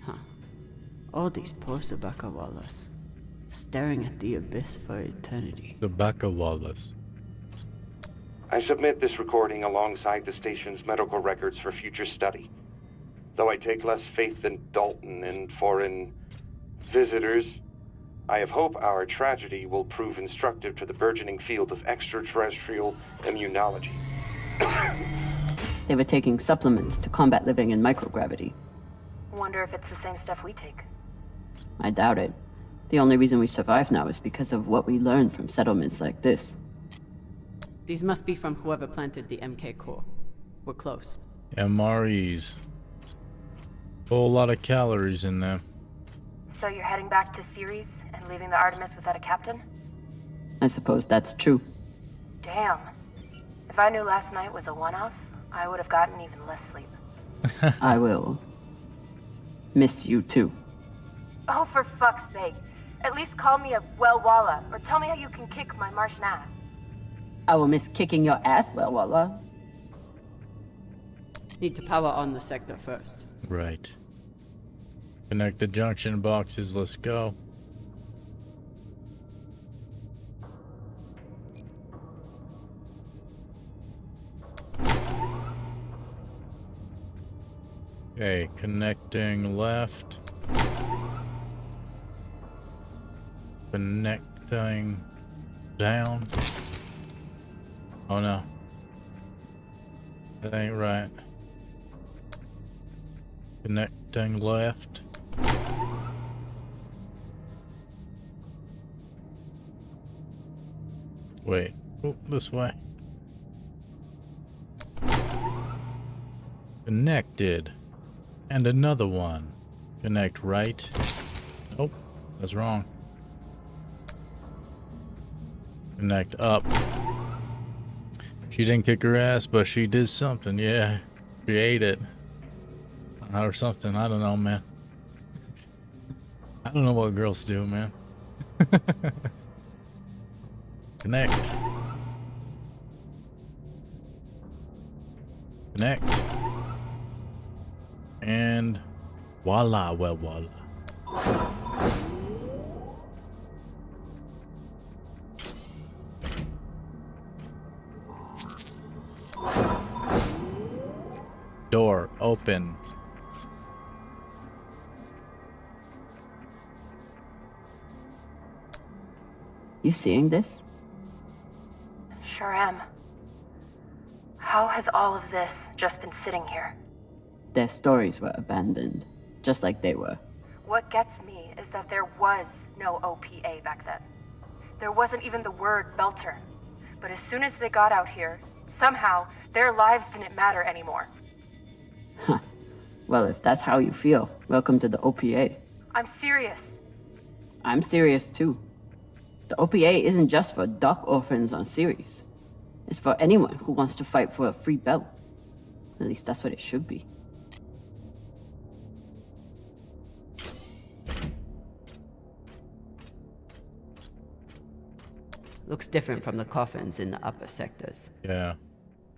Huh. All these poor Sabakawalas, staring at the abyss for eternity. The Bakawalas. I submit this recording alongside the station's medical records for future study. Though I take less faith than Dalton in foreign visitors, I have hope our tragedy will prove instructive to the burgeoning field of extraterrestrial immunology. They were taking supplements to combat living in microgravity. Wonder if it's the same stuff we take. I doubt it. The only reason we survive now is because of what we learned from settlements like this. These must be from whoever planted the MK core. We're close. MREs. Whole lot of calories in there. So you're heading back to Ceres and leaving the Artemis without a captain? I suppose that's true. Damn. If I knew last night was a one-off, I would have gotten even less sleep. I will miss you too. Oh, for fuck's sake. At least call me a well-walla, or tell me how you can kick my Martian ass. I will miss kicking your ass, well, Walla. Need to power on the sector first. Right. Connect the junction boxes, let's go. Okay, connecting left. Connecting down. Oh no. That ain't right. Connecting left. Wait. Oh, this way. Connected. And another one. Connect right. Oh, that's wrong. Connect up. She didn't kick her ass, but she did something. Yeah, she ate it. Or something. I don't know, man. I don't know what girls do, man. Connect. Connect. And voila, well, voila. Door open. You seeing this? Sure am. How has all of this just been sitting here? Their stories were abandoned, just like they were. What gets me is that there was no OPA back then. There wasn't even the word Belter. But as soon as they got out here, somehow their lives didn't matter anymore. Huh. Well, if that's how you feel, welcome to the OPA. I'm serious. I'm serious too. The OPA isn't just for dock orphans on Ceres. It's for anyone who wants to fight for a free belt. At least that's what it should be. Looks different from the coffins in the upper sectors. Yeah.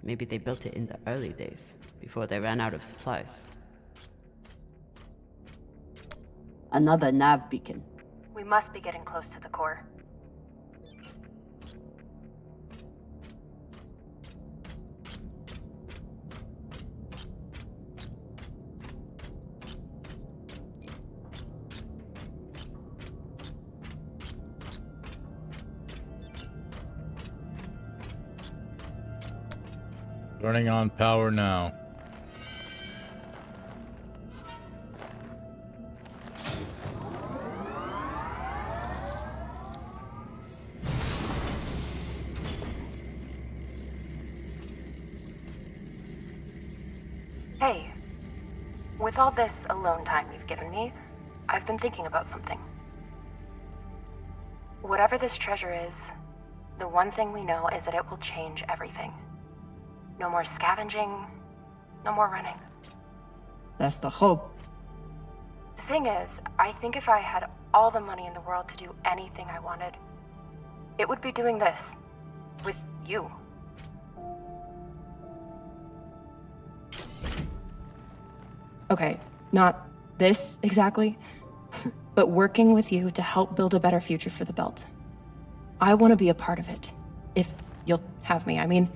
Maybe they built it in the early days, before they ran out of supplies. Another nav beacon. We must be getting close to the core. Turning on power now. Hey, with all this alone time you've given me, I've been thinking about something. Whatever this treasure is, the one thing we know is that it will change everything. No more scavenging, no more running. That's the hope. The thing is, I think if I had all the money in the world to do anything I wanted, it would be doing this. With you. Okay, not this exactly, but working with you to help build a better future for the Belt. I want to be a part of it. If you'll have me, I mean.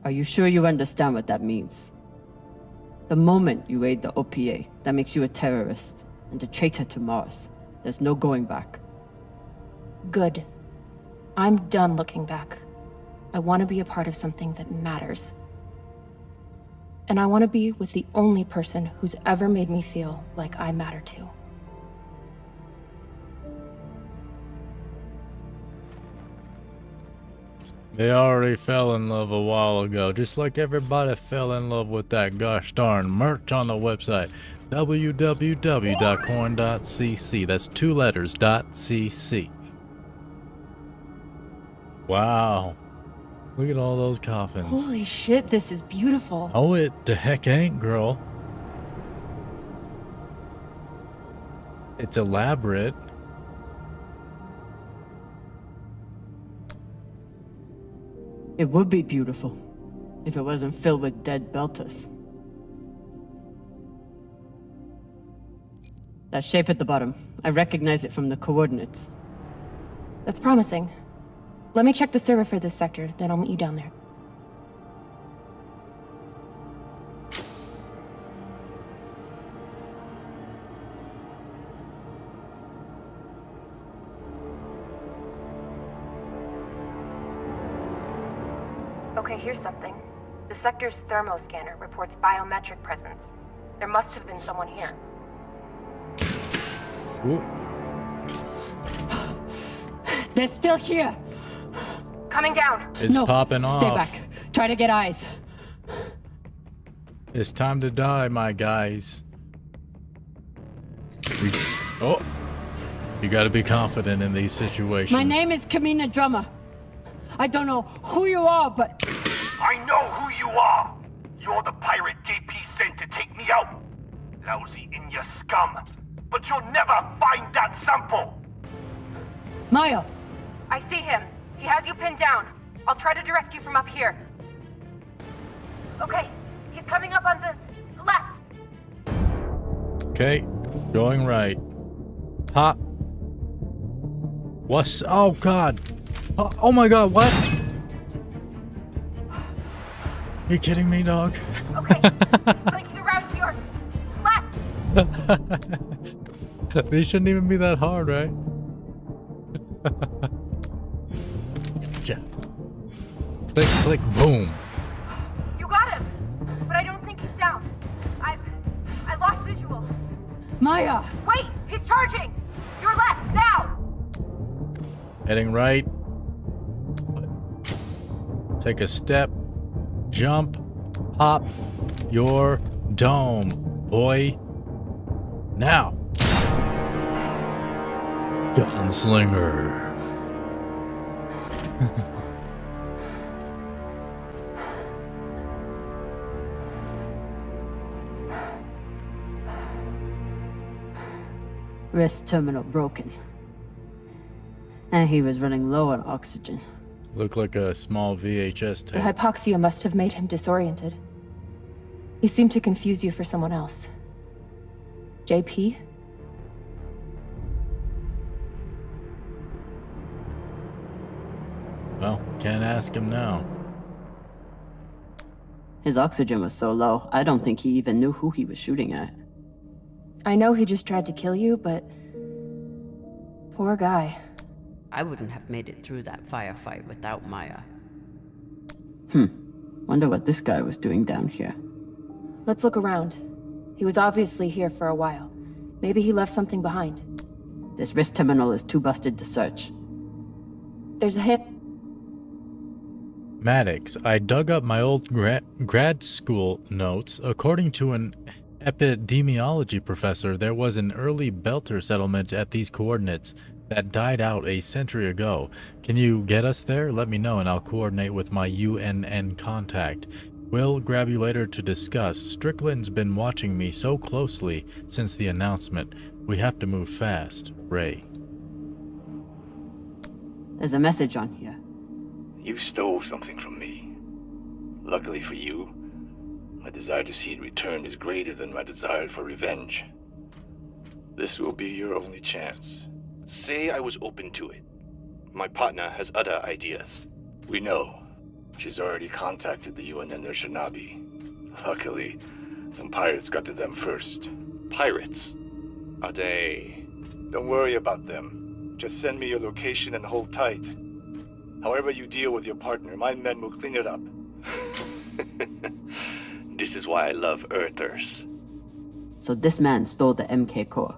Are you sure you understand what that means? The moment you aid the OPA, that makes you a terrorist and a traitor to Mars. There's no going back. Good. I'm done looking back. I want to be a part of something that matters. And I want to be with the only person who's ever made me feel like I matter too. They already fell in love a while ago, just like everybody fell in love with that gosh darn merch on the website. www.coin.cc. That's 2 letters, .cc. Wow. Look at all those coffins. Holy shit, this is beautiful. Oh, it the heck ain't, girl. It's elaborate. It would be beautiful if it wasn't filled with dead Belters. That shape at the bottom, I recognize it from the coordinates. That's promising. Let me check the server for this sector, then I'll meet you down there. Okay, here's something. The sector's thermoscanner reports biometric presence. There must have been someone here. Ooh. They're still here! Coming down! It's popping off. Stay back. Try to get eyes. It's time to die, my guys. Oh. You gotta be confident in these situations. My name is Coine Crew. I don't know who you are, but... I know who you are! You're the pirate JP sent to take me out! Lousy in your scum! But you'll never find that sample! Maya! I see him. He has you pinned down. I'll try to direct you from up here. Okay, he's coming up on the left. Okay, going right. Pop. What's... Oh, God. Oh my God, what? You kidding me, dog? Okay, clicking around to your left. These shouldn't even be that hard, right? Gotcha. Click, click, boom. You got him, but I don't think he's down. I lost visual. Maya! Wait, he's charging. Your left, now. Heading right. Take a step. Jump. Pop your dome, boy. Now. Gunslinger. Wrist terminal broken. And he was running low on oxygen. Looked like a small VHS The tape. hypoxia must have made him disoriented. He seemed to confuse you for someone else. JP? Well, can't ask him now. His oxygen was so low, I don't think he even knew who he was shooting at. I know he just tried to kill you, but... Poor guy. I wouldn't have made it through that firefight without Maya. Wonder what this guy was doing down here. Let's look around. He was obviously here for a while. Maybe he left something behind. This wrist terminal is too busted to search. There's a hit. Maddox, I dug up my old grad school notes. According to an epidemiology professor, there was an early Belter settlement at these coordinates that died out a century ago. Can you get us there? Let me know and I'll coordinate with my UNN contact. We'll grab you later to discuss. Strickland's been watching me so closely since the announcement. We have to move fast. Ray. There's a message on here. You stole something from me. Luckily for you, my desire to see it returned is greater than my desire for revenge. This will be your only chance. Say I was open to it. My partner has other ideas. We know. She's already contacted the UN and their Shinabi. Luckily, some pirates got to them first. Pirates? Are they... Don't worry about them. Just send me your location and hold tight. However you deal with your partner, my men will clean it up. This is why I love Earthers. So this man stole the MK core.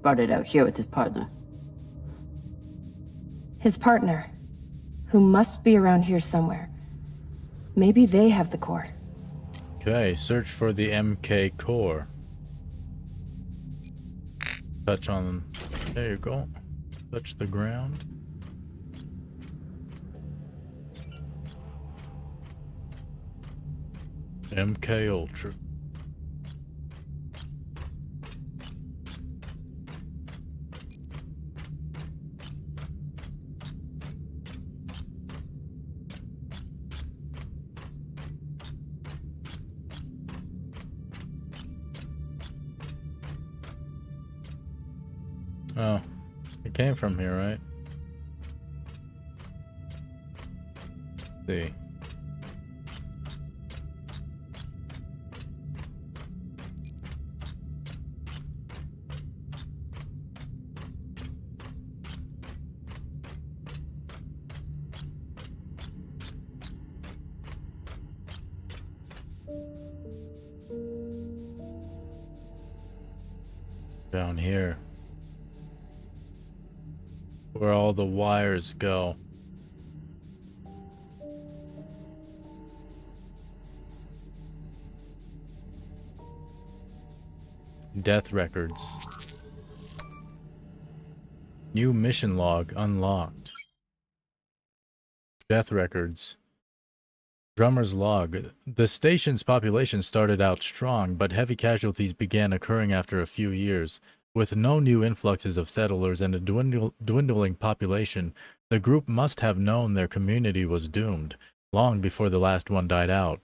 Brought it out here with his partner. His partner, who must be around here somewhere. Maybe they have the core. Okay, search for the MK core. Touch on... There you go. Touch the ground. MK Ultra. Oh, it came from here, right? Let's see. Down here. Where all the wires go. Death records. New mission log unlocked. Death records. Drummer's log. The station's population started out strong, but heavy casualties began occurring after a few years. With no new influxes of settlers and a dwindling population, the group must have known their community was doomed, long before the last one died out.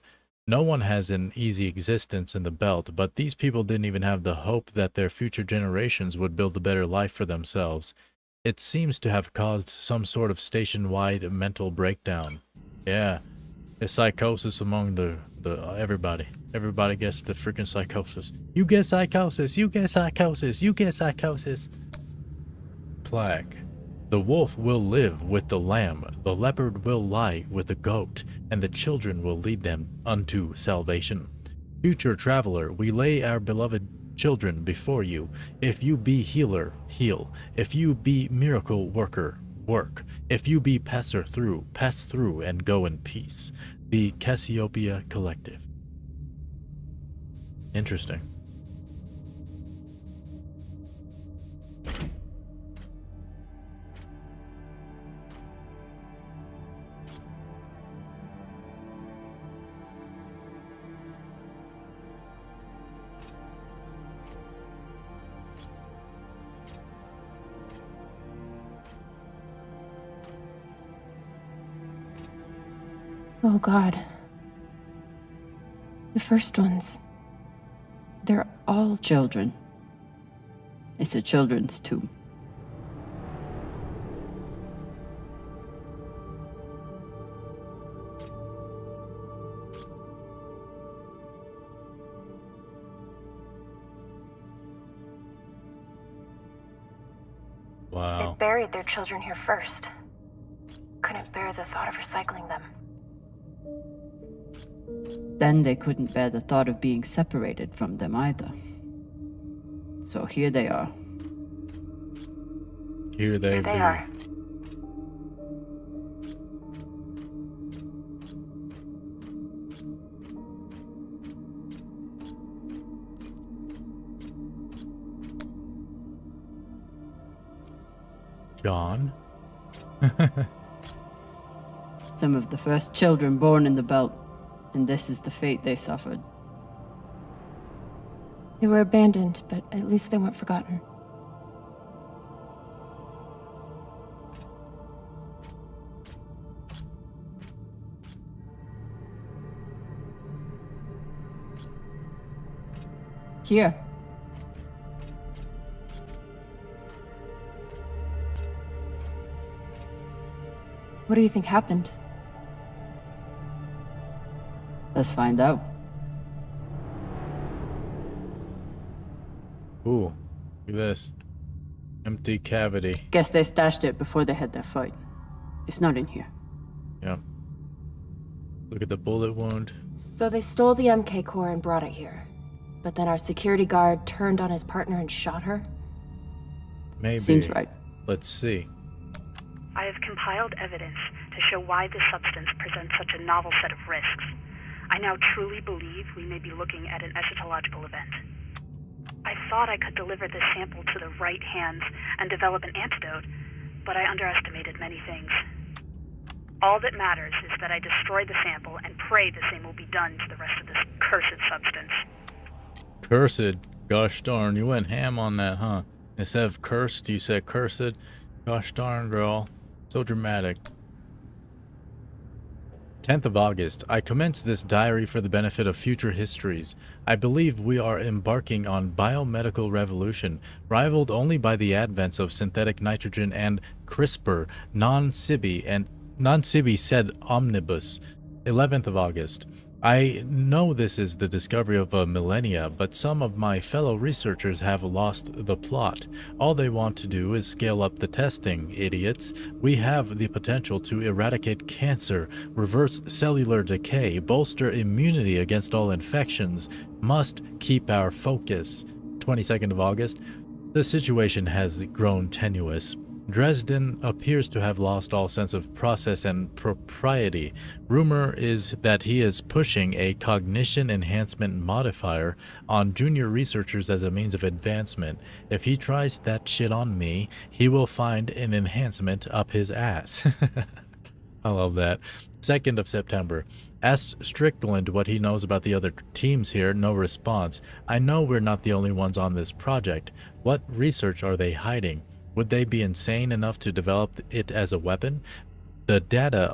No one has an easy existence in the belt, but these people didn't even have the hope that their future generations would build a better life for themselves. It seems to have caused some sort of station-wide mental breakdown. Yeah, there's psychosis among the everybody. Everybody gets the freaking psychosis. You get psychosis, you get psychosis, you get psychosis. Plague. The wolf will live with the lamb, the leopard will lie with the goat, and the children will lead them unto salvation. Future traveler, we lay our beloved children before you. If you be healer, heal. If you be miracle worker, work. If you be passer through, pass through and go in peace. The Cassiopeia Collective. Interesting. Oh God. The first ones. They're all children. It's a children's tomb. Wow. They buried their children here first. Couldn't bear the thought of recycling them. Then they couldn't bear the thought of being separated from them either. So here they are. Here they be. are. John? Some of the first children born in the belt, and this is the fate they suffered. They were abandoned, but at least they weren't forgotten. Here. What do you think happened? Let's find out. Ooh, look at this. Empty cavity. Guess they stashed it before they had their fight. It's not in here. Yep. Look at the bullet wound. So they stole the MK core and brought it here. But then our security guard turned on his partner and shot her? Maybe. Seems right. Let's see. I have compiled evidence to show why this substance presents such a novel set of risks. I now truly believe we may be looking at an eschatological event. I thought I could deliver this sample to the right hands and develop an antidote, but I underestimated many things. All that matters is that I destroy the sample and pray the same will be done to the rest of this cursed substance. Cursed? Gosh darn, you went ham on that, huh? Instead of cursed, you said cursed. Gosh darn, girl. So dramatic. 10th of August. I commence this diary for the benefit of future histories. I believe we are embarking on biomedical revolution, rivaled only by the advents of synthetic nitrogen and CRISPR, non-Sibi said omnibus. 11th of August. I know this is the discovery of a millennia, but some of my fellow researchers have lost the plot. All they want to do is scale up the testing, idiots. We have the potential to eradicate cancer, reverse cellular decay, bolster immunity against all infections. Must keep our focus. 22nd of August. The situation has grown tenuous. Dresden appears to have lost all sense of process and propriety. Rumor is that he is pushing a cognition enhancement modifier on junior researchers as a means of advancement. If he tries that shit on me, he will find an enhancement up his ass. I love that. 2nd of September. Asked Strickland what he knows about the other teams here. No response. I know we're not the only ones on this project. What research are they hiding? Would they be insane enough to develop it as a weapon? The data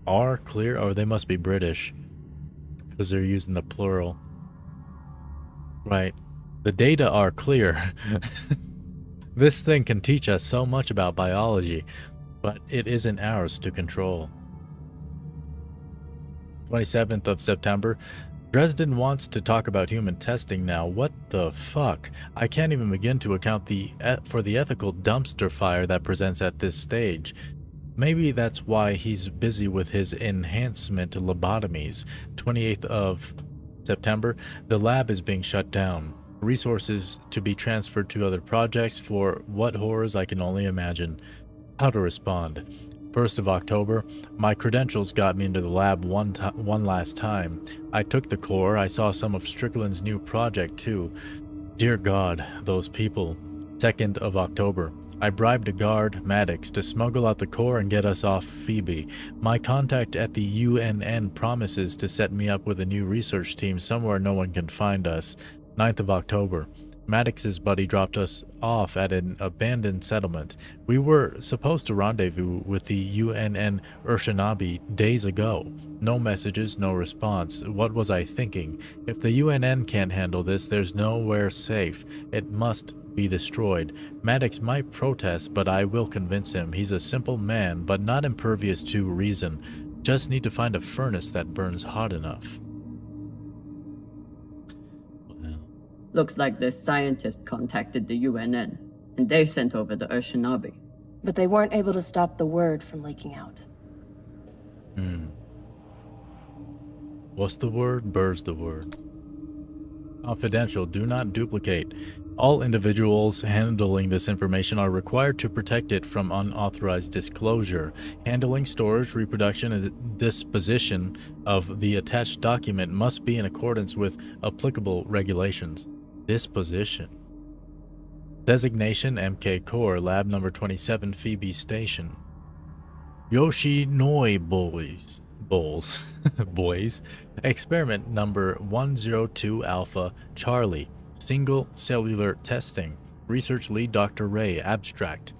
are clear, or they must be British, because they're using the plural. Right. The data are clear. This thing can teach us so much about biology, but it isn't ours to control. 27th of September. Dresden wants to talk about human testing now. What the fuck? I can't even begin to account for the ethical dumpster fire that presents at this stage. Maybe that's why he's busy with his enhancement lobotomies. 28th of September. The lab is being shut down. Resources to be transferred to other projects for what horrors I can only imagine. How to respond. 1st of October, my credentials got me into the lab one last time. I took the core. I saw some of Strickland's new project too. Dear God, those people. 2nd of October, I bribed a guard, Maddox, to smuggle out the core and get us off Phoebe. My contact at the UNN promises to set me up with a new research team somewhere no one can find us. 9th of October, Maddox's buddy dropped us off at an abandoned settlement. We were supposed to rendezvous with the UNN Urshanabi days ago. No messages, no response. What was I thinking? If the UNN can't handle this, there's nowhere safe. It must be destroyed. Maddox might protest, but I will convince him. He's a simple man, but not impervious to reason. Just need to find a furnace that burns hot enough. Looks like the scientist contacted the UNN, and they sent over the Urshanabi. But they weren't able to stop the word from leaking out. What's the word? Bird's the word. Confidential. Do not duplicate. All individuals handling this information are required to protect it from unauthorized disclosure. Handling, storage, reproduction, and disposition of the attached document must be in accordance with applicable regulations. Disposition. Designation MK Core, Lab Number 27, Phoebe Station. Yoshinoi Boys. Boys. Experiment number 102 Alpha Charlie. Single cellular testing. Research lead Dr. Ray. Abstract.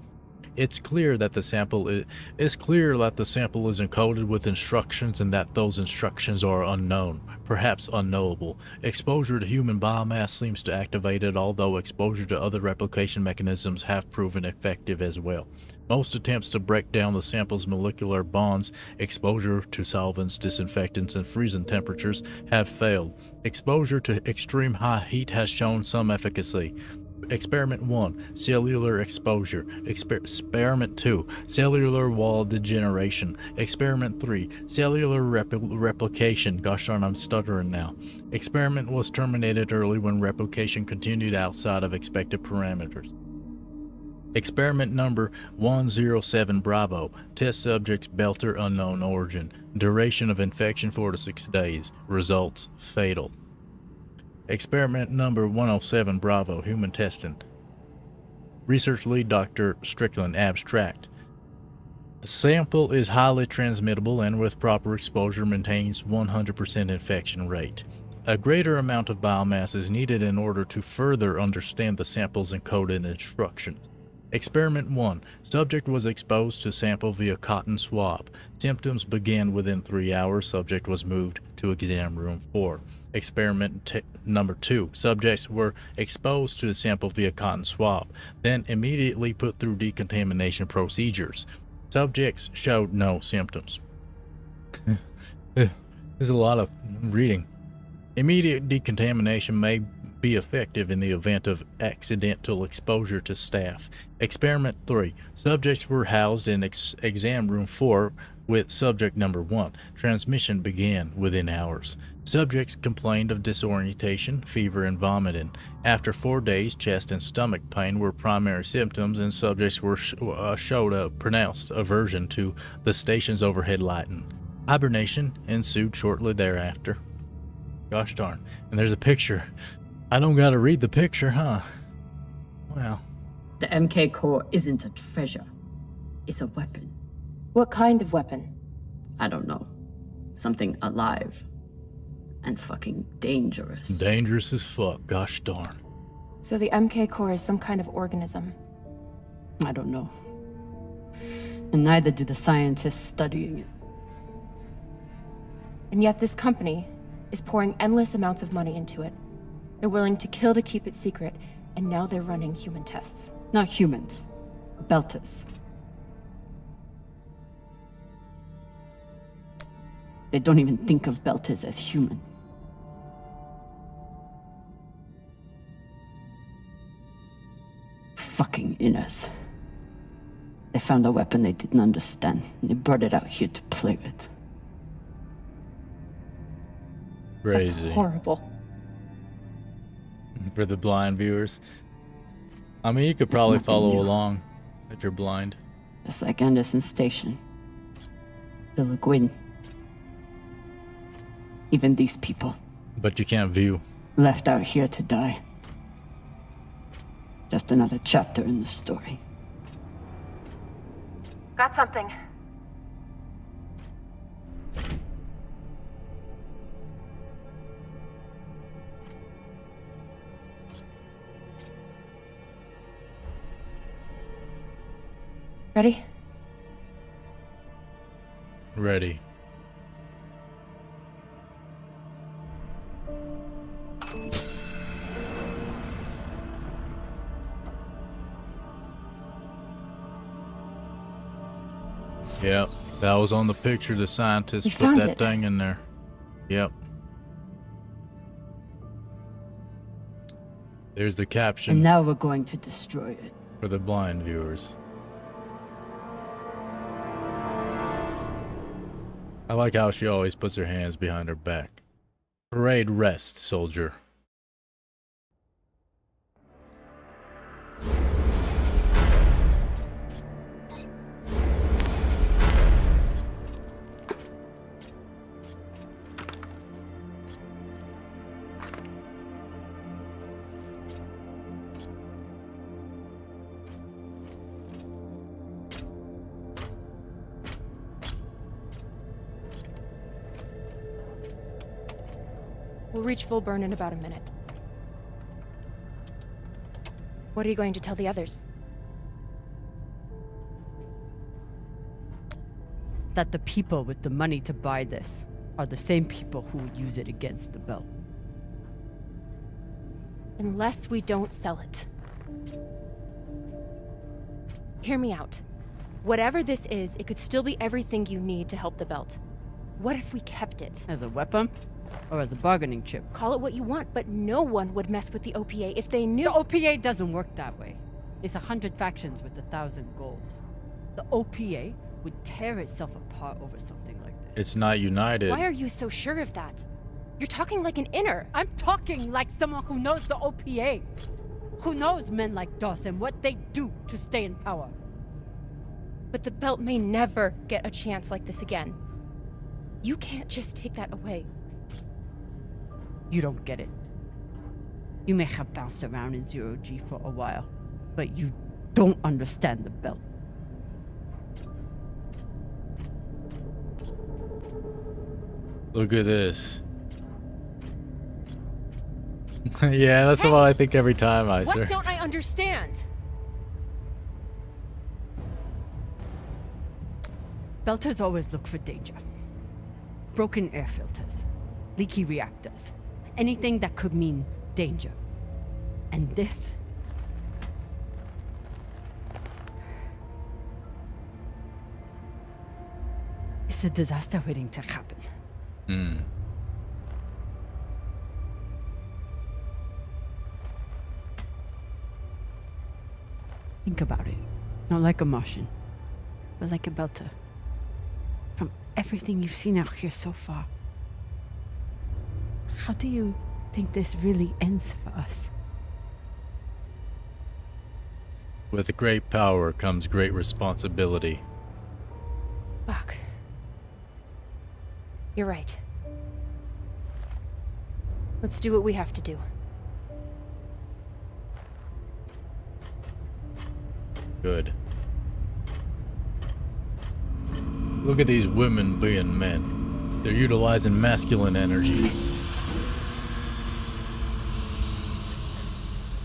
It's clear that the sample is encoded with instructions and that those instructions are unknown, perhaps unknowable. Exposure to human biomass seems to activate it, although exposure to other replication mechanisms have proven effective as well. Most attempts to break down the sample's molecular bonds, exposure to solvents, disinfectants, and freezing temperatures have failed. Exposure to extreme high heat has shown some efficacy. Experiment 1, cellular exposure. Experiment 2, cellular wall degeneration. Experiment 3, cellular replication. Gosh darn, I'm stuttering now. Experiment was terminated early when replication continued outside of expected parameters. Experiment number 107 Bravo. Test subjects Belter unknown origin. Duration of infection 4 to 6 days. Results fatal. Experiment number 107 Bravo. Human testing. Research lead Dr. Strickland. Abstract. The sample is highly transmittable and with proper exposure maintains 100% infection rate. A greater amount of biomass is needed in order to further understand the sample's encoded instructions. Experiment 1. Subject was exposed to sample via cotton swab. Symptoms began within 3 hours. Subject was moved to exam room 4. Experiment number 2. Subjects were exposed to the sample via cotton swab, then immediately put through decontamination procedures. Subjects showed no symptoms. There's a lot of reading. Immediate decontamination may be effective in the event of accidental exposure to staff. Experiment 3. Subjects were housed in exam room 4 with subject number 1. Transmission began within hours. Subjects complained of disorientation, fever, and vomiting. After 4 days, chest and stomach pain were primary symptoms, and subjects were showed a pronounced aversion to the station's overhead lighting. Hibernation ensued shortly thereafter. Gosh darn. And there's a picture. I don't gotta read the picture, huh? Well. The MK Core isn't a treasure. It's a weapon. What kind of weapon? I don't know. Something alive. And fucking dangerous. Dangerous as fuck, gosh darn. So the MK Core is some kind of organism? I don't know. And neither do the scientists studying it. And yet this company is pouring endless amounts of money into it. They're willing to kill to keep it secret, and now they're running human tests. Not humans. Belters. They don't even think of Belters as human. Fucking inners. They found a weapon they didn't understand, and they brought it out here to play with. Crazy. That's horrible. For the blind viewers. I mean, you could probably follow along if you're blind. Just like Anderson Station. The Lagoon. Even these people. But you can't view. Left out here to die. Just another chapter in the story. Got something. Ready? Ready. Yep, that was on the picture. The scientists put found that it. thing in there. Yep. There's the caption. And now we're going to destroy it. For the blind viewers. I like how she always puts her hands behind her back. Parade rest, soldier. We'll reach full burn in about a minute. What are you going to tell the others? That the people with the money to buy this are the same people who would use it against the belt. Unless we don't sell it. Hear me out. Whatever this is, it could still be everything you need to help the belt. What if we kept it? As a weapon? Or as a bargaining chip? Call it what you want, but no one would mess with the OPA if they knew— The OPA doesn't work that way. It's 100 factions with 1,000 goals. The OPA would tear itself apart over something like this. It's not united. Why are you so sure of that? You're talking like an inner. I'm talking like someone who knows the OPA. Who knows men like Doss and what they do to stay in power. But the belt may never get a chance like this again. You can't just take that away. You don't get it. You may have bounced around in zero-G for a while, but you don't understand the belt. Look at this. Yeah, that's what I think every time, Iser. What don't I understand? Belters always look for danger. Broken air filters, leaky reactors, anything that could mean danger. And this... it's a disaster waiting to happen. Think about it. Not like a Martian, but like a Belter. From everything you've seen out here so far, how do you think this really ends for us? With great power comes great responsibility. Fuck. You're right. Let's do what we have to do. Good. Look at these women being men. They're utilizing masculine energy.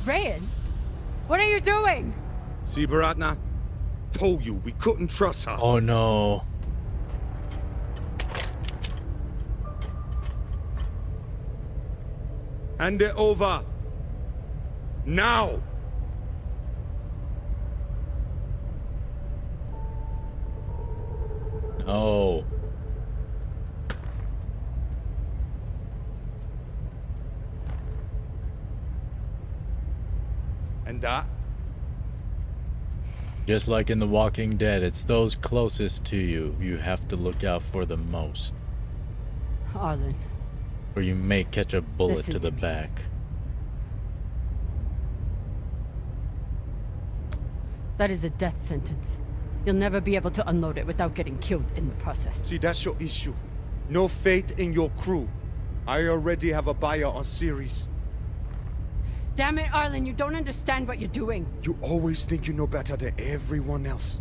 Rayan, what are you doing? See, Baratna? Told you we couldn't trust her. Oh no. Hand it over. Now! No. And that? Just like in The Walking Dead, it's those closest to you you have to look out for the most. Arlen. Or you may catch a bullet Listen to the to me. back. That is a death sentence. You'll never be able to unload it without getting killed in the process. See, that's your issue. No faith in your crew. I already have a buyer on series. Damn it, Arlen, you don't understand what you're doing. You always think you know better than everyone else.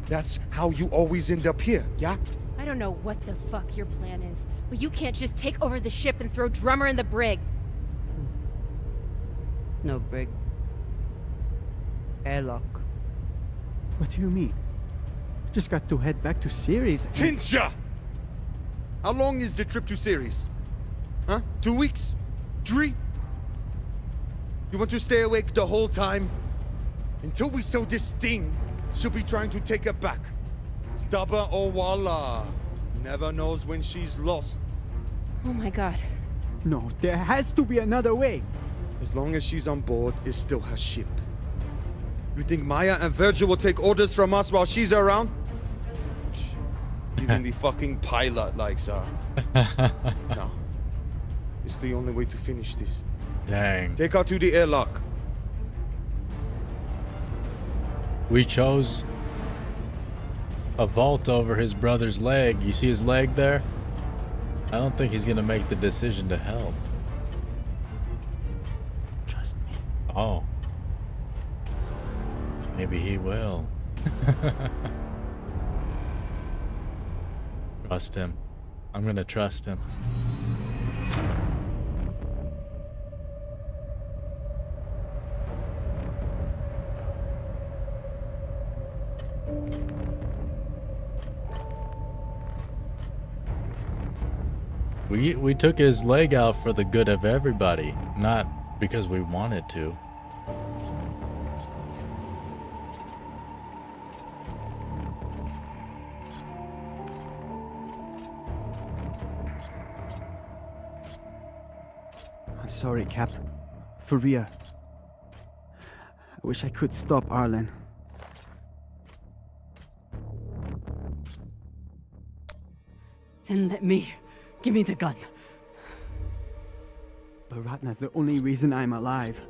That's how you always end up here, yeah? I don't know what the fuck your plan is, but you can't just take over the ship and throw Drummer in the brig. No brig. Airlock. What do you mean? Just got to head back to Ceres. Tinsha! How long is the trip to Ceres? Huh? 2 weeks? 3? You want to stay awake the whole time? Until we sell this thing, she'll be trying to take it back. Stubborn or walla. Never knows when she's lost. Oh my god. No, there has to be another way. As long as she's on board, it's still her ship. You think Maya and Virgil will take orders from us while she's around? Even the fucking pilot likes her. No. It's the only way to finish this. Dang. Take her to the airlock. We chose a vault over his brother's leg. You see his leg there? I don't think he's gonna make the decision to help. Trust me. Oh. Maybe he will. Trust him. I'm gonna trust him. We took his leg out for the good of everybody, not because we wanted to. I'm sorry, Cap. For real. I wish I could stop Arlen. Then let me. Give me the gun. Baratna's the only reason I'm alive.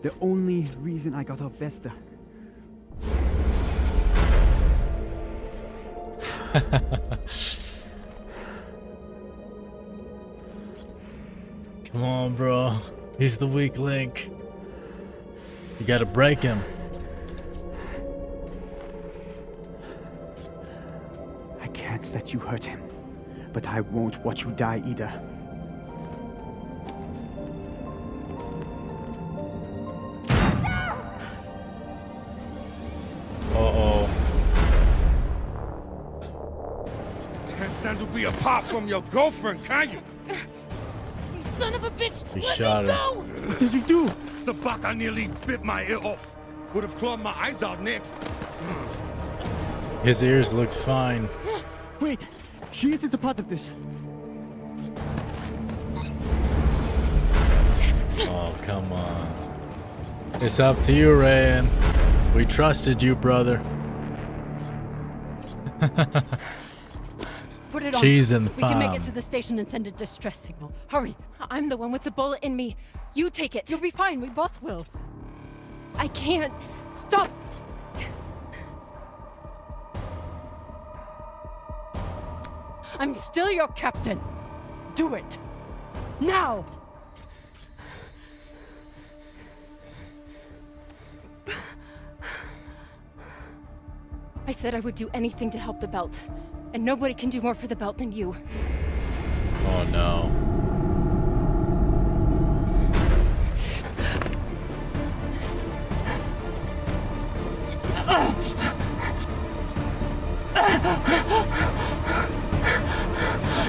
The only reason I got off Vesta. Come on, bro. He's the weak link. You gotta break him. I can't let you hurt him. But I won't watch you die either. Uh-oh. You can't stand to be apart from your girlfriend, can you? You son of a bitch! He Let shot me her. go! What did you do? Sabaka nearly bit my ear off. Would have clawed my eyes out next. His ears looked fine. Wait! She isn't a part of this. Oh, come on. It's up to you, Rayan. We trusted you, brother. Put it on. Cheese and We can make it farm. to the station and send a distress signal. Hurry. I'm the one with the bullet in me. You take it. You'll be fine. We both will. I can't. Stop. I'm still your captain. Do it. Now. I said I would do anything to help the belt. And nobody can do more for the belt than you. Oh, no.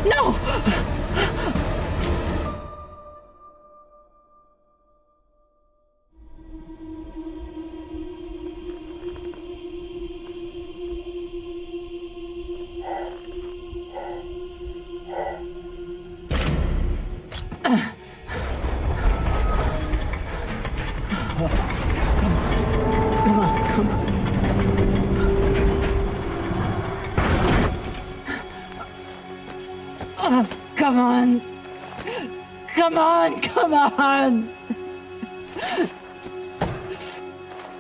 No! Come on. Come on, come on.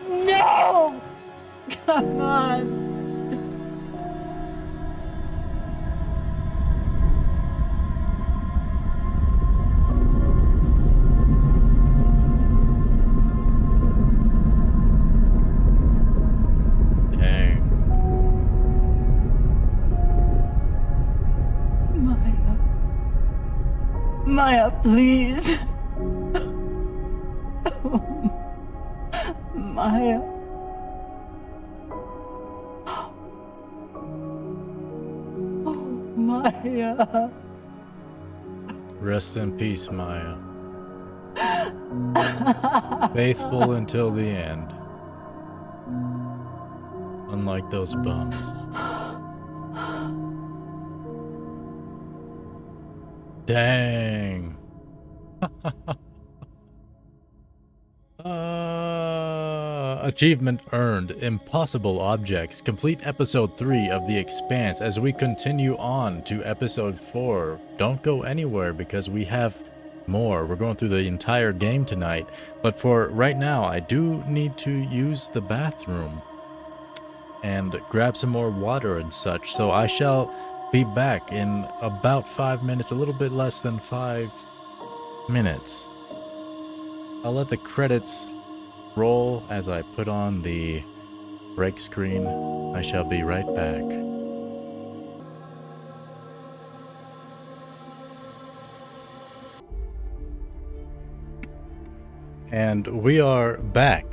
No! Come on. Dang. Maya, please. Maya. Maya. Rest in peace, Maya. Faithful until the end. Unlike those bums. Dang. Achievement earned. Impossible objects. Complete episode 3 of The Expanse as we continue on to episode 4. Don't go anywhere because we have more. We're going through the entire game tonight. But for right now, I do need to use the bathroom and grab some more water and such. So I shall be back in about 5 minutes, a little bit less than 5 minutes. I'll let the credits roll as I put on the break screen. I shall be right back. And we are back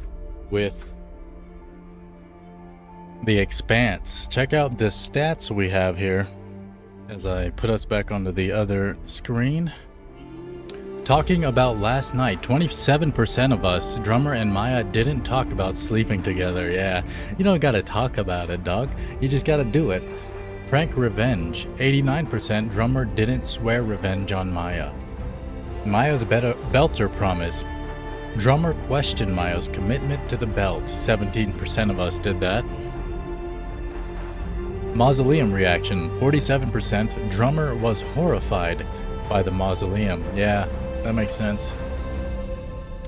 with The Expanse. Check out the stats we have here as I put us back onto the other screen. Talking about last night, 27% of us, Drummer and Maya, didn't talk about sleeping together. Yeah, you don't gotta talk about it, dog. You just gotta do it. Prank revenge, 89%, Drummer didn't swear revenge on Maya. Maya's belter promise. Drummer questioned Maya's commitment to the belt. 17% of us did that. Mausoleum reaction, 47%, Drummer was horrified by the mausoleum. Yeah, that makes sense.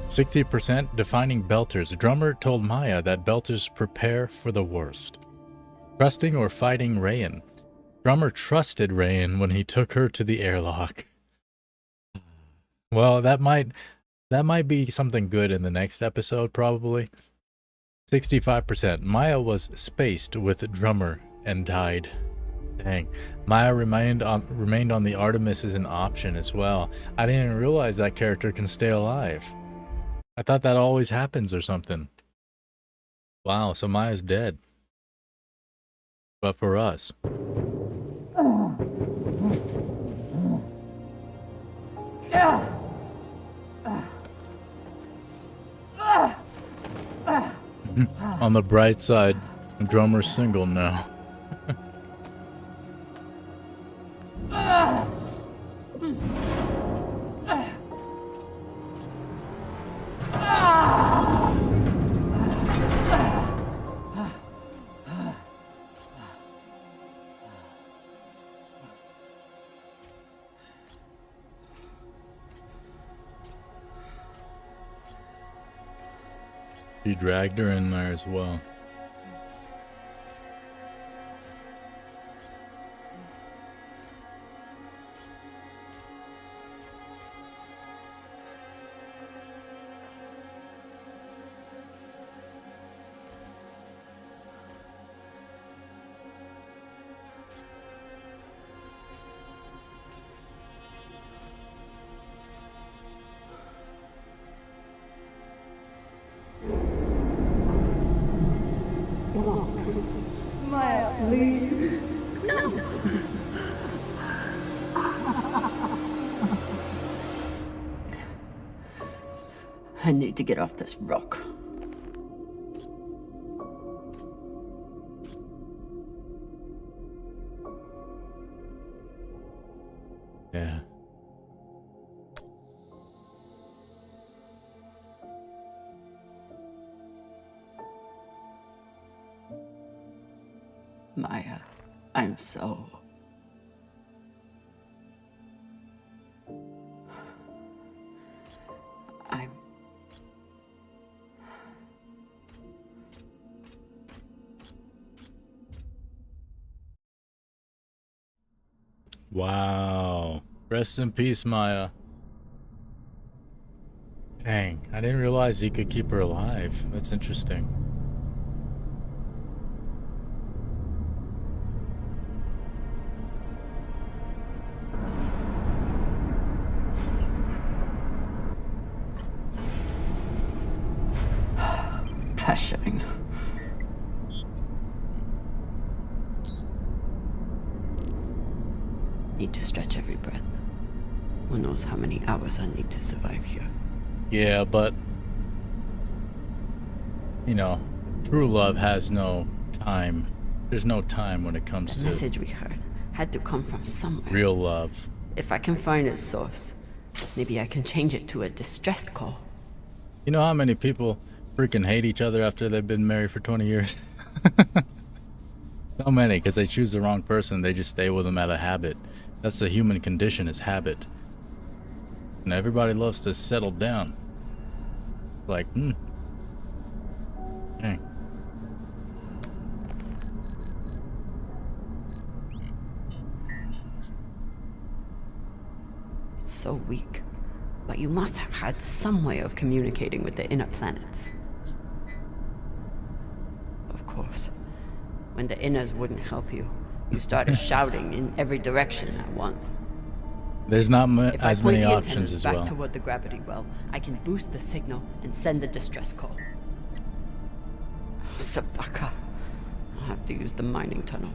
60% defining belters. Drummer told Maya that belters prepare for the worst. Trusting or fighting Rayan. Drummer trusted Rayan when he took her to the airlock. Well, that might be something good in the next episode, probably. 65%. Maya was spaced with Drummer and died. Dang. Maya remained on the Artemis as an option as well. I didn't even realize that character can stay alive. I thought that always happens or something. Wow, so Maya's dead. But for us. On the bright side, Drummer's single now. He dragged her in there as well. Maya, please. No. I need to get off this rock. Yeah. Maya, I'm so... I'm... Wow. Rest in peace, Maya. Dang, I didn't realize he could keep her alive. That's interesting. Passion. need to stretch every breath. Who knows how many hours I need to survive here. Yeah, but you know, true love has no time. There's no time when it comes The to message we heard had to come from somewhere. real love. If I can find its source, maybe I can change it to a distressed call. You know how many people freaking hate each other after they've been married for 20 years? So many, because they choose the wrong person. They just stay with them out of habit. That's the human condition, is habit. And everybody loves to settle down. Like, Dang. It's so weak. But you must have had some way of communicating with the inner planets. Of course. When the inners wouldn't help you, you started shouting in every direction at once. There's not If I as point many the options antennas as back well. toward the gravity well, I can boost the signal and send a distress call. Oh, Sabaka. I'll have to use the mining tunnel.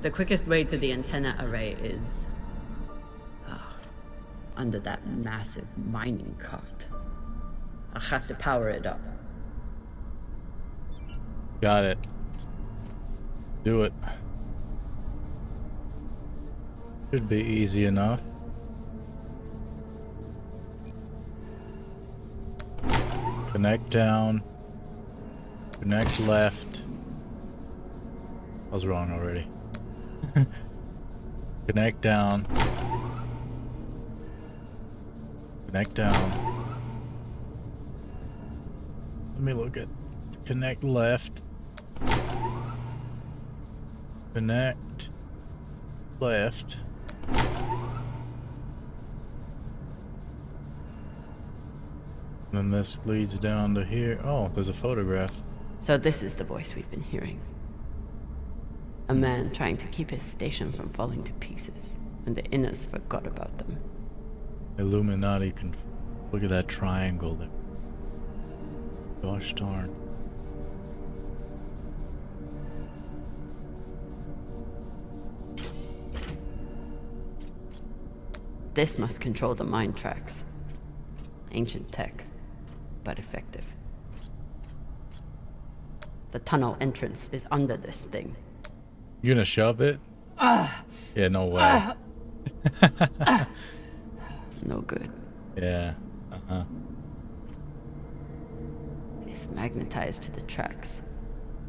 The quickest way to the antenna array is under that massive mining cart. I'll have to power it up. Got it. Do it. Should be easy enough. Connect down. Connect left. I was wrong already. Connect down. Connect down. Let me look at connect left. Connect left. Then this leads down to here. Oh, there's a photograph. So this is the voice we've been hearing. A man trying to keep his station from falling to pieces, and the inners forgot about them. Illuminati can look at that triangle there. Gosh darn. This must control the mine tracks. Ancient tech, but effective. The tunnel entrance is under this thing. You gonna shove it? Yeah, no way. No good. Yeah. It's magnetized to the tracks,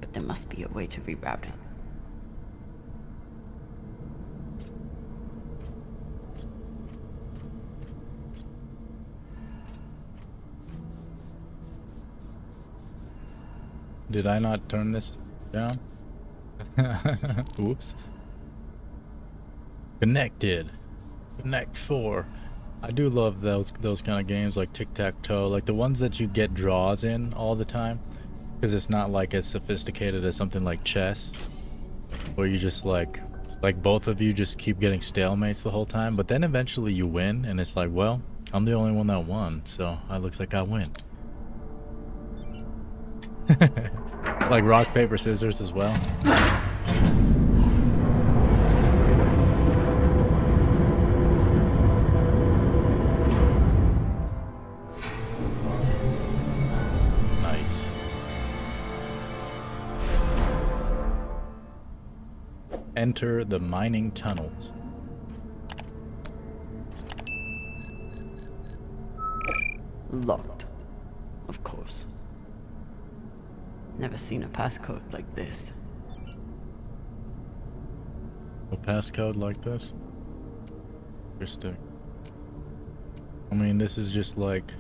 but there must be a way to reroute it. Did I not turn this down? Oops. Connected. Connect 4. I do love those kind of games like tic-tac-toe, like the ones that you get draws in all the time, because it's not like as sophisticated as something like chess, where you just like both of you just keep getting stalemates the whole time, but then eventually you win, and it's like, well, I'm the only one that won, so it looks like I win. Like rock, paper, scissors as well. Nice. Enter the mining tunnels. Locked. Of course. Never seen a passcode like this. A passcode like this? Interesting. I mean, this is just like...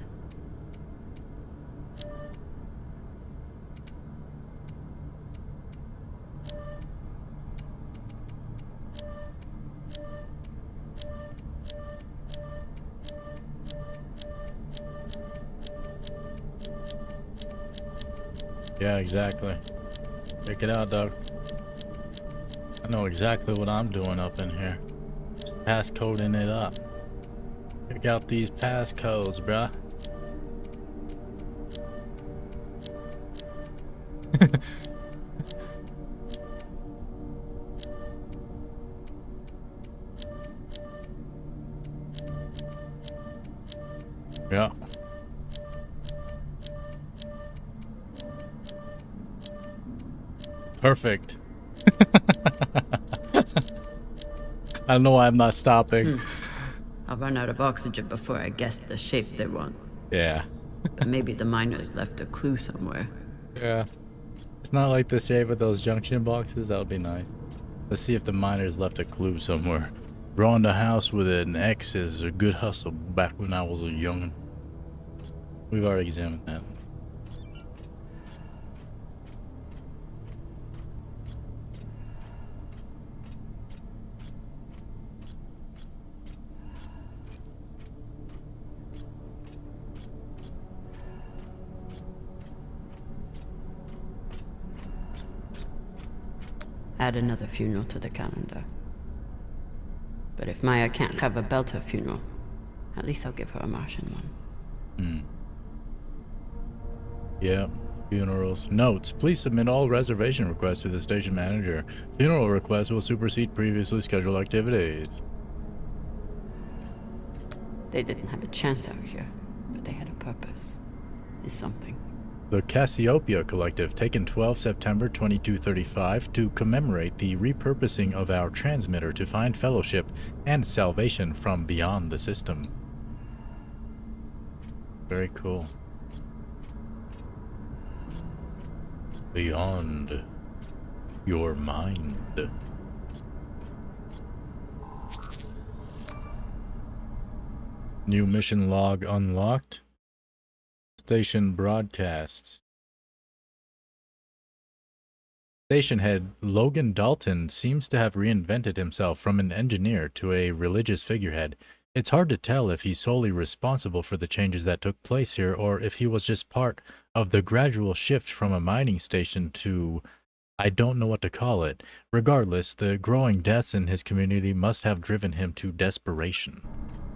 Yeah, exactly. Check it out, dog. I know exactly what I'm doing up in here. Just passcoding it up. Check out these passcodes, bruh. Perfect. I don't know why I'm not stopping. I'll run out of oxygen before I guess the shape they want. Yeah. But maybe the miners left a clue somewhere. Yeah. It's not like the shape of those junction boxes. That would be nice. Let's see if the miners left a clue somewhere. Drawing the house with an X is a good hustle back when I was a youngin'. We've already examined that. Add another funeral to the calendar. But if Maya can't have a Belter funeral, at least I'll give her a Martian one. Yeah, funerals. Notes. Please submit all reservation requests to the station manager. Funeral requests will supersede previously scheduled activities. They didn't have a chance out here, but they had a purpose. Is something. The Cassiopeia Collective, taken 12 September 2235 to commemorate the repurposing of our transmitter to find fellowship and salvation from beyond the system. Very cool. Beyond your mind. New mission log unlocked. Station broadcasts. Station head Logan Dalton seems to have reinvented himself from an engineer to a religious figurehead. It's hard to tell if he's solely responsible for the changes that took place here, or if he was just part of the gradual shift from a mining station to... I don't know what to call it. Regardless, the growing deaths in his community must have driven him to desperation.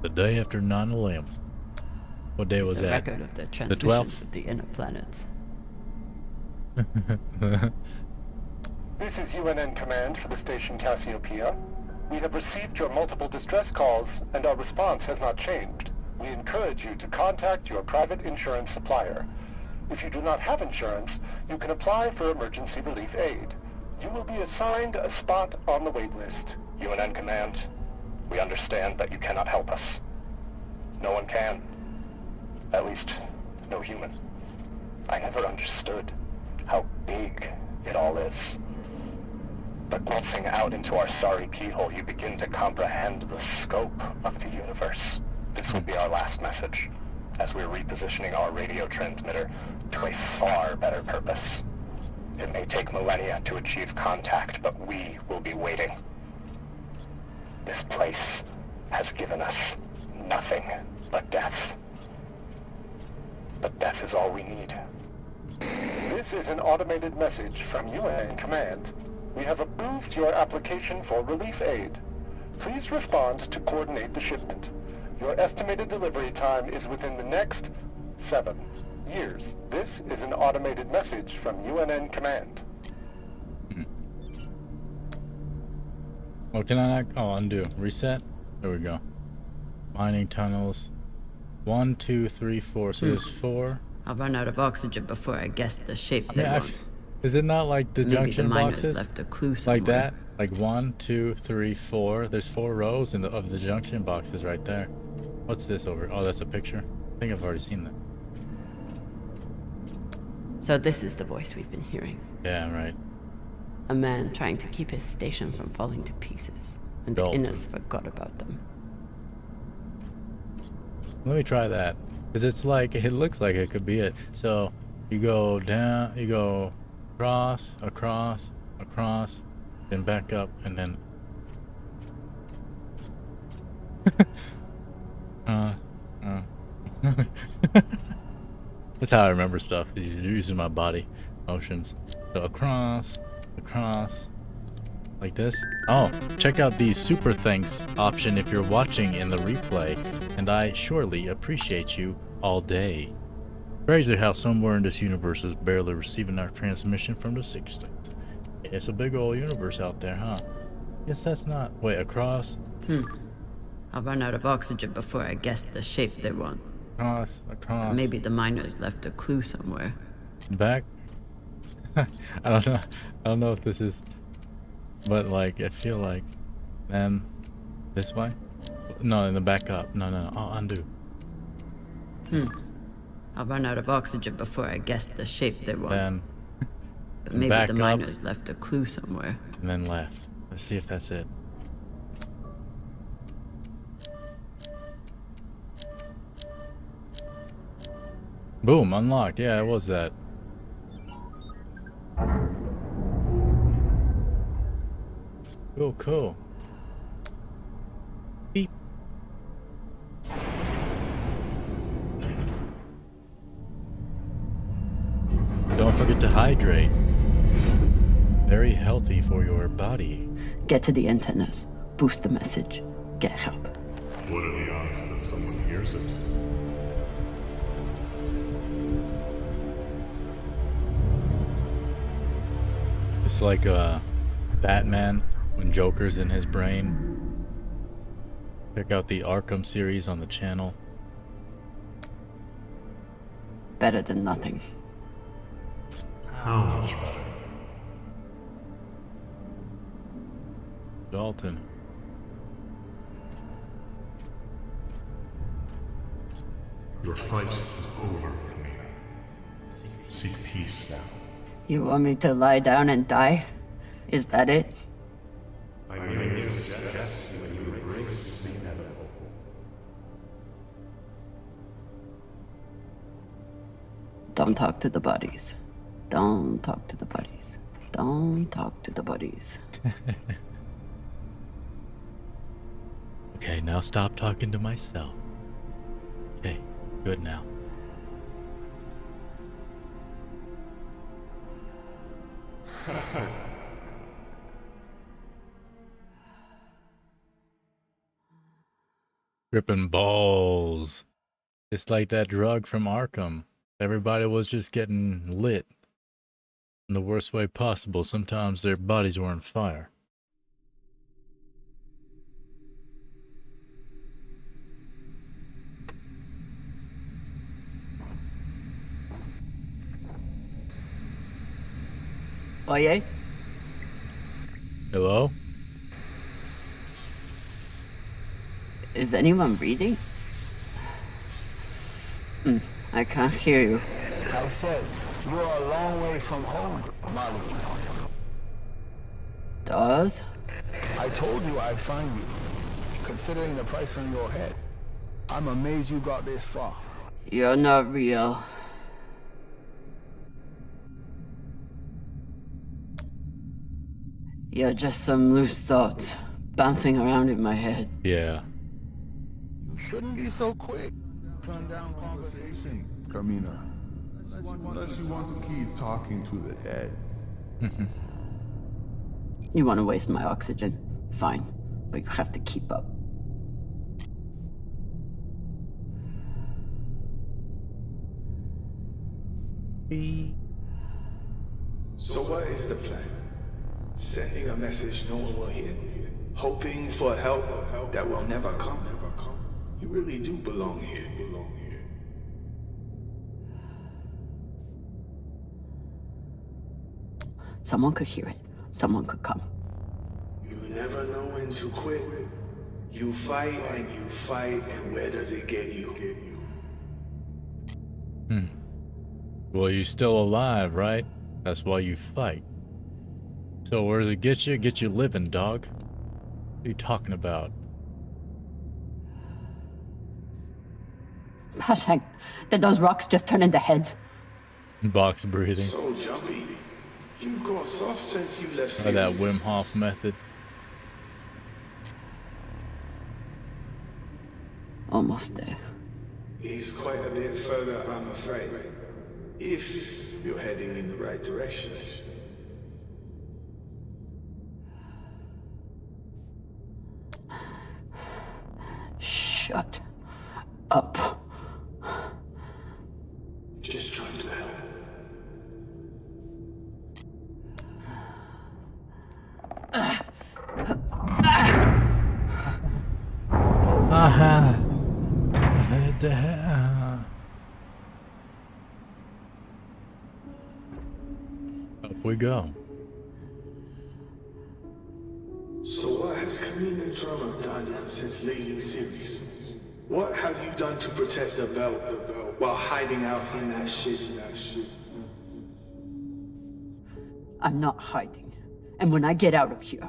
The day after 9/11. What day was a that? Record of the The transmissions 12th? of the inner planets. This is UNN Command for the station Cassiopeia. We have received your multiple distress calls, and our response has not changed. We encourage you to contact your private insurance supplier. If you do not have insurance, you can apply for emergency relief aid. You will be assigned a spot on the wait list. UNN Command, we understand that you cannot help us. No one can. At least, no human. I never understood how big it all is. But glancing out into our sorry keyhole, you begin to comprehend the scope of the universe. This will be our last message, as we're repositioning our radio transmitter to a far better purpose. It may take millennia to achieve contact, but we will be waiting. This place has given us nothing but death. But death is all we need. This is an automated message from UNN Command. We have approved your application for relief aid. Please respond to coordinate the shipment. Your estimated delivery time is within the next 7 years. This is an automated message from UNN Command. Oh, can I not? Oh, undo. Reset? There we go. Mining tunnels. 1, 2, 3, 4. So there's 4. I'll run out of oxygen before I guess the shape they Yeah, want. is it not like the Maybe junction the miners boxes? left a clue somewhere. Like that? Like 1, 2, 3, 4. There's 4 rows of the junction boxes right there. What's this over? Oh, that's a picture. I think I've already seen that. So this is the voice we've been hearing. Yeah, right. A man trying to keep his station from falling to pieces, and the Dalton. Inners forgot about them. Let me try that. Because it's like, it looks like it could be it. So, you go down, you go across, across, across, then back up, and then... That's how I remember stuff, is using my body motions. So across, across, like this. Oh, check out the super thanks option if you're watching in the replay, and I surely appreciate you all day. Crazy how somewhere in this universe is barely receiving our transmission from the 60s. It's a big old universe out there, huh? Guess that's not... Wait, across? I'll run out of oxygen before I guess the shape they want. Across, across. Maybe the miners left a clue somewhere. Back. I don't know. I don't know if this is, but like I feel like, then this way. No, in the back up. No, no, no. Oh, undo. I'll run out of oxygen before I guess the shape they want. Then. But maybe back the up, miners left a clue somewhere. and then left. Let's see if that's it. Boom, unlocked. Yeah, it was that. Cool, cool. Beep. Don't forget to hydrate. Very healthy for your body. Get to the antennas. Boost the message. Get help. What are the odds that someone hears it? It's like Batman when Joker's in his brain. Check out the Arkham series on the channel. Better than nothing. How much better? Dalton. Your fight is over, Coine. Seek peace now. You want me to lie down and die? Is that it? I may suggest you embrace the inevitable. Don't talk to the bodies. Don't talk to the bodies. Don't talk to the bodies. Okay, now stop talking to myself. Okay, good now. Gripping balls. It's like that drug from Arkham. Everybody was just getting lit in the worst way possible. Sometimes their bodies were on fire. Oye? Hello? Is anyone reading? I can't hear you. I said, you are a long way from home, Molly. Dawes? I told you I'd find you. Considering the price on your head, I'm amazed you got this far. You're not real. You're just some loose thoughts bouncing around in my head. Yeah. You shouldn't be so quick. Turn down conversation, Carmina. Unless you want to keep talking to the dead. You want to waste my oxygen? Fine, but you have to keep up. So what is the plan? Sending a message no one will hear? Hoping for help that will never come? You really do belong here. Someone could hear it. Someone could come. You never know when to quit. You fight, and where does it get you? Well, you're still alive, right? That's why you fight. So where does it get you? Get you living, dog. What are you talking about? Hashang, did those rocks just turn into heads? Box breathing. So jumpy. You've gone soft since you left Or that Sirius. Wim Hof method. Almost there. He's quite a bit further, I'm afraid. If you're heading in the right direction. Shut up. Just trying to help. Aha. we go. So what has Coine Crew done since leaving series? What have you done to protect the belt while hiding out in that shit? I'm not hiding. And when I get out of here...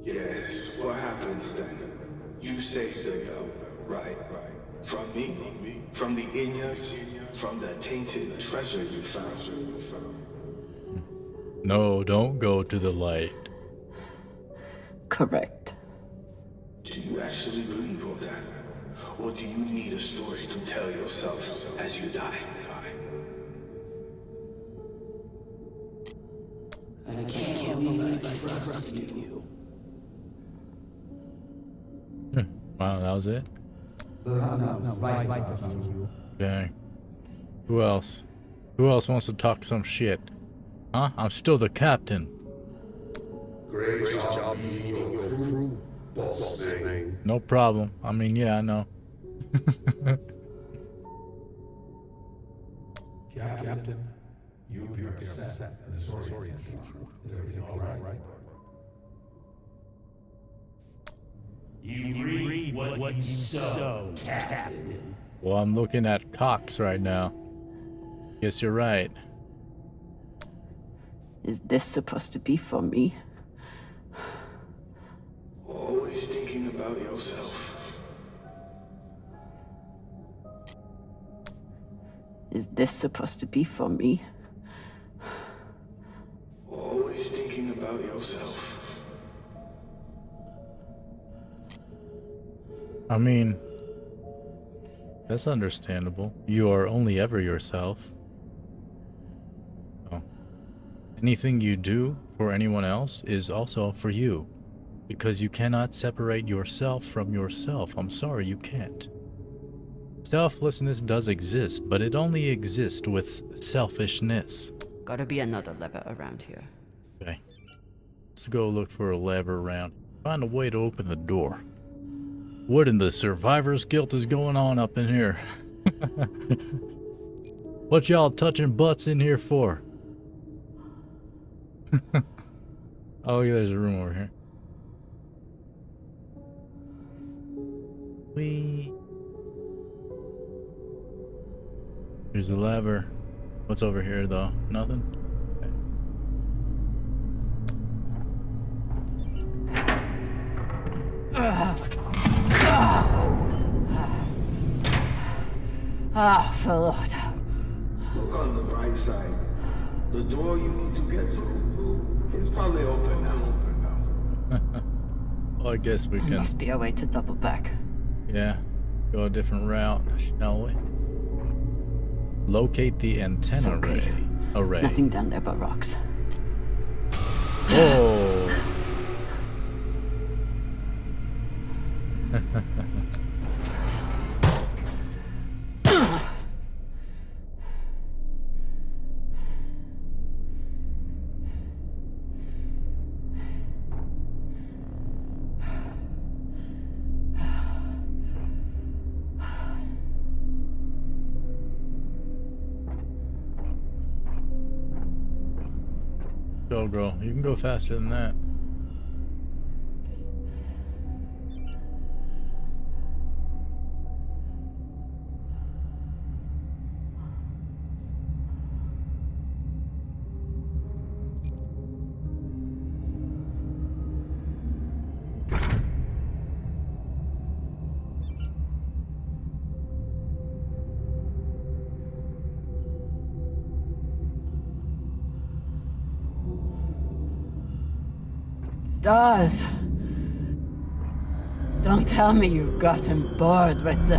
Yes, what happens then? You saved the belt, right? From me? From the Inyas? From the tainted treasure you found? No, don't go to the light. Correct. Do you actually believe all that? Or do you need a story to tell yourself as you die? I can't believe I trusted you. Wow, that was it? Okay. Who else? Who else wants to talk some shit? Huh? I'm still the captain. Great job leading your crew, boss man. No problem. I mean, yeah, I know. Captain, you appear upset and disoriented. Is everything all right? You read what you sow, Captain. Well, I'm looking at cocks right now. Guess you're right. Is this supposed to be for me? Always thinking about yourself. Is this supposed to be for me? Always thinking about yourself. I mean, that's understandable. You are only ever yourself. Oh. Anything you do for anyone else is also for you. Because you cannot separate yourself from yourself. I'm sorry, you can't. Selflessness does exist, but it only exists with selfishness. Gotta be another lever around here. Okay. Let's go look for a lever around. Find a way to open the door. What in the survivor's guilt is going on up in here? What y'all touching butts in here for? Oh, yeah, there's a room over here. Here's the lever. What's over here though? Nothing? Lord. Look on the bright side. The door you need to get through is probably open now. Well, I guess we can. There must be a way to double back. Yeah. Go a different route, shall we? Locate the antenna array. Nothing down there but rocks. Whoa. Go, girl. You can go faster than that. Does. Don't tell me you've gotten bored with the...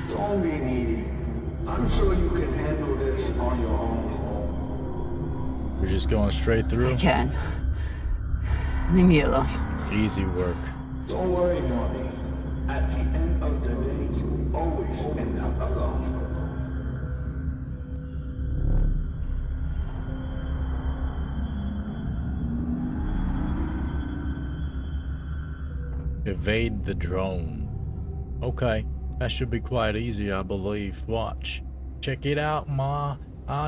Don't be needy. I'm sure you can handle this on your own. We're just going straight through? I can. Leave me alone. Easy work. Don't worry, Marty. At the end of the day, you always end up alone. Evade the drone. Okay, that should be quite easy, I believe. Watch. Check it out, ma.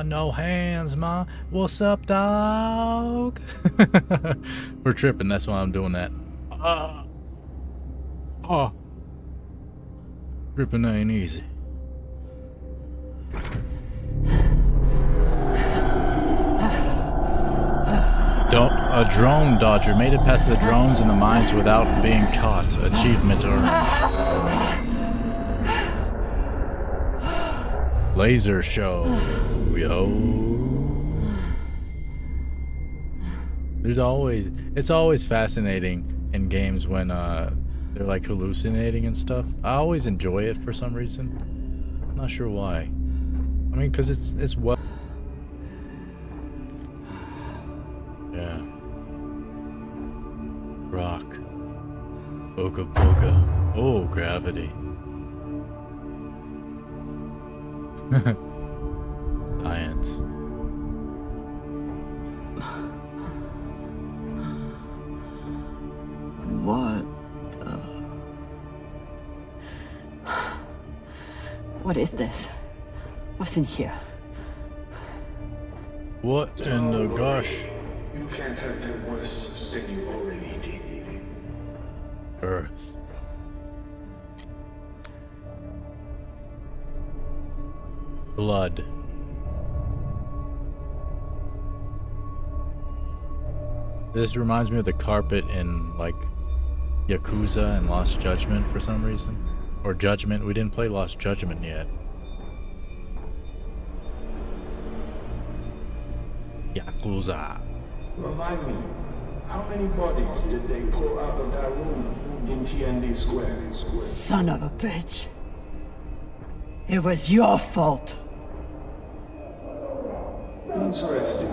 No hands, ma. What's up, dog? We're tripping, that's why I'm doing that. Tripping ain't easy. A drone dodger made it past the drones in the mines without being caught. Achievement earned. Laser show, yo. It's always fascinating in games when they're like hallucinating and stuff. I always enjoy it for some reason. I'm not sure why. I mean, cause it's well. Yeah. Rock. Boga boga. Oh, gravity. Science. What the... What is this? What's in here? What in the gosh? You can't hurt them worse than you already did. Earth. Blood. This reminds me of the carpet in like Yakuza and Lost Judgment for some reason. Or Judgment. We didn't play Lost Judgment yet. Yakuza. Remind me, how many bodies did they pull out of that room in TND Square? Son of a bitch. It was your fault. Interesting.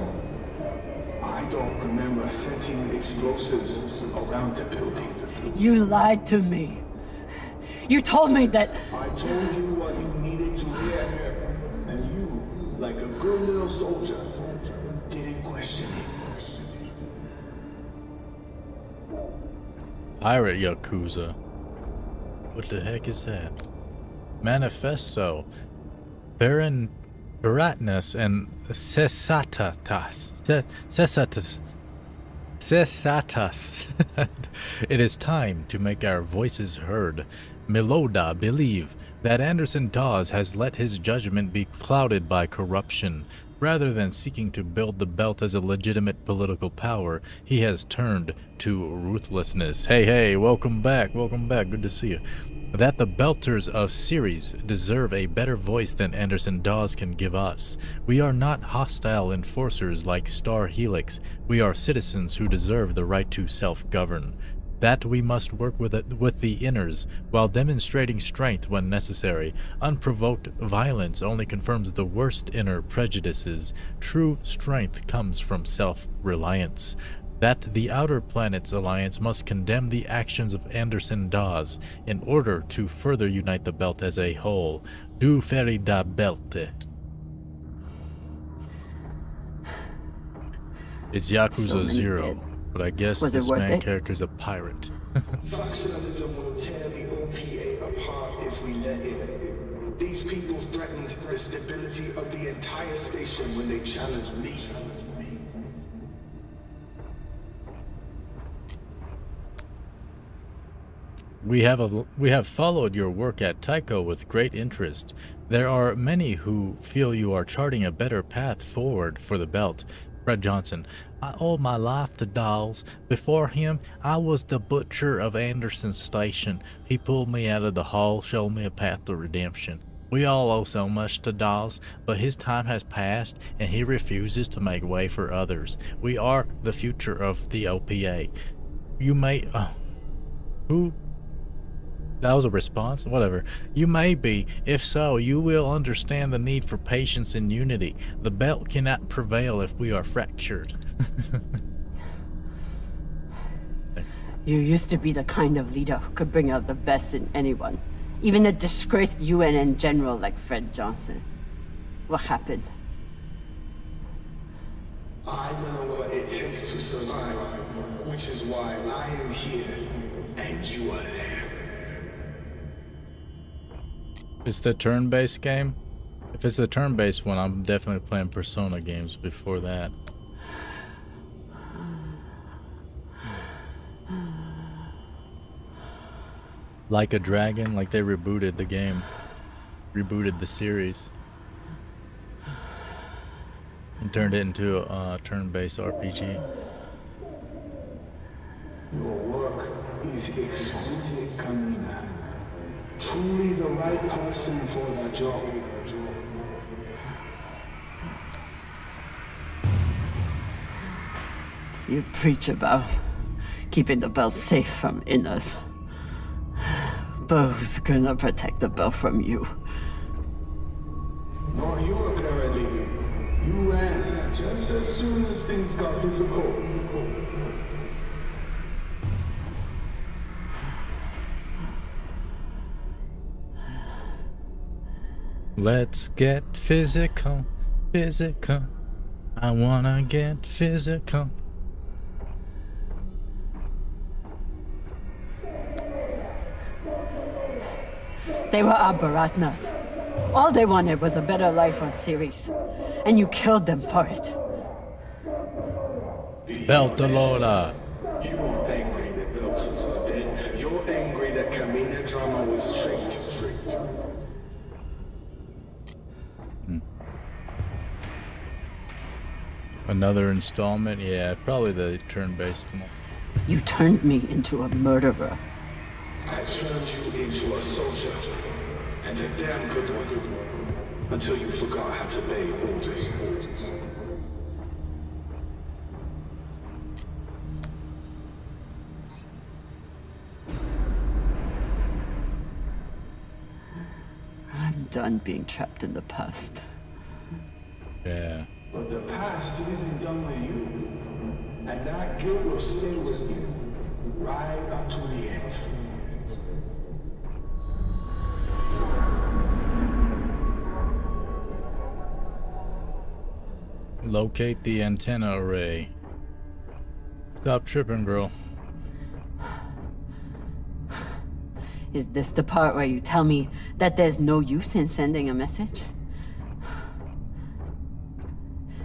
I don't remember sensing explosives around the building. You lied to me. You told me that... I told you what you needed to hear. And you, like a good little soldier, didn't question it. Pirate Yakuza. What the heck is that? Manifesto. Baron Baratnus and Cesatus. It is time to make our voices heard. Miloda believe that Anderson Dawes has let his judgment be clouded by corruption. Rather than seeking to build the belt as a legitimate political power, he has turned to ruthlessness. Hey, welcome back, good to see you. That the Belters of Ceres deserve a better voice than Anderson Dawes can give us. We are not hostile enforcers like Star Helix. We are citizens who deserve the right to self-govern. That we must work with the inners, while demonstrating strength when necessary. Unprovoked violence only confirms the worst inner prejudices. True strength comes from self-reliance. That the Outer Planets Alliance must condemn the actions of Anderson Dawes in order to further unite the belt as a whole. Du ferry da belte. It's Yakuza 0. But I guess this main character's a pirate. Factionalism will tear the OPA apart if we let it. These people threatened the stability of the entire station when they challenged me. We have followed your work at Tycho with great interest. There are many who feel you are charting a better path forward for the belt. Fred Johnson. I owe my life to Dawes. Before him, I was the butcher of Anderson's station. He pulled me out of the hole, showed me a path to redemption. We all owe so much to Dawes, but his time has passed, and he refuses to make way for others. We are the future of the OPA. You may... who? That was a response? Whatever. You may be. If so, you will understand the need for patience and unity. The belt cannot prevail if we are fractured. You used to be the kind of leader who could bring out the best in anyone. Even a disgraced UNN general like Fred Johnson. What happened? I know what it takes to survive, which is why I am here, and you are there. It's the turn-based game. If it's the turn-based one, I'm definitely playing Persona games before that. Like a Dragon, like they rebooted the game. Rebooted the series. And turned it into a turn-based RPG. Your work is exquisite, Coine. Truly the right person for the job. You preach about keeping the bell safe from inners. But who's gonna protect the bell from you? Nor you, apparently. You ran just as soon as things got difficult. Let's get physical, physical. I wanna get physical. They were our Baratnas. All they wanted was a better life on Ceres. And you killed them for it. Beltalora. You are angry that Belters are dead. You're angry that Coine Drama was tricked. Another installment? Yeah, probably the turn-based one. You turned me into a murderer. I turned you into a soldier. And a damn good one. Until you forgot how to obey orders. I'm done being trapped in the past. Yeah. But the past isn't done with you. And that guilt will stay with you. Right up to the end. Locate the antenna array. Stop tripping, girl. Is this the part where you tell me that there's no use in sending a message?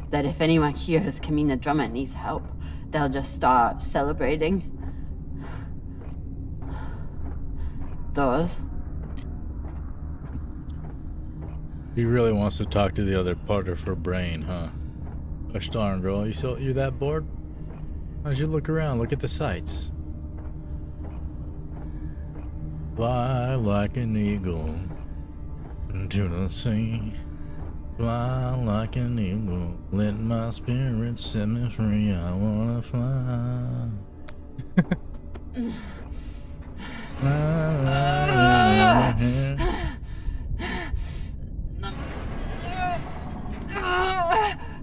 That if anyone hears Coine Drama needs help, they'll just start celebrating? Those? He really wants to talk to the other part of her brain, huh? Gosh darn, girl, you that bored? Why don't you look around, look at the sights. Fly like an eagle into the sea. Fly like an eagle, let my spirit set me free. I wanna fly.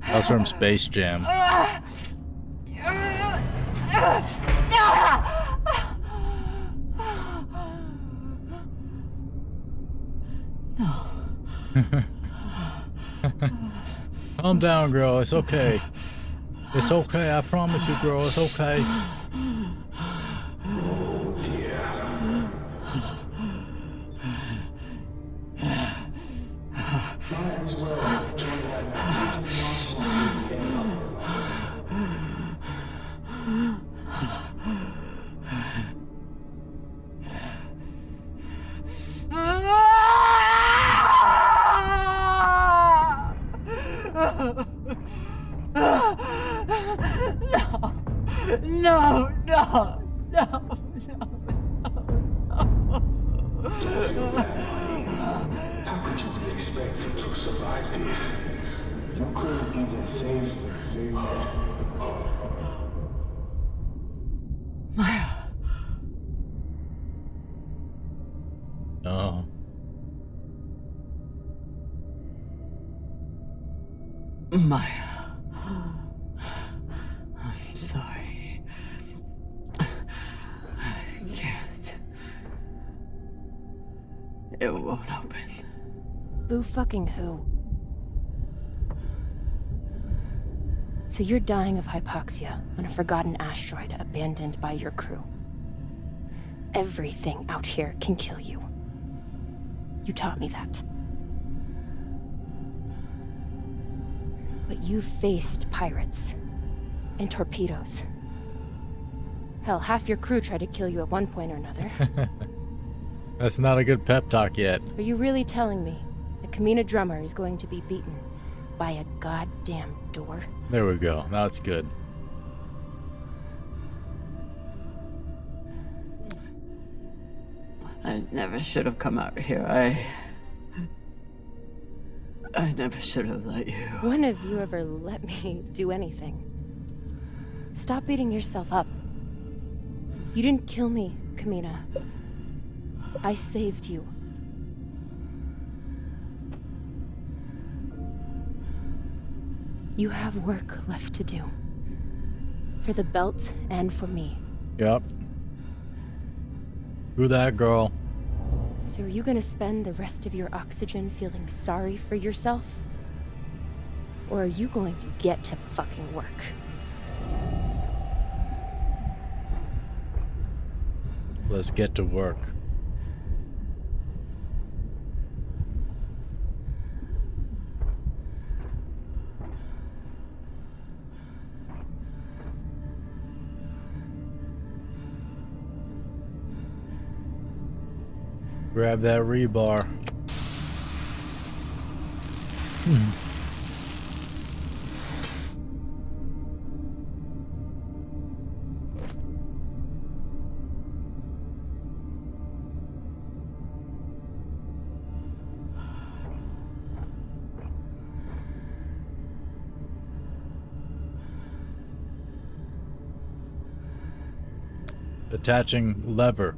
That's from Space Jam. Calm down, girl. It's okay. It's okay. I promise you, girl. It's okay. Oh dear. Might as well join that last one. No. Don't feel bad, honey. How could you be expected to survive this? You couldn't even save her. Maya. Oh. Maya. I'm sorry. I can't. It won't open. Boo fucking who? So you're dying of hypoxia on a forgotten asteroid abandoned by your crew. Everything out here can kill you. You taught me that. But you faced pirates. And torpedoes. Hell, half your crew tried to kill you at one point or another. That's not a good pep talk yet. Are you really telling me the Coine drummer is going to be beaten by a goddamn door? There we go. Now it's good. I never should have come out here. I never should have let you. When have you ever let me do anything? Stop beating yourself up. You didn't kill me, Coine. I saved you. You have work left to do. For the belt and for me. Yep. Do that, girl. So are you gonna spend the rest of your oxygen feeling sorry for yourself? Or are you going to get to fucking work? Let's get to work. Grab that rebar. Attaching lever.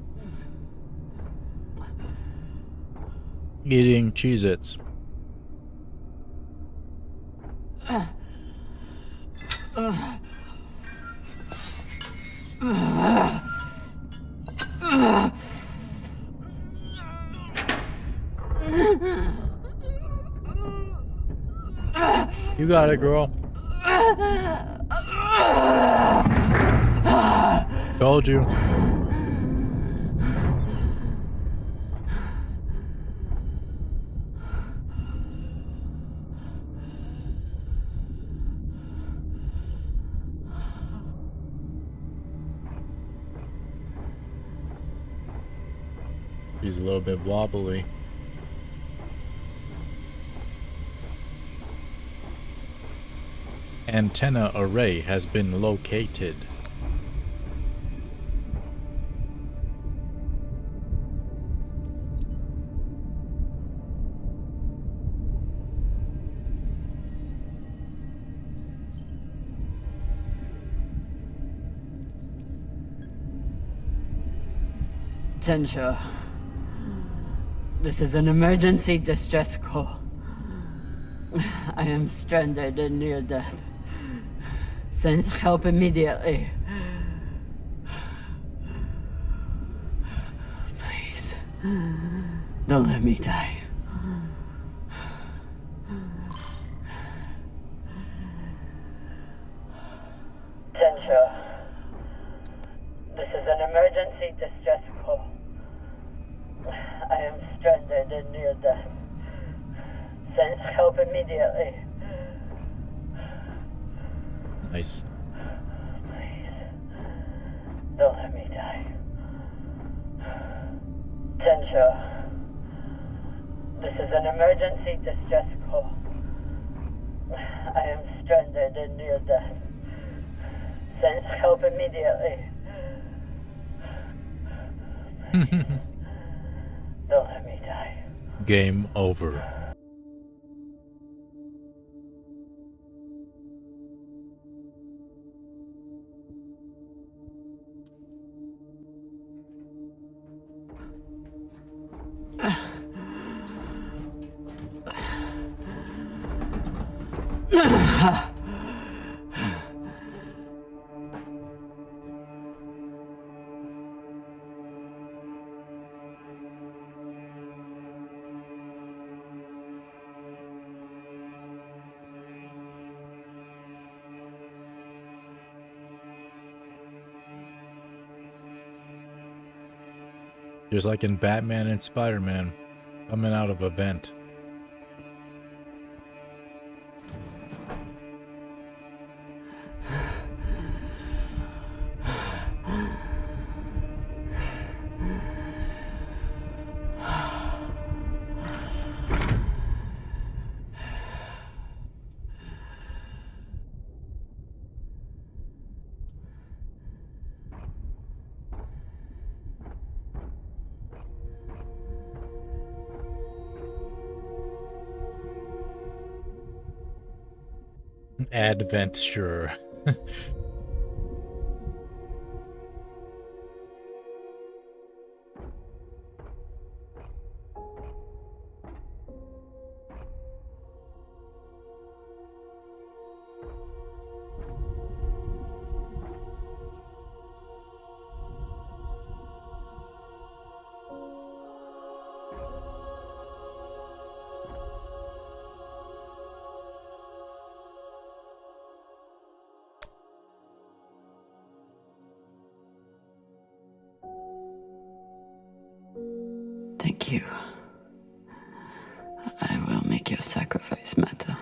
Eating Cheez-Its. You got it, girl. Told you. She's a little bit wobbly. Antenna array has been located. Tensha, this is an emergency distress call. I am stranded and near death. Send help immediately. Please, don't let me die. Tensha, this is an emergency distress call. I am stranded and near death. Send help immediately. Nice. Please, don't let me die. Tensha, this is an emergency distress call. I am stranded and near death. Send help immediately. Please, don't let me die. Game over. Just like in Batman and Spider-Man, coming out of a vent. Adventure. Thank you. I will make your sacrifice matter.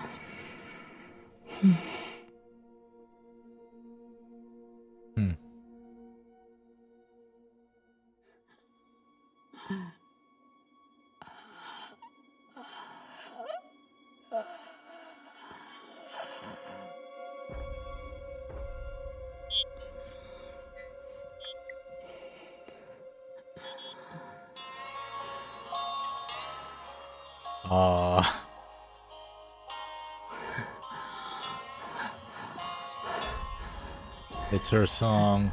It's her song.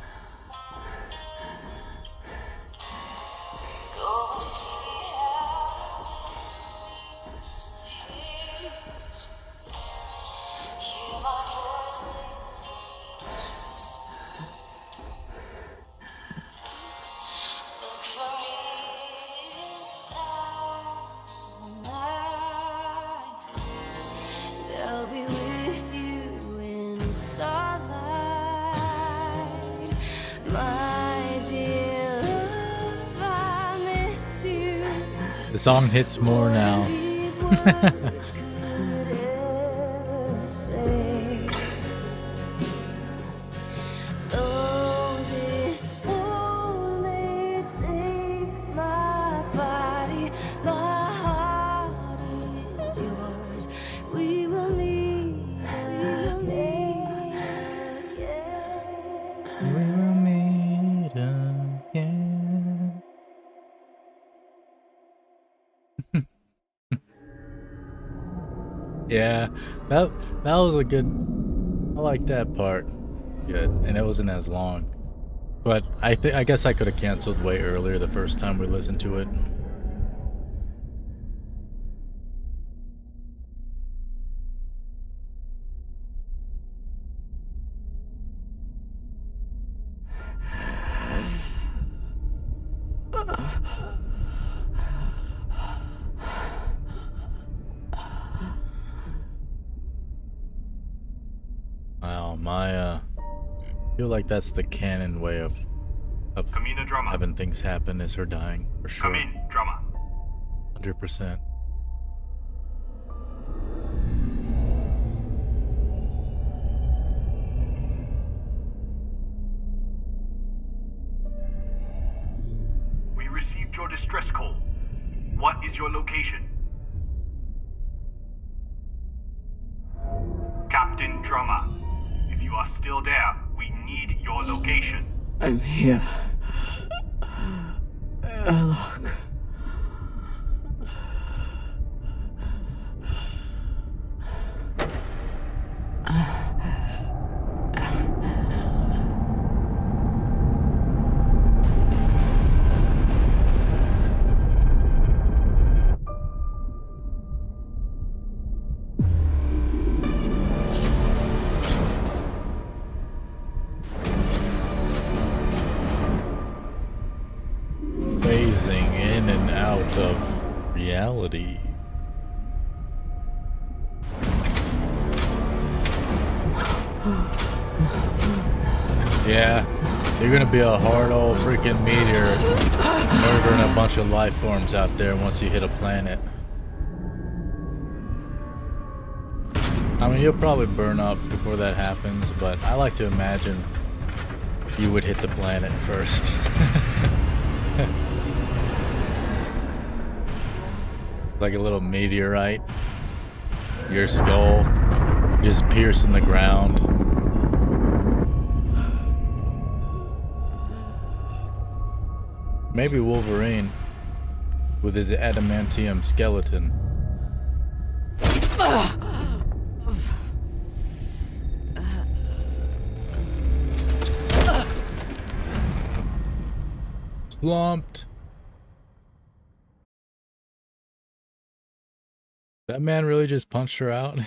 The song hits more now. Yeah, that was a good. I like that part. Good, and it wasn't as long. But I guess I could have canceled way earlier the first time we listened to it. Wow, I feel like that's the canon way of having things happen is her dying, for sure. 100%. We received your distress call. What is your location? Captain Drummer, if you are still there, we need your location. I'm here. Airlock. Phasing in and out of reality. Yeah, you're gonna be a hard old freaking meteor murdering a bunch of life forms out there once you hit a planet. I mean, you'll probably burn up before that happens, but I like to imagine you would hit the planet first. Like a little meteorite. Your skull just piercing the ground. Maybe Wolverine with his adamantium skeleton. Slumped. That man really just punched her out?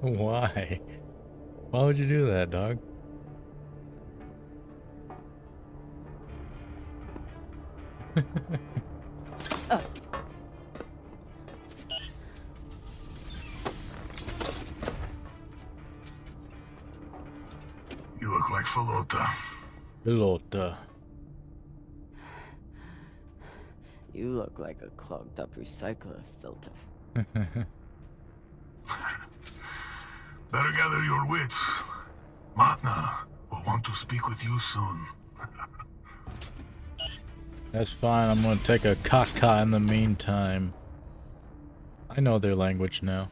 Why? Why would you do that, dog? You look like Falota. Falota. You look like a clogged up recycler filter. Better gather your wits. Matna will want to speak with you soon. That's fine, I'm gonna take a caca in the meantime. I know their language now.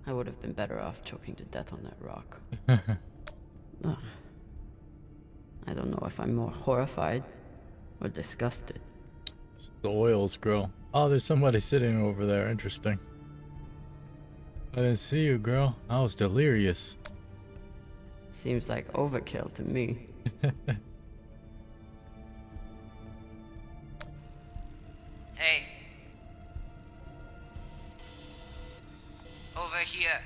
I would have been better off choking to death on that rock. Ugh. I don't know if I'm more horrified or disgusted. The oils, girl. Oh, there's somebody sitting over there. Interesting. I didn't see you, girl. I was delirious. Seems like overkill to me. Hey. Over here.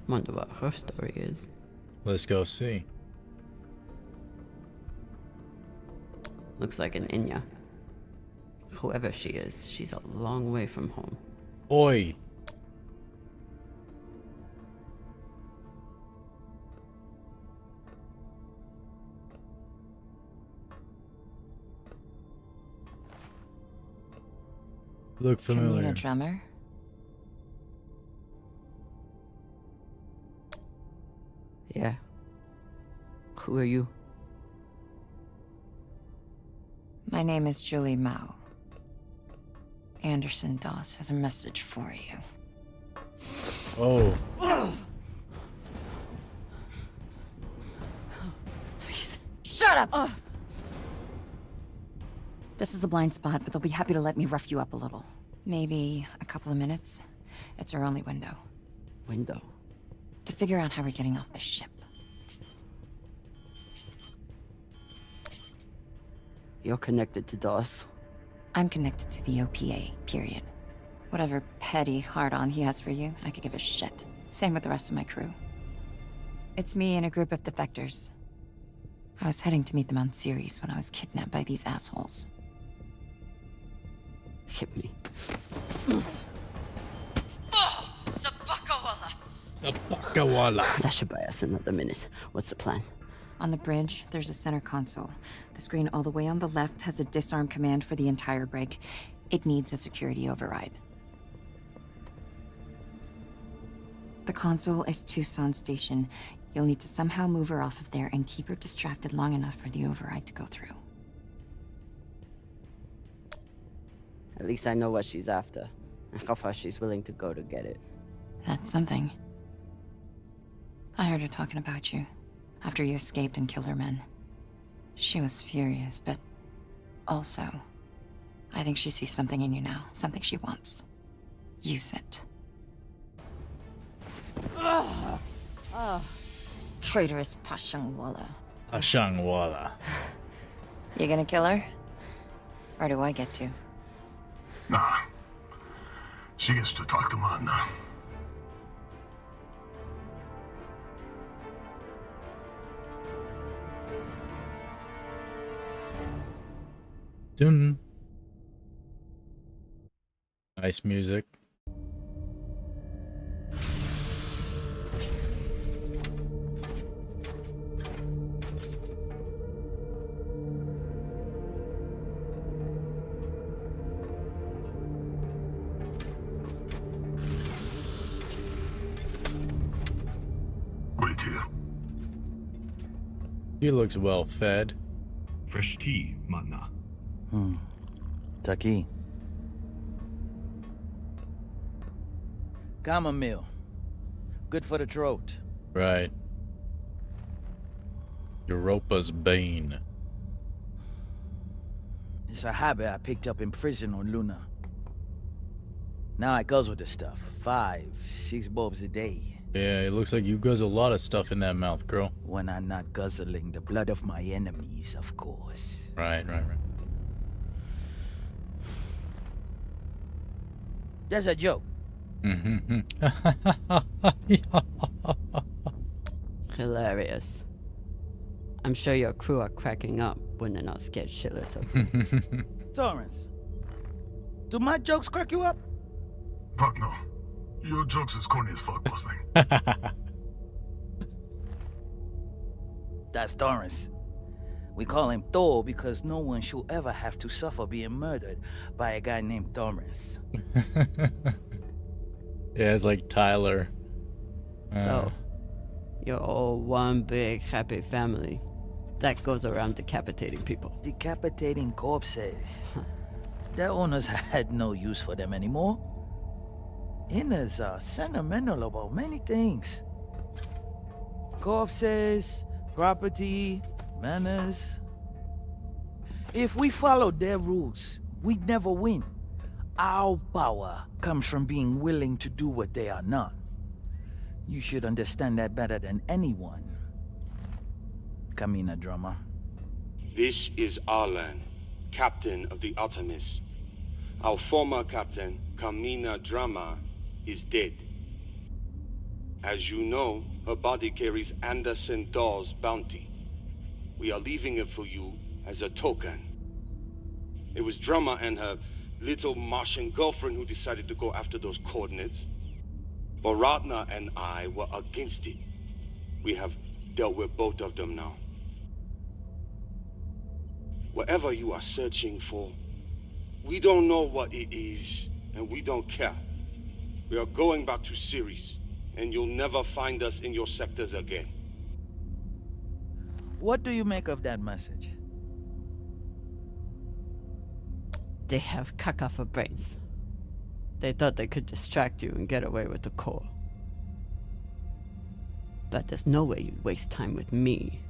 Wonder what her story is. Let's go see. Looks like an Inya. Whoever she is, she's a long way from home. Oi. Look familiar. Coine drummer? Yeah. Who are you? My name is Julie Mao. Anderson Doss has a message for you. Oh. Please. Shut up! This is a blind spot, but they'll be happy to let me rough you up a little. Maybe a couple of minutes. It's our only window. Window? To figure out how we're getting off this ship. You're connected to DOS. I'm connected to the OPA, period. Whatever petty hard-on he has for you, I could give a shit. Same with the rest of my crew. It's me and a group of defectors. I was heading to meet them on Ceres when I was kidnapped by these assholes. Hit me. Oh! Sabakawala! Sabakawala! That should buy us another minute. What's the plan? On the bridge, there's a center console. The screen all the way on the left has a disarm command for the entire brig. It needs a security override. The console is Tucson Station. You'll need to somehow move her off of there and keep her distracted long enough for the override to go through. At least I know what she's after, and how far she's willing to go to get it. That's something. I heard her talking about you, after you escaped and killed her men. She was furious, but also, I think she sees something in you now, something she wants. Use it. Traitorous Pashangwala. Pashangwala. You gonna kill her? Or do I get to? Nah. She gets to talk to Matna. Dun. Nice music. Wait here. He looks well fed. Fresh tea, Matna. Taki. Chamomile. Good for the throat. Right. Europa's bane. It's a habit I picked up in prison on Luna. Now I guzzle the stuff. 5, 6 bulbs a day. Yeah, it looks like you guzzle a lot of stuff in that mouth, girl. When I'm not guzzling the blood of my enemies, of course. Right. That's a joke. Hilarious. I'm sure your crew are cracking up when they're not scared shitless of you. Torrance, do my jokes crack you up? Fuck no. Your jokes is corny as fuck, boss man. That's Torrance. We call him Thor because no one should ever have to suffer being murdered by a guy named Torrance. Yeah, it's like Tyler. So, you're all one big happy family that goes around decapitating people. Decapitating corpses. Their owners had no use for them anymore. Inners are sentimental about many things. Corpses, property, manners. If we followed their rules, we'd never win. Our power comes from being willing to do what they are not. You should understand that better than anyone. Kamina Drama. This is Arlan, captain of the Artemis. Our former captain, Kamina Drama, is dead. As you know, her body carries Anderson Dawes' bounty. We are leaving it for you as a token. It was Drama and her little Martian girlfriend who decided to go after those coordinates. But Ratna and I were against it. We have dealt with both of them now. Whatever you are searching for, we don't know what it is, and we don't care. We are going back to Ceres, and you'll never find us in your sectors again. What do you make of that message? They have caca for brains. They thought they could distract you and get away with the core. But there's no way you'd waste time with me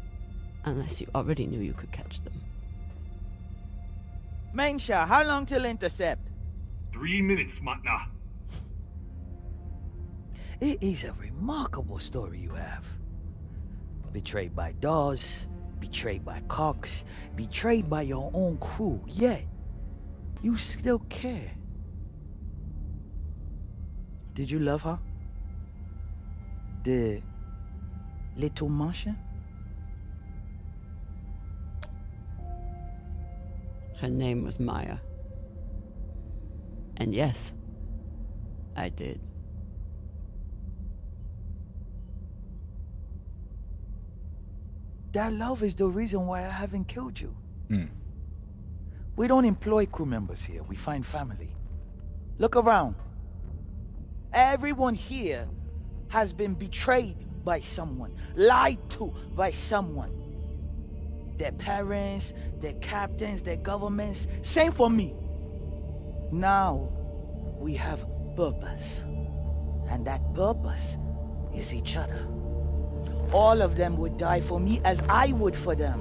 unless you already knew you could catch them. Mainsha, how long till intercept? 3 minutes, Matna. It is a remarkable story you have. Betrayed by Dawes, betrayed by Cox, betrayed by your own crew, yet you still care. Did you love her? The little Martian? Her name was Maya. And yes, I did. That love is the reason why I haven't killed you. We don't employ crew members here, we find family. Look around. Everyone here has been betrayed by someone, lied to by someone. Their parents, their captains, their governments, same for me. Now, we have purpose. And that purpose is each other. All of them would die for me as I would for them.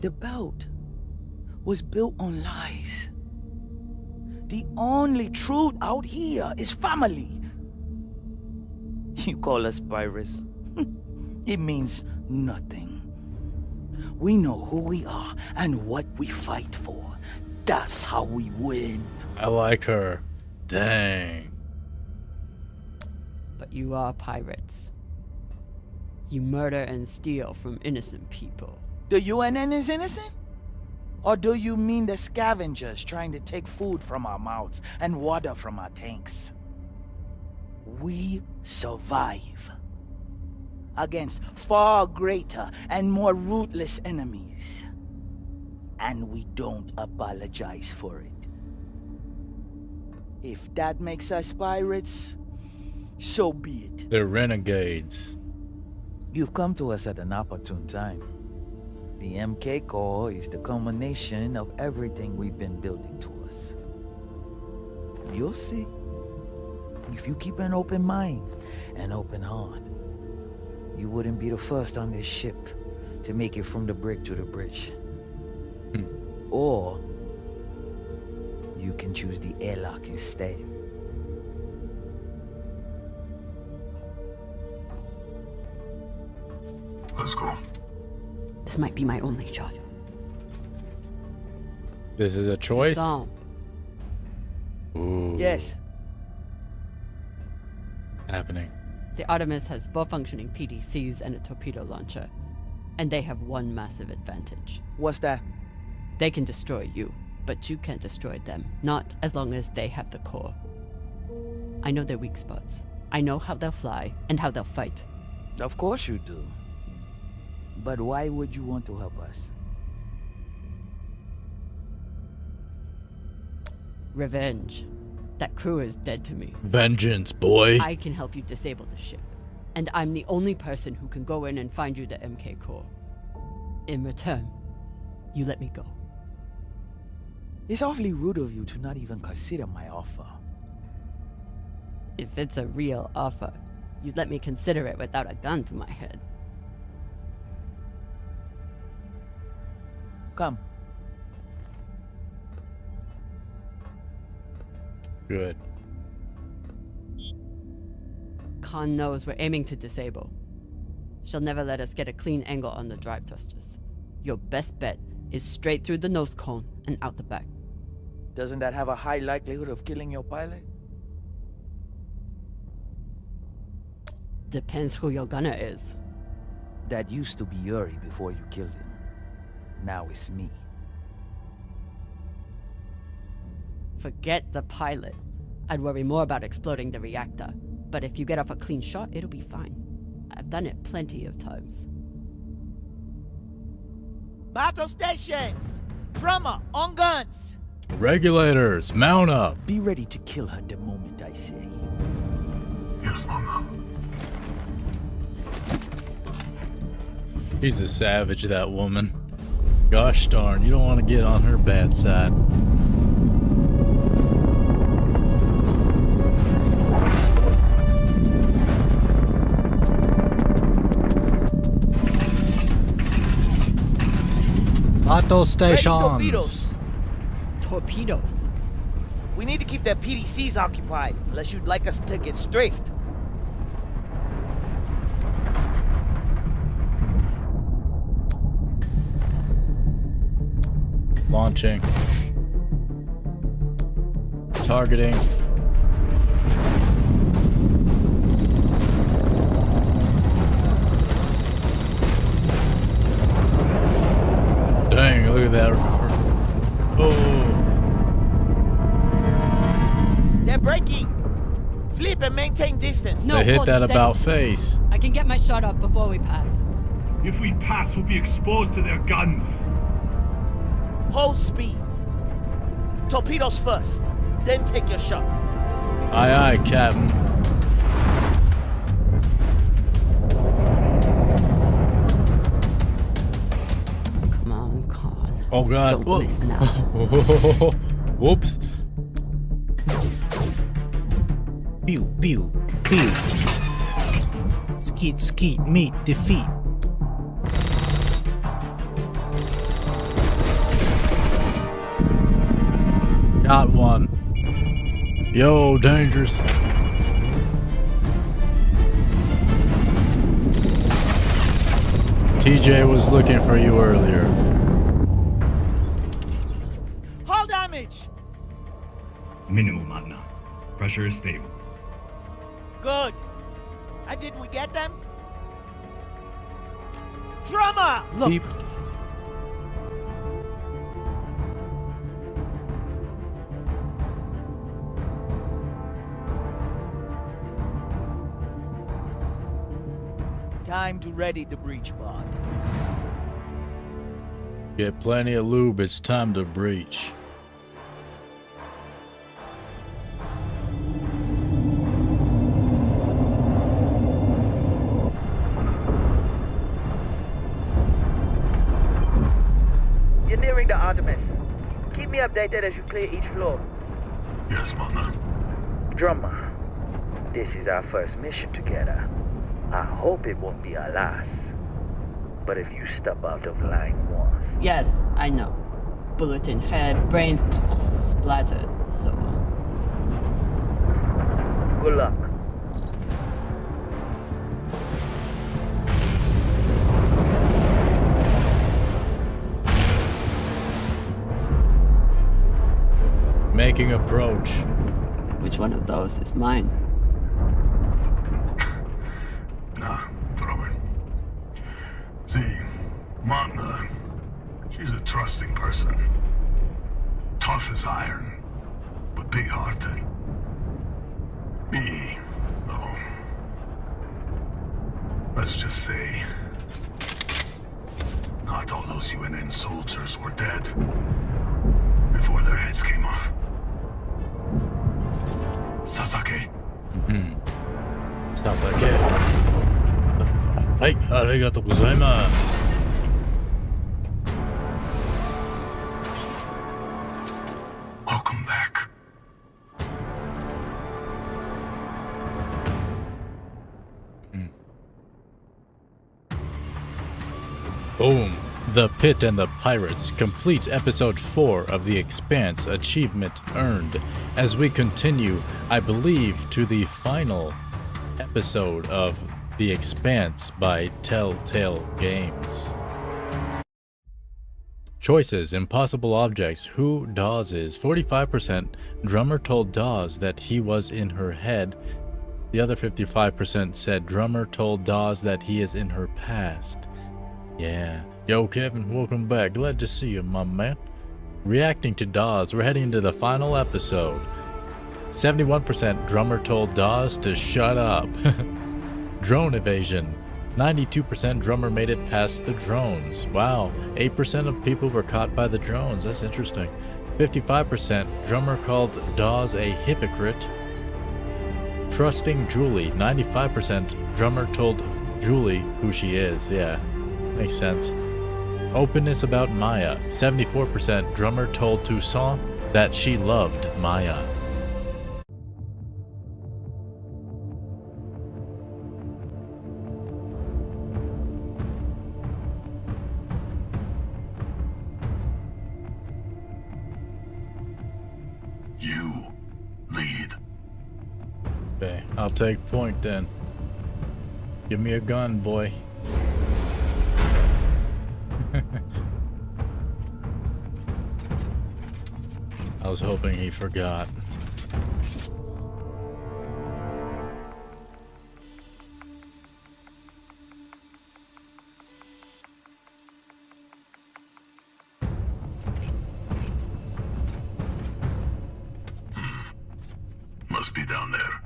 The belt was built on lies. The only truth out here is family. You call us pirates. It means nothing. We know who we are and what we fight for. That's how we win. I like her. Dang. But you are pirates. You murder and steal from innocent people. The UNN is innocent? Or do you mean the scavengers trying to take food from our mouths and water from our tanks? We survive against far greater and more ruthless enemies. And we don't apologize for it. If that makes us pirates, so be it. They're renegades. You've come to us at an opportune time. The MK core is the culmination of everything we've been building towards. You'll see. If you keep an open mind and open heart. You wouldn't be the first on this ship to make it from the brig to the bridge. Or you can choose the airlock instead. Let's go. This might be my only shot. This is a choice? Ooh. Yes. Happening. The Artemis has 4 functioning PDCs and a torpedo launcher. And they have one massive advantage. What's that? They can destroy you, but you can't destroy them. Not as long as they have the core. I know their weak spots. I know how they'll fly and how they'll fight. Of course you do. But why would you want to help us? Revenge. That crew is dead to me. Vengeance, boy. I can help you disable the ship. And I'm the only person who can go in and find you the MK core. In return, you let me go. It's awfully rude of you to not even consider my offer. If it's a real offer, you'd let me consider it without a gun to my head. Come. Good. Khan knows we're aiming to disable. She'll never let us get a clean angle on the drive thrusters. Your best bet is straight through the nose cone and out the back. Doesn't that have a high likelihood of killing your pilot? Depends who your gunner is. That used to be Yuri before you killed him. Now it's me. Forget the pilot. I'd worry more about exploding the reactor. But if you get off a clean shot, it'll be fine. I've done it plenty of times. Battle stations! Drummer, on guns! Regulators, mount up! Be ready to kill her the moment I say. Yes, Mama. She's a savage, that woman. Gosh darn, you don't want to get on her bad side. Battle stations. Torpedoes. We need to keep their PDCs occupied, unless you'd like us to get strafed. Launching. Targeting. Dang, look at that. Oh. They're breaking. Flip and maintain distance. No, they hit hold that steady. about face. I can get my shot off before we pass. If we pass, we'll be exposed to their guns. Hold speed. Torpedoes first, then take your shot. Aye, aye, Captain. Come on, Khan. Oh God! Don't miss now. Whoops! Pew pew pew. Skeet skeet meet defeat. Got one. Yo, dangerous. TJ was looking for you earlier. Hull damage! Minimal, Magna. Pressure is stable. Good. And did we get them? Drummer! Look. Beep. Time to ready the breach pod. Get plenty of lube, it's time to breach. You're nearing the Artemis. Keep me updated as you clear each floor. Yes, Mama. Drummer, this is our first mission together. I hope it won't be our last. But if you step out of line once... Yes, I know. Bullet in head, brains splattered, so on. Good luck. Making approach. Which one of those is mine? Nah, throw it. See, Matna, she's a trusting person. Tough as iron, but big-hearted. Me, oh. Let's just say, not all those UNN soldiers were dead before their heads came off. Sasake. Sasake. Hai, arigatou gozaimasu. Welcome back. Boom. The Pit and the Pirates complete episode 4 of the Expanse, achievement earned, as we continue, I believe, to the final episode of the Expanse by Telltale Games. Choices: impossible objects. Who Dawes is. 45%. Drummer told Dawes that he was in her head. The other 55% said Drummer told Dawes that he is in her past. Yeah. Yo, Kevin, welcome back. Glad to see you, my man. Reacting to Dawes, we're heading into the final episode. 71% Drummer told Dawes to shut up. Drone evasion. 92% Drummer made it past the drones. Wow. 8% of people were caught by the drones. That's interesting. 55% Drummer called Dawes a hypocrite. Trusting Julie. 95% Drummer told Julie who she is. Yeah, makes sense. Openness about Maya. 74% Drummer told Toussaint that she loved Maya. You lead. Okay, I'll take point then. Give me a gun, boy. I was hoping he forgot. Must be down there.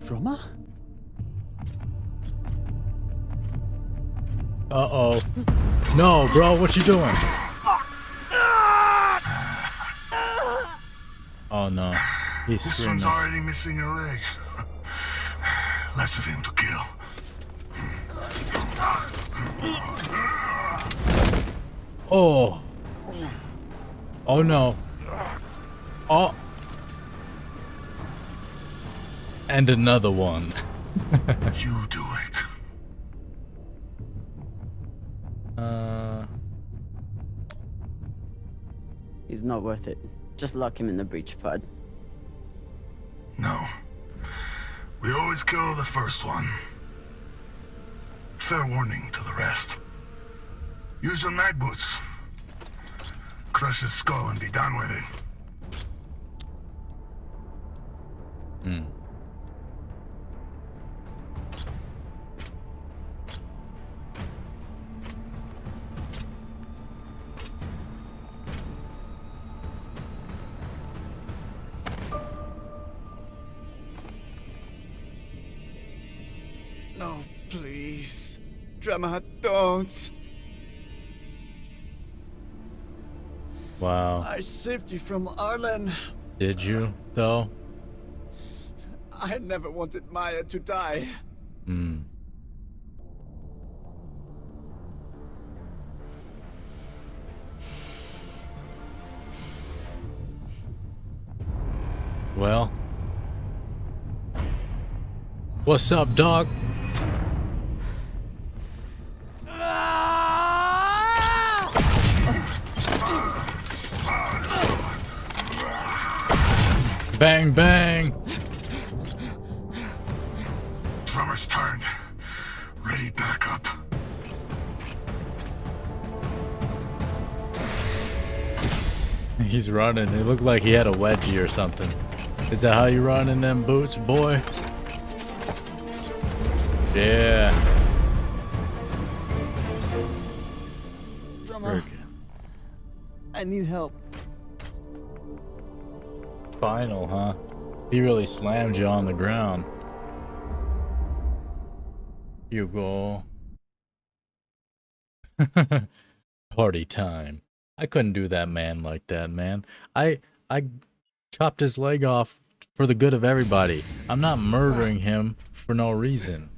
Drummer? Uh-oh. No, bro, what you doing? Oh no, he's This screaming. one's already missing a leg. Less of him to kill. Oh. Oh no. Oh. And another one. You do it. He's not worth it. Just lock him in the breach pod. No. We always kill the first one. Fair warning to the rest. Use your mag boots. Crush his skull and be done with it. No, please. Drummer, don't. Wow. I saved you from Arlen. Did you, though? I never wanted Maya to die. Well, What's up, dog? Bang, bang. Drummer's turned. Ready, back up. He's running. It looked like he had a wedgie or something. Is that how you run in them boots, boy? Yeah. Drummer, I need help. Final, huh? He really slammed you on the ground. You go. Party time. I couldn't do that man like that, man. I chopped his leg off for the good of everybody. I'm not murdering him for no reason.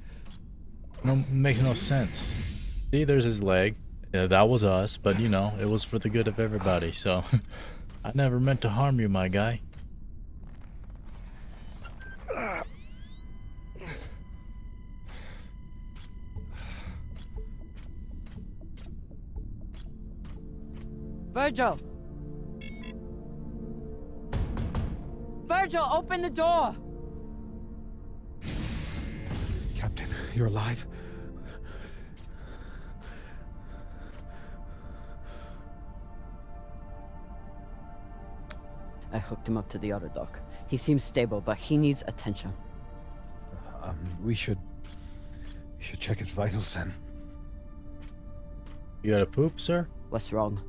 No, makes no sense. See, there's his leg. Yeah, that was us, but you know, it was for the good of everybody, so I never meant to harm you, my guy. Virgil! Virgil, open the door! Captain, you're alive? I hooked him up to the other dock. He seems stable, but he needs attention. We should check his vitals then. You gotta poop, sir? What's wrong?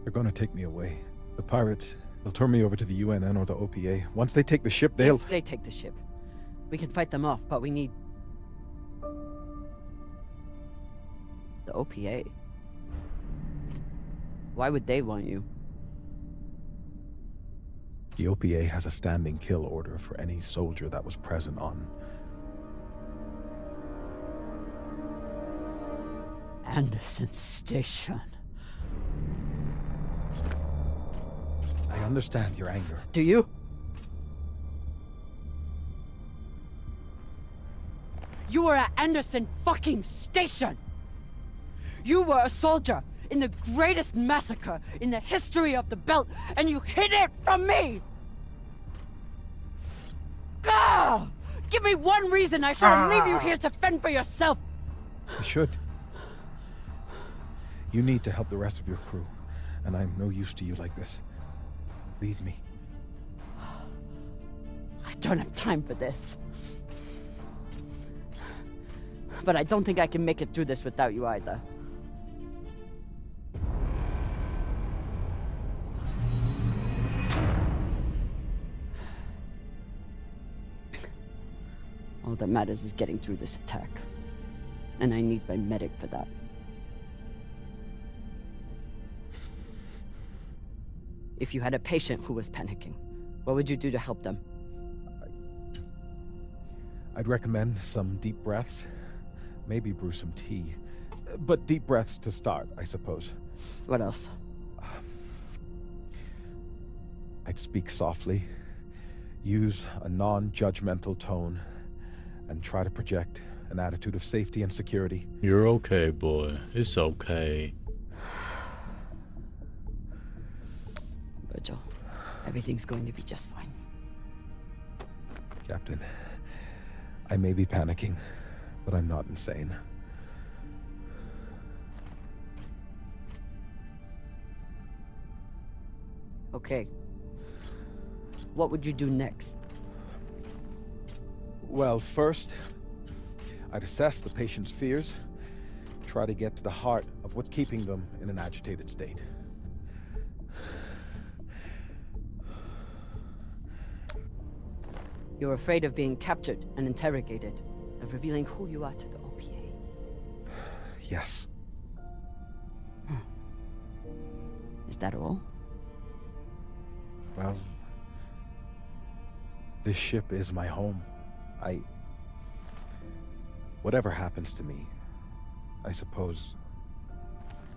They're gonna take me away. The pirates, they'll turn me over to the UNN or the OPA. Once they take the ship, they'll... If they take the ship, we can fight them off, but we need... the OPA. Why would they want you? The OPA has a standing kill order for any soldier that was present on... Anderson Station. I understand your anger. Do you? You were at Anderson fucking Station! You were a soldier in the greatest massacre in the history of the belt, and you hid it from me! Gah! Give me one reason I shouldn't leave you here to fend for yourself! You should. You need to help the rest of your crew, and I'm no use to you like this. Leave me. I don't have time for this. But I don't think I can make it through this without you either. All that matters is getting through this attack. And I need my medic for that. If you had a patient who was panicking, what would you do to help them? I'd recommend some deep breaths. Maybe brew some tea. But deep breaths to start, I suppose. What else? I'd speak softly, use a non-judgmental tone, and try to project an attitude of safety and security. You're okay, boy. It's okay. Virgil, everything's going to be just fine. Captain, I may be panicking, but I'm not insane. Okay. What would you do next? Well, first, I'd assess the patient's fears, try to get to the heart of what's keeping them in an agitated state. You're afraid of being captured and interrogated, of revealing who you are to the OPA. Yes. Is that all? Well, this ship is my home. Whatever happens to me, I suppose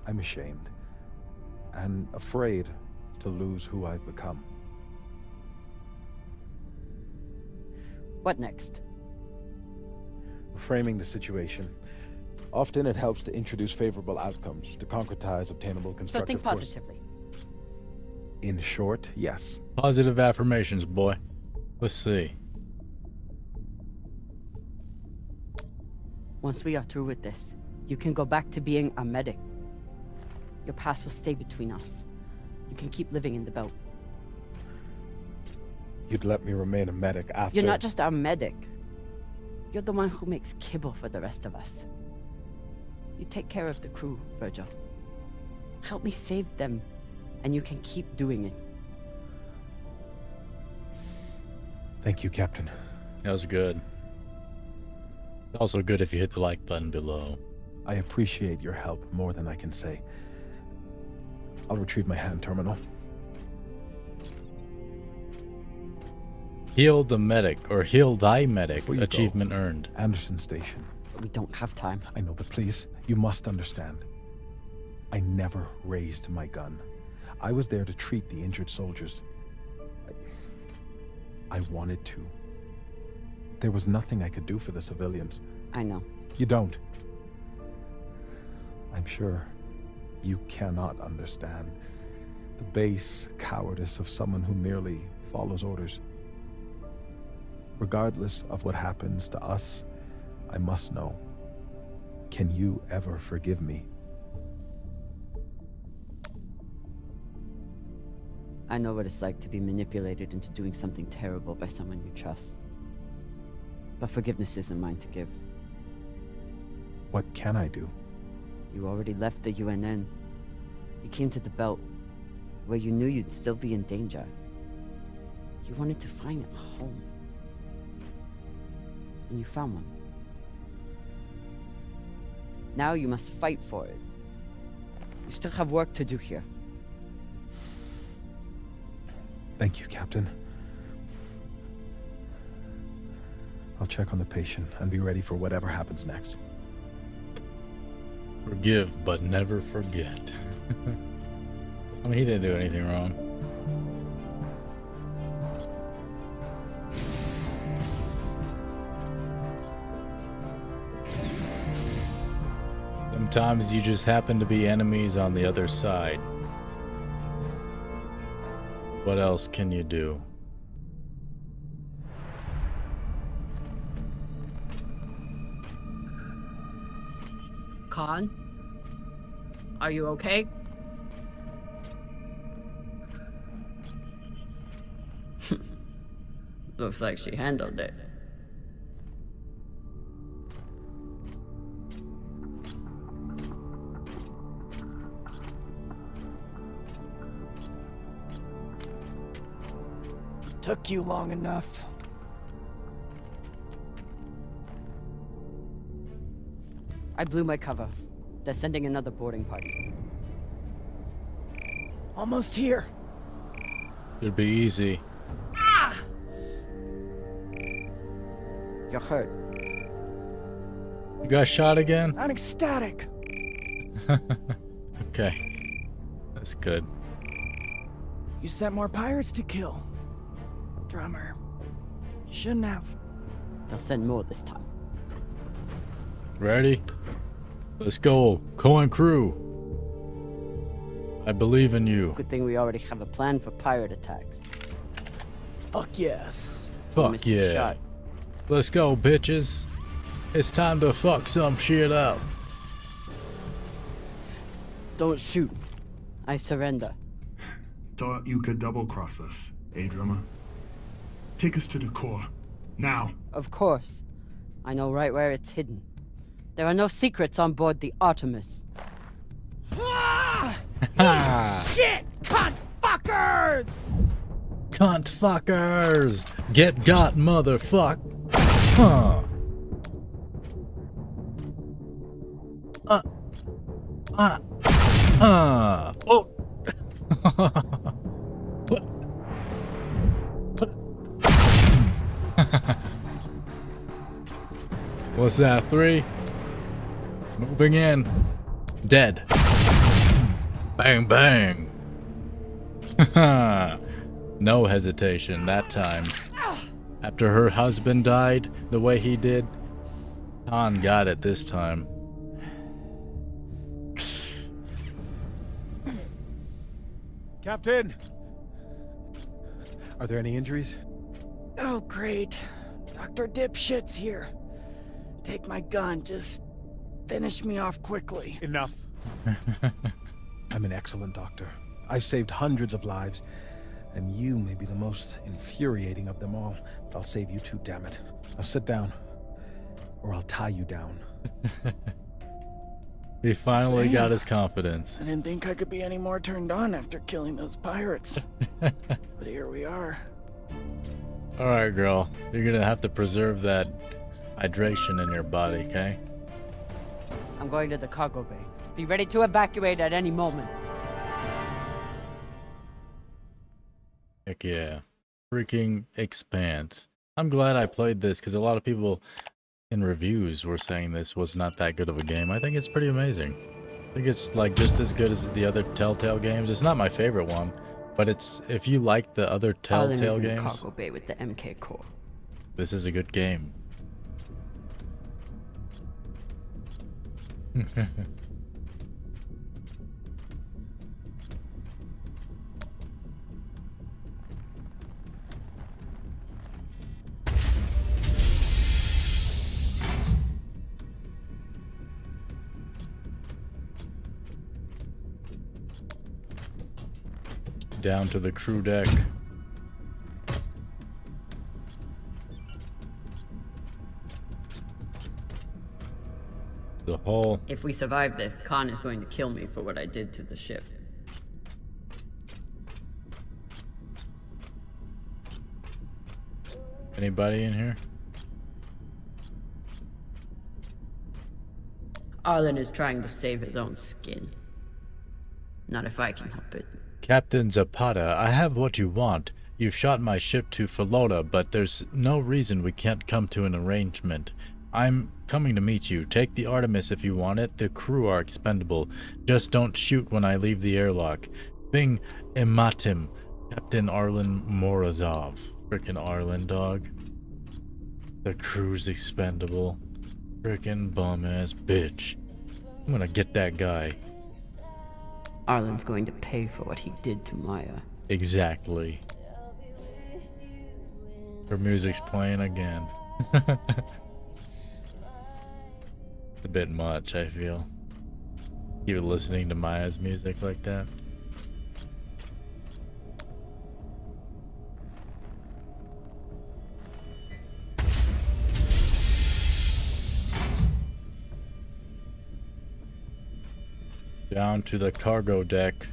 I'm ashamed and afraid to lose who I've become. What next? Framing the situation. Often it helps to introduce favorable outcomes, to concretize obtainable So constructive think course. positively. In short, yes. Positive affirmations, boy. Let's see. Once we are through with this, you can go back to being a medic. Your past will stay between us. You can keep living in the belt. You'd let me remain a medic after... You're not just our medic. You're the one who makes kibble for the rest of us. You take care of the crew, Virgil. Help me save them, and you can keep doing it. Thank you, Captain. That was good. Also good if you hit the like button below. I appreciate your help more than I can say. I'll retrieve my hand terminal. Heal the medic, or heal thy medic. Before you Achievement go, earned. Anderson Station. We don't have time. I know, but please, you must understand. I never raised my gun. I was there to treat the injured soldiers. I wanted to. There was nothing I could do for the civilians. I know. You don't. I'm sure you cannot understand the base cowardice of someone who merely follows orders. Regardless of what happens to us, I must know. Can you ever forgive me? I know what it's like to be manipulated into doing something terrible by someone you trust. But forgiveness isn't mine to give. What can I do? You already left the UNN. You came to the Belt, where you knew you'd still be in danger. You wanted to find a home. And you found one. Now you must fight for it. You still have work to do here. Thank you, Captain. I'll check on the patient and be ready for whatever happens next. Forgive, but never forget. I mean, he didn't do anything wrong. Sometimes you just happen to be enemies on the other side. What else can you do? Khan? Are you okay? Looks like she handled it. Took you long enough. I blew my cover. They're sending another boarding party. Almost here. It'd be easy. Ah! You're hurt. You got shot again? I'm ecstatic. Okay. That's good. You sent more pirates to kill. Drummer. You shouldn't have. They'll send more this time. Ready? Let's go. Coine Crew. I believe in you. Good thing we already have a plan for pirate attacks. Fuck yes. Fuck yeah. Shot. Let's go, bitches. It's time to fuck some shit up. Don't shoot. I surrender. Thought you could double-cross us, eh, drummer? Take us to the core. Now. Of course. I know right where it's hidden. There are no secrets on board the Artemis. Shit! Cunt fuckers! Cunt fuckers! Get got, motherfuck! Huh. Oh! What's that? 3? Moving in. Dead. Bang, bang. No hesitation that time. After her husband died the way he did, Han got it this time. Captain! Are there any injuries? Oh, great. Dr. Dipshit's here. Take my gun, just finish me off quickly. Enough. I'm an excellent doctor. I've saved hundreds of lives, and you may be the most infuriating of them all. But I'll save you too, damn it. Now sit down, or I'll tie you down. He finally got his confidence. I didn't think I could be any more turned on after killing those pirates. But here we are. Alright, girl. You're gonna have to preserve that hydration in your body, okay? I'm going to the cargo bay. Be ready to evacuate at any moment. Heck yeah. Freaking Expanse. I'm glad I played this because a lot of people in reviews were saying this was not that good of a game. I think it's pretty amazing. I think it's like just as good as the other Telltale games. It's not my favorite one, but it's if you like the other Telltale in games, the cargo bay with the MK core. this is a good game. Down to the crew deck. The hull. If we survive this, Khan is going to kill me for what I did to the ship. Anybody in here? Arlen is trying to save his own skin. Not if I can help it. Captain Zapata, I have what you want. You've shot my ship to Falota, but there's no reason we can't come to an arrangement. I'm coming to meet you. Take the Artemis if you want it. The crew are expendable. Just don't shoot when I leave the airlock. Bing Ematim, Captain Arlen Morozov. Frickin' Arlen, dog. The crew's expendable. Frickin' bum-ass bitch. I'm gonna get that guy. Arlen's going to pay for what he did to Maya. Exactly. Her music's playing again. A bit much, I feel. Even listening to Maya's music like that. Down to the cargo deck.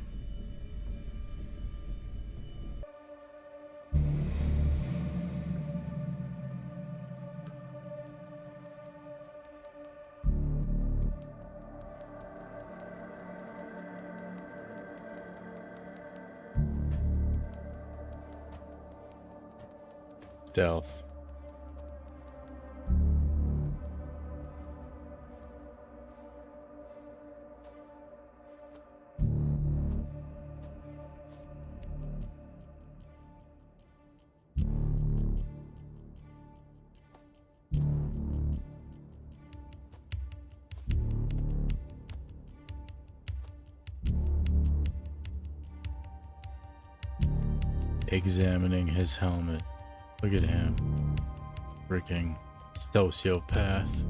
Stealth. Examining his helmet. Look at him. Freaking sociopath.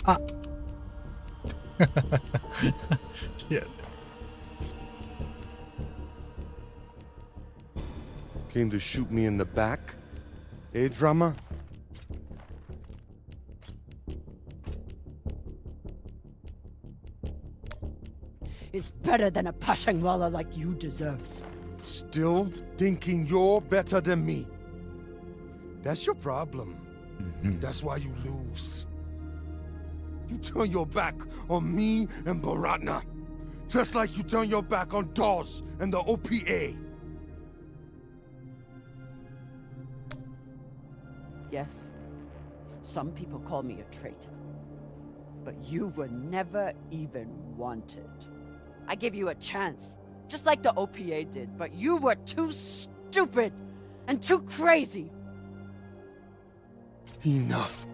Ah. Shit. Came to shoot me in the back? Eh, drama? It's better than a Pashangwala like you deserves. Still thinking you're better than me. That's your problem. That's why you lose. You turn your back on me and Baratna. Just like you turn your back on Dawes and the OPA. Yes, some people call me a traitor. But you were never even wanted. I gave you a chance, just like the OPA did, but you were too stupid and too crazy. Enough.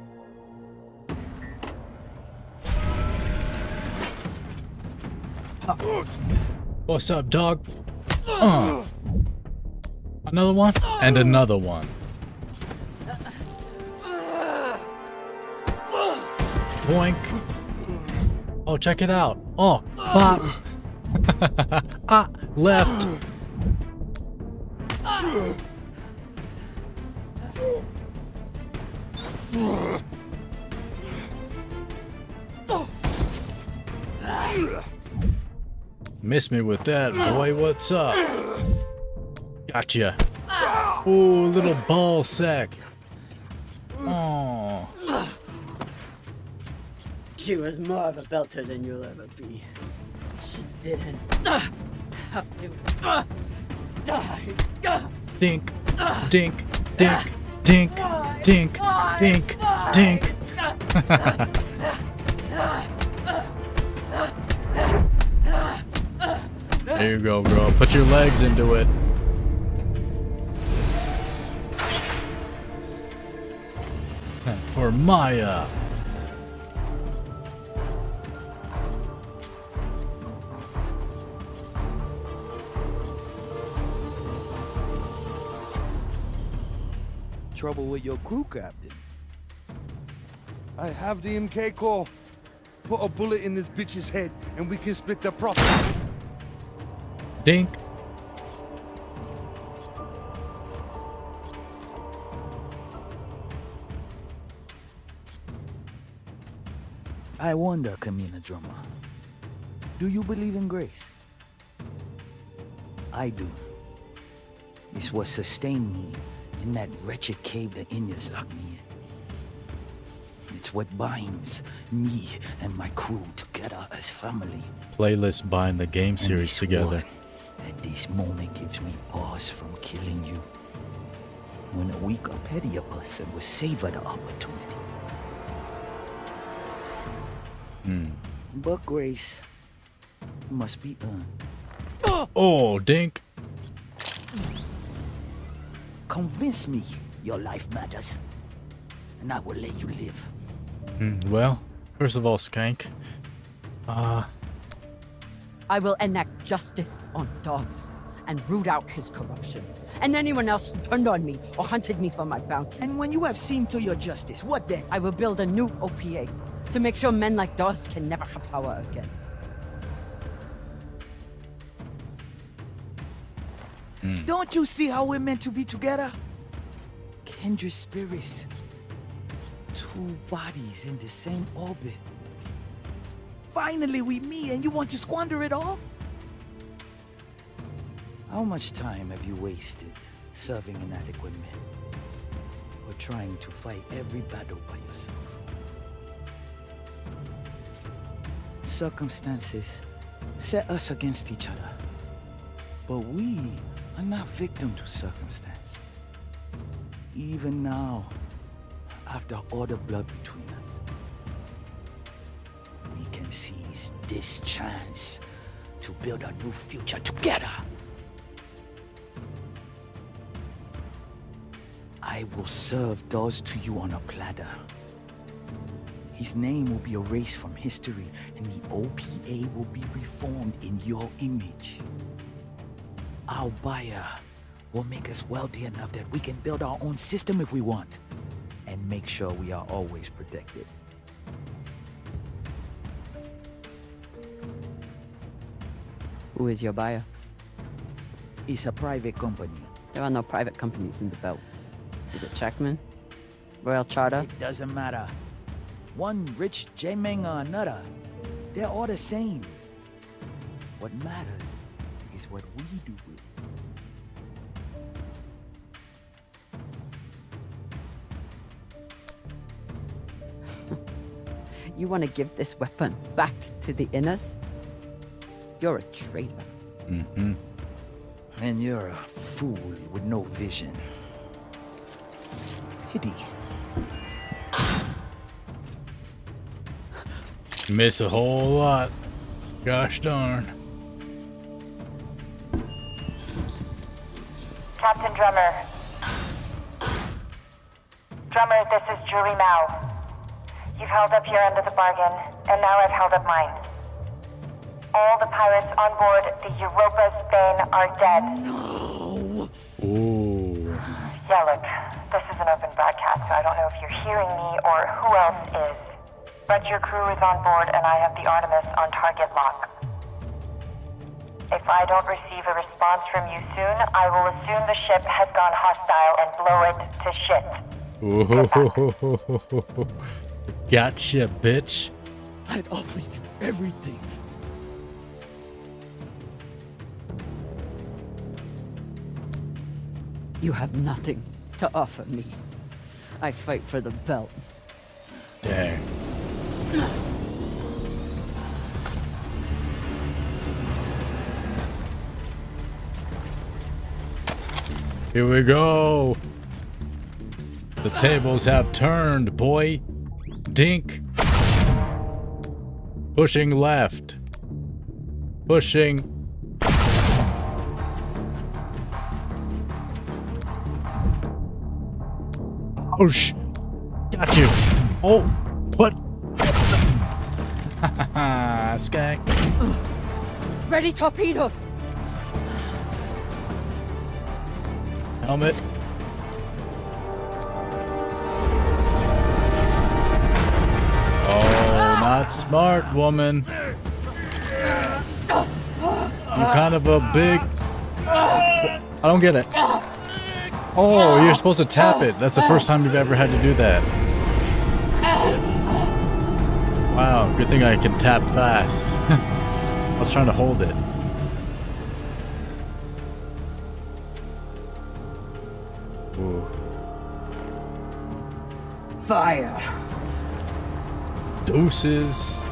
What's up, dog? Another one? And another one. Boink. Oh, check it out. Oh, bop. Ah, left. Miss me with that, boy. What's up? Gotcha. Ooh, little ball sack. Oh. She was more of a belter than you'll ever be. She didn't have to die. Dink, dink, dink, dink, dink, dink, dink. There you go, girl. Put your legs into it. For Maya. Trouble with your crew, Captain? I have the MK core. Put a bullet in this bitch's head and we can split the profit. Dink. I wonder, Coine Drummer, do you believe in grace? I do. It's what sustained me in that wretched cave the Indians locked me in. It's what binds me and my crew together as family. Playlist bind the game series together. At this moment gives me pause from killing you. When a weaker, pettier person would savor the opportunity. But grace must be earned. Oh, dink. Convince me your life matters, and I will let you live. Well, first of all, Skank. I will enact justice on Dawes and root out his corruption, and anyone else who turned on me or hunted me for my bounty. And when you have seen to your justice, what then? I will build a new OPA to make sure men like Dawes can never have power again. Don't you see how we're meant to be together? Kindred spirits. Two bodies in the same orbit. Finally we meet and you want to squander it all? How much time have you wasted serving inadequate men? Or trying to fight every battle by yourself? Circumstances set us against each other. But we are not victim to circumstance. Even now, after all the blood between us, we can seize this chance to build a new future together. I will serve those to you on a platter. His name will be erased from history, and the OPA will be reformed in your image. Our buyer will make us wealthy enough that we can build our own system if we want, and make sure we are always protected. Who is your buyer? It's a private company. There are no private companies in the belt. Is it Checkman? Royal Charter? It doesn't matter. One rich J-Meng or another, they're all the same. What matters is what we do with it. You want to give this weapon back to the Inners? You're a traitor. And you're a fool with no vision. Pity Miss a whole lot. Gosh darn. Captain Drummer. Drummer, this is Julie Mao. You've held up your end of the bargain, and now I've held up mine. All the pirates on board the Europa's Bane are dead. No. Ooh. Yeah, look, this is an open broadcast, so I don't know if you're hearing me or who else is. But your crew is on board, and I have the Artemis on target lock. If I don't receive a response from you soon, I will assume the ship has gone hostile and blow it to shit. Ooh. Gotcha, bitch. I'd offer you everything. You have nothing to offer me. I fight for the belt. Dang. Here we go. The tables have turned, boy. Dink. Pushing left. Pushing. Oh, got you. Oh, what? Skag. Ready torpedoes. Helmet. Oh, not smart, woman. You kind of a big... I don't get it. Oh, you're supposed to tap it. That's the first time you've ever had to do that. Wow, good thing I can tap fast. I was trying to hold it. Ooh. Fire. Deuces.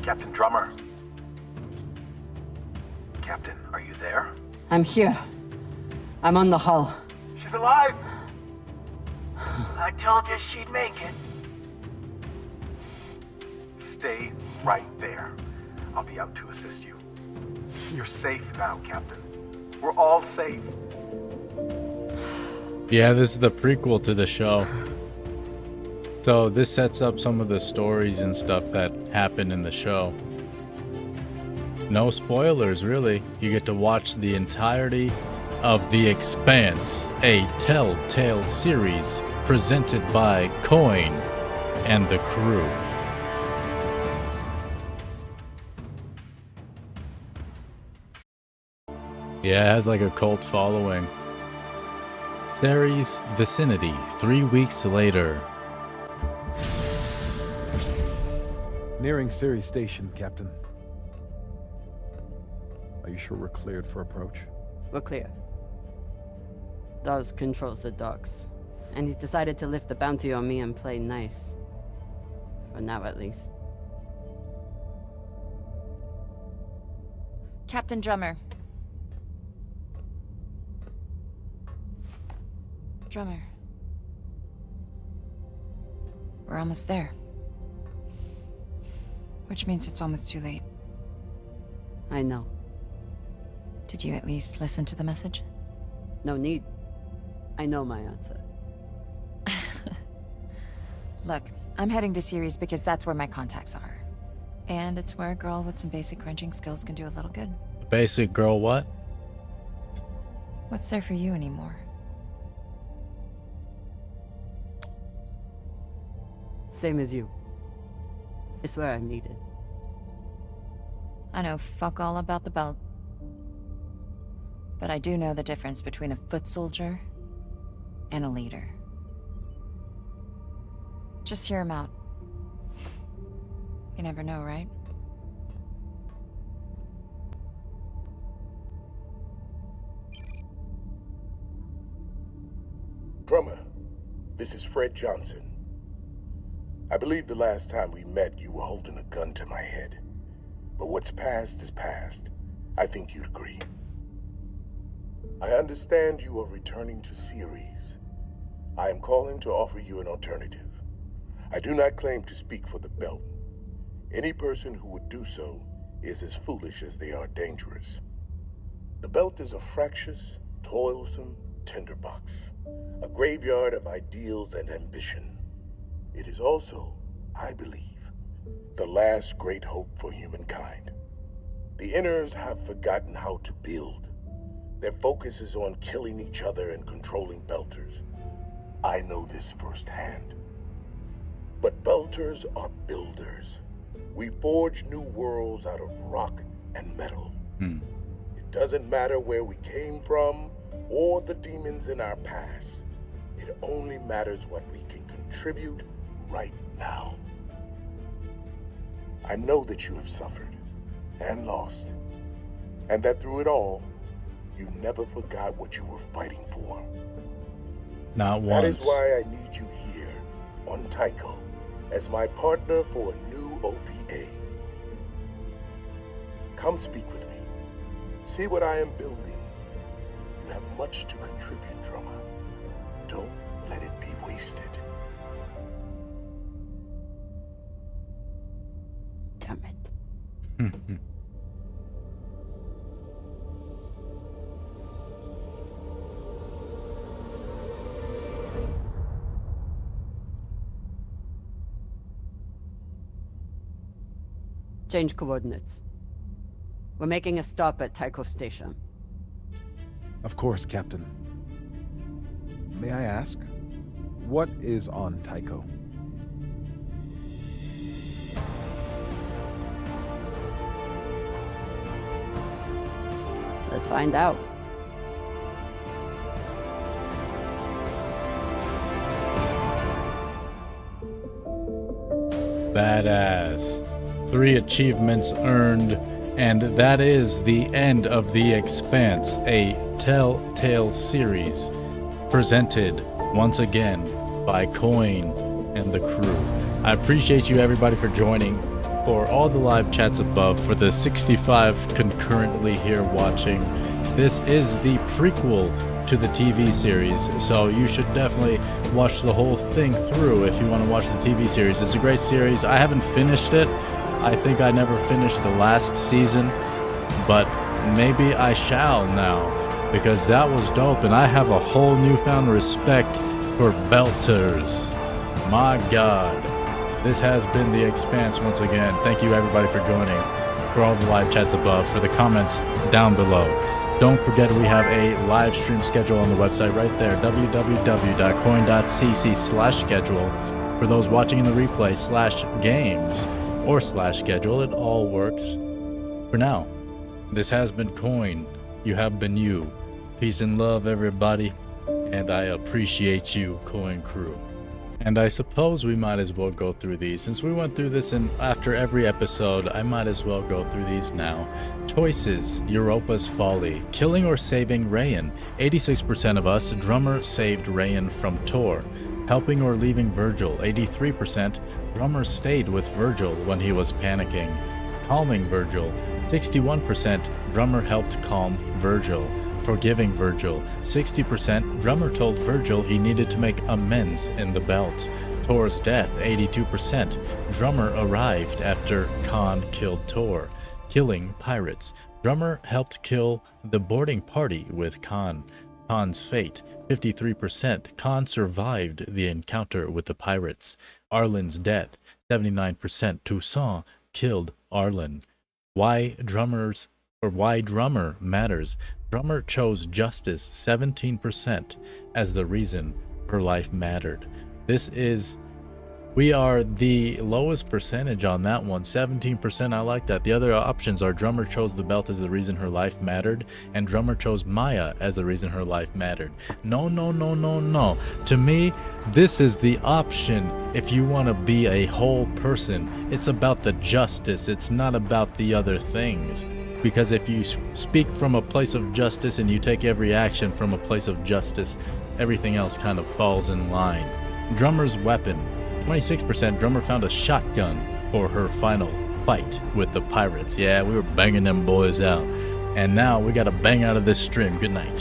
Captain Drummer. Captain, are you there? I'm here. I'm on the hull. She's alive! I told you she'd make it. Stay right there. I'll be out to assist you. You're safe now, Captain. We're all safe. Yeah, this is the prequel to the show. So this sets up some of the stories and stuff that happened in the show. No spoilers, really. You get to watch the entirety of The Expanse, a Telltale series presented by Coine and the Crew. Yeah, it has like a cult following. Ceres vicinity, 3 weeks later. Nearing Ceres Station, Captain. Are you sure we're cleared for approach? We're clear. Dawes controls the docks, and he's decided to lift the bounty on me and play nice. For now, at least. Captain Drummer. Drummer. We're almost there. Which means it's almost too late. I know. Did you at least listen to the message? No need. I know my answer. Look, I'm heading to Ceres because that's where my contacts are. And it's where a girl with some basic crunching skills can do a little good. Basic girl what? What's there for you anymore? Same as you. It's where I'm needed. I know fuck all about the belt. But I do know the difference between a foot soldier and a leader. Just hear him out. You never know, right? Drummer, this is Fred Johnson. I believe the last time we met, you were holding a gun to my head. But what's past is past. I think you'd agree. I understand you are returning to Ceres. I am calling to offer you an alternative. I do not claim to speak for the belt. Any person who would do so is as foolish as they are dangerous. The belt is a fractious, toilsome tinderbox, a graveyard of ideals and ambition. It is also, I believe, the last great hope for humankind. The Inners have forgotten how to build. Their focus is on killing each other and controlling Belters. I know this firsthand. But Belters are builders. We forge new worlds out of rock and metal. It doesn't matter where we came from or the demons in our past. It only matters what we can contribute right now. I know that you have suffered and lost, and that through it all, you never forgot what you were fighting for. Not once. That is why I need you here on Tycho as my partner for a new OPA. Come speak with me. See what I am building. You have much to contribute, Drummer. Don't let it be wasted. Damn it. Change coordinates. We're making a stop at Tycho Station. Of course, Captain. May I ask, what is on Tycho? Let's find out. Badass. 3 achievements earned, and that is the end of The Expanse, a Telltale series, presented once again by Coine and the crew. I appreciate you everybody for joining, for all the live chats above, for the 65 concurrently here watching. This is the prequel to the TV series, so you should definitely watch the whole thing through if you want to watch the TV series. It's a great series. I haven't finished it. I think I never finished the last season, but maybe I shall now, because that was dope, and I have a whole newfound respect for Belters. My God. This has been The Expanse once again. Thank you everybody for joining, for all the live chats above, for the comments down below. Don't forget we have a live stream schedule on the website right there, www.coin.cc/schedule. For those watching in the replay, /games or /schedule, it all works. For now, this has been Coine. You have been you. Peace and love, everybody. And I appreciate you, Coine Crew. And I suppose we might as well go through these. Since we went through this after every episode, I might as well go through these now. Choices: Europa's Folly. Killing or saving Rayan. 86% of us. Drummer saved Rayan from Tor. Helping or leaving Virgil. 83%. Drummer stayed with Virgil when he was panicking. Calming Virgil. 61%. Drummer helped calm Virgil. Forgiving Virgil. 60%. Drummer told Virgil he needed to make amends in the belt. Tor's death. 82%. Drummer arrived after Khan killed Tor. Killing pirates. Drummer helped kill the boarding party with Khan. Khan's fate. 53%. Khan survived the encounter with the pirates. Arlen's death. 79%. Toussaint killed Arlen. Why Drummer matters. Drummer chose justice, 17%, as the reason her life mattered. We are the lowest percentage on that one, 17%. I like that. The other options are Drummer chose the belt as the reason her life mattered, and Drummer chose Maya as the reason her life mattered. No, no, no, no, no. To me, this is the option if you want to be a whole person. It's about the justice. It's not about the other things. because if you speak from a place of justice and you take every action from a place of justice, everything else kind of falls in line. Drummer's weapon. 26%. Drummer found a shotgun for her final fight with the pirates. Yeah, we were banging them boys out. And now we gotta bang out of this stream. Good night.